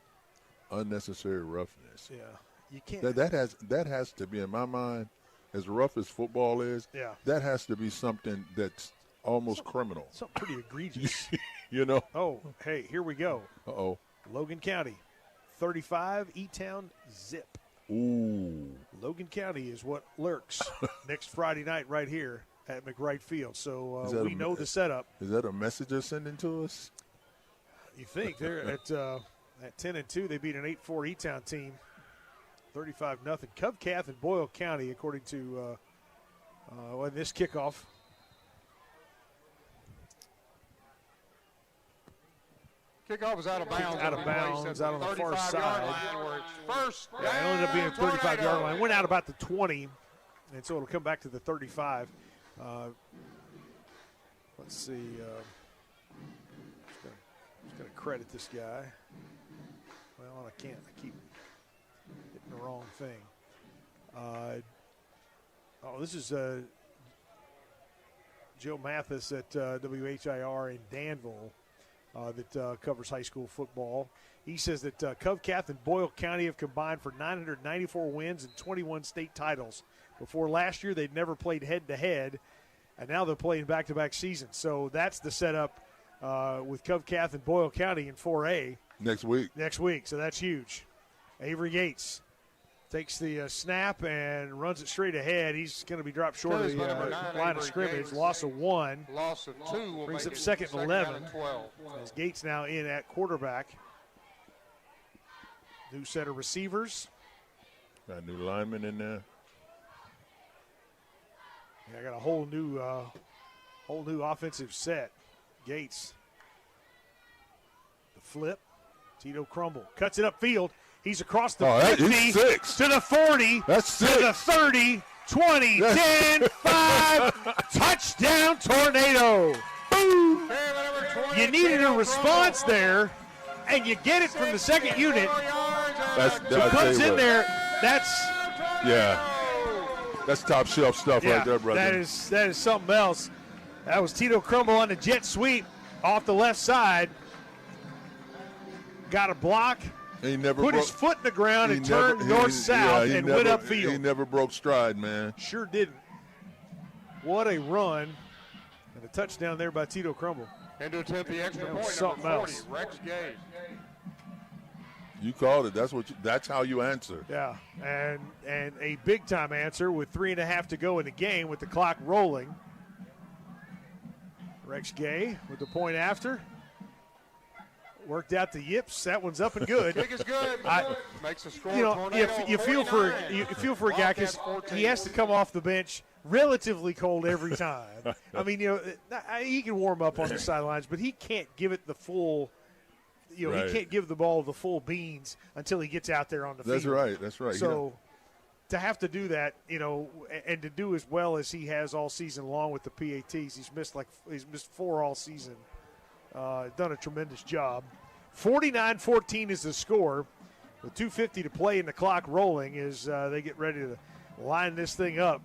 unnecessary roughness. Yeah, you can't. That has to be, in my mind, as rough as football is. Yeah, that has to be something that's almost criminal. Something pretty egregious. Oh, hey, here we go. Uh-oh. Logan County, 35. E-Town, zip. Ooh. Logan County is what lurks next Friday night right here at McWright Field. So we know the setup. Is that a message they're sending to us? You think they're at 10-2. They beat an 8-4 E-Town team, 35-0. Covcath and Boyle County, according to this kickoff. Kickoff was out of bounds. Out of bounds, out on the far side. First it ended up being a 35-yard line. Went out about the 20, and so it'll come back to the 35. Let's see. Just going to credit this guy. Well, I can't. I keep hitting the wrong thing. This is Joe Mathis at WHIR in Danville. That covers high school football. He says that Covcath and Boyle County have combined for 994 wins and 21 state titles. Before last year, they'd never played head-to-head, and now they're playing back-to-back seasons. So that's the setup with Covcath and Boyle County in 4A. Next week. So that's huge. Avery Gates takes the snap and runs it straight ahead. He's going to be dropped short of the line of scrimmage. Loss of 1. Loss of 2. Brings up second and 11. As Gates now in at quarterback. New set of receivers. Got a new lineman in there. Yeah, I got a whole new offensive set. Gates. The flip. Tito Crumble cuts it upfield. He's across the 50 to the 40, That's to the 30, 20, 10, 5. Touchdown, Tornado. Boom. You needed a response there, and you get it from the second unit. Who comes in there, that's top shelf stuff right there, brother. That is something else. That was Tito Crumble on the jet sweep off the left side. Got a block. He never put his foot in the ground and turned north-south and went upfield. He never broke stride, man. Sure didn't. What a run. And a touchdown there by Tito Crumble. And to attempt the extra point, something number 40, else. Rex Gay. You called it. That's how you answer. Yeah, and a big-time answer with 3.5 to go in the game with the clock rolling. Rex Gay with the point after. Worked out the yips. That one's up and good. Kick is good. Makes a score. You feel for a guy because he has to come off the bench relatively cold every time. I mean, he can warm up on the sidelines, but he can't give it the full. Right. He can't give the ball the full beans until he gets out there on the field. That's right. So to have to do that, and to do as well as he has all season long with the PATs, he's missed 4 all season. Done a tremendous job. 49-14 is the score. With 2:50 to play and the clock rolling as they get ready to line this thing up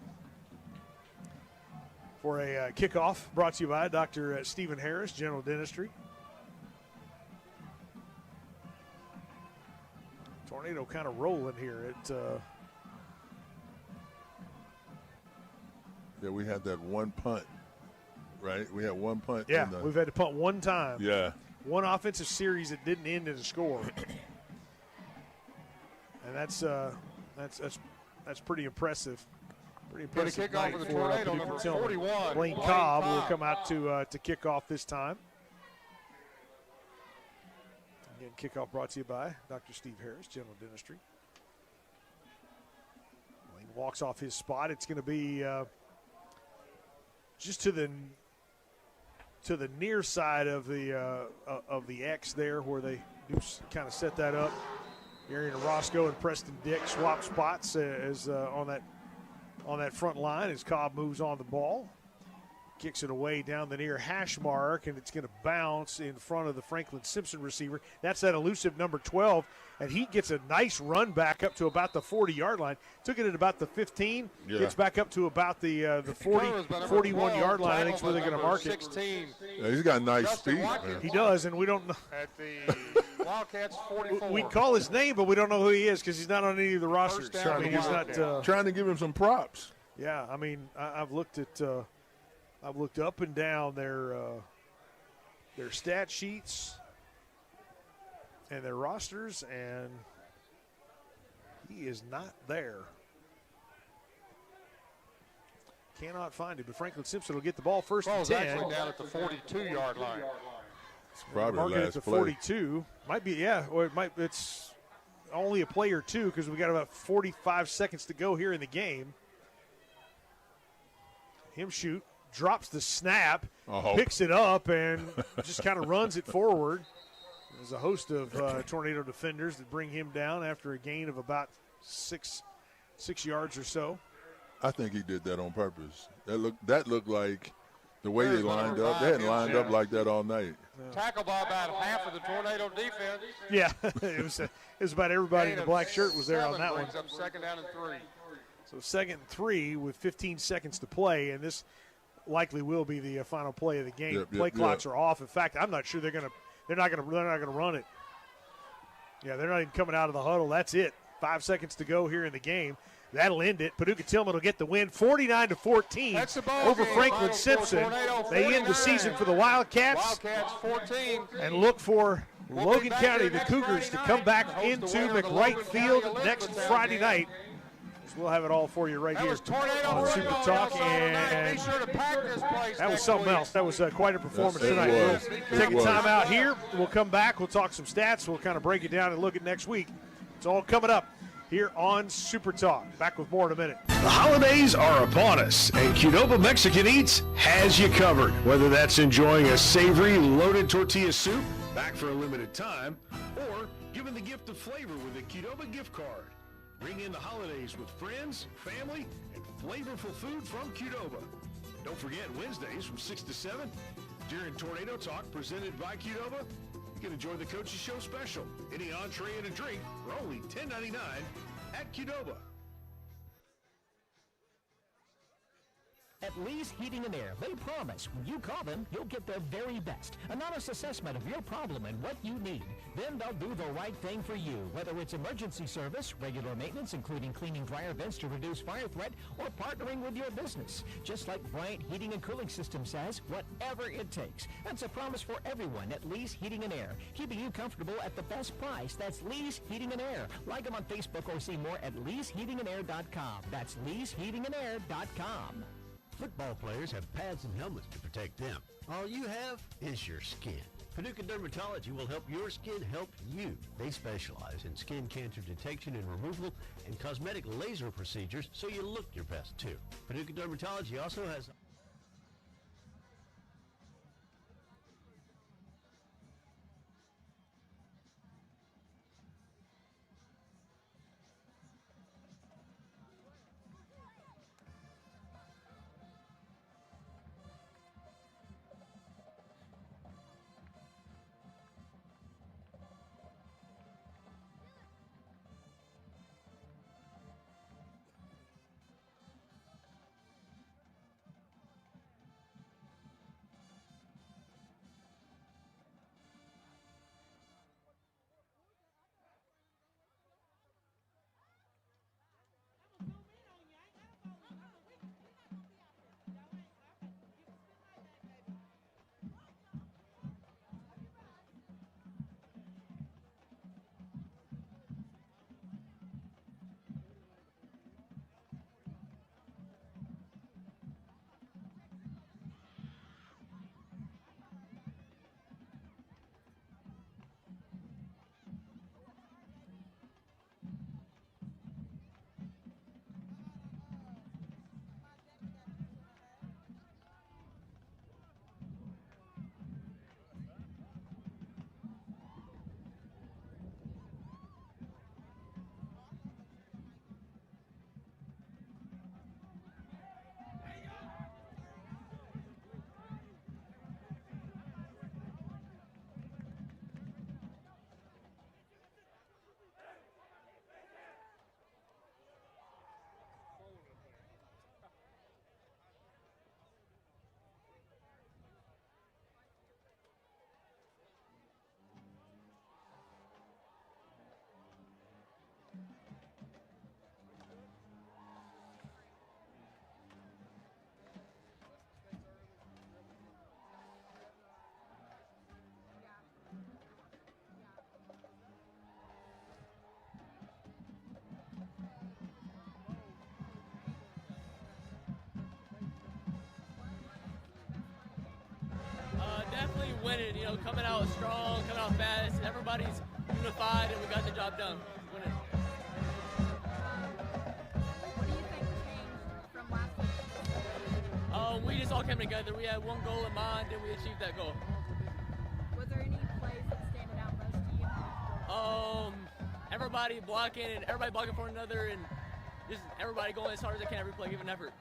for a kickoff brought to you by Dr. Stephen Harris, General Dentistry. Tornado kind of rolling here. We had that one punt, right? We had one punt. Yeah, we've had to punt one time. Yeah. One offensive series that didn't end in a score. And that's pretty impressive. Pretty impressive kickoff night for the for Tornado, Paducah number Tilghman. 41, Blaine Blaine Cobb will Cobb. come out to kick off this time. Again, kickoff brought to you by Dr. Steve Harris, General Dentistry. Blaine walks off his spot. It's going to be just to the near side of the X there, where they do kind of set that up. Arian Roscoe and Preston Dick swap spots as on that front line as Cobb moves on the ball. Kicks it away down the near hash mark, and it's going to bounce in front of the Franklin-Simpson receiver. That's that elusive number 12, and he gets a nice run back up to about the 40-yard line. Took it at about the 15, gets back up to about the 41-yard line. I think is where they're going to mark it. Yeah, he's got nice speed, man. He does, and we don't know. At the Wildcats 44. We call his name, but we don't know who he is because he's not on any of the rosters. down I mean, to he's not trying to give him some props. Yeah, I mean, I've looked up and down their stat sheets and their rosters, and he is not there. Cannot find him, but Franklin-Simpson will get the ball first and 10. Actually down at the 42-yard line. It's probably Marking last at the play. 42. Might be, yeah, or it's only a play or two because we got about 45 seconds to go here in the game. Him shoot. Drops the snap, picks it up, and just kind of runs it forward. There's a host of Tornado defenders that bring him down after a gain of about six yards or so. I think he did that on purpose. That lolooked like the way they lined up. They hadn't lined up like that all night. Tackled by about half of the Tornado defense. Yeah, it was about everybody in the black shirt was there on that one. Brings up second down and 3. So 2nd and 3 with 15 seconds to play, and this likely will be the final play of the game. Play clocks are off. In fact, I'm not sure they're not going to run it. Yeah, they're not even coming out of the huddle. That's it. 5 seconds to go here in the game. That'll end it. Paducah Tilghman will get the win, 49-14 over Franklin-Simpson. They end the season for the Wildcats. Wildcats 14. And look for Logan County, the Cougars, to come back into McWright Field next Friday night. We'll have it all for you right here on Super Talk. And that was something else. That was quite a performance tonight. We'll take a time out here. We'll come back. We'll talk some stats. We'll kind of break it down and look at next week. It's all coming up here on Super Talk. Back with more in a minute. The holidays are upon us, and Qdoba Mexican Eats has you covered. Whether that's enjoying a savory, loaded tortilla soup, back for a limited time, or giving the gift of flavor with a Qdoba gift card. Bring in the holidays with friends, family, and flavorful food from Qdoba. Don't forget Wednesdays from 6 to 7, During Tornado Talk, presented by Qdoba, you can enjoy the Coach's Show special. Any entree and a drink for only $10.99 at Qdoba. At Lee's Heating and Air, they promise when you call them, you'll get their very best. An honest assessment of your problem and what you need. Then they'll do the right thing for you, whether it's emergency service, regular maintenance, including cleaning dryer vents to reduce fire threat, or partnering with your business. Just like Bryant Heating and Cooling System says, whatever it takes. That's a promise for everyone at Lee's Heating and Air, keeping you comfortable at the best price. That's Lee's Heating and Air. Like them on Facebook or see more at leesheatingandair.com. That's leesheatingandair.com. Football players have pads and helmets to protect them. All you have is your skin. Paducah Dermatology will help your skin help you. They specialize in skin cancer detection and removal and cosmetic laser procedures so you look your best too. Paducah Dermatology also has... Definitely winning, coming out strong, coming out fast. Everybody's unified, and we got the job done. Winning. What do you think changed from last week? We just all came together. We had one goal in mind, and we achieved that goal. Was there any plays that standed out most to you? Everybody blocking for one another, and just everybody going as hard as they can every play, giving effort.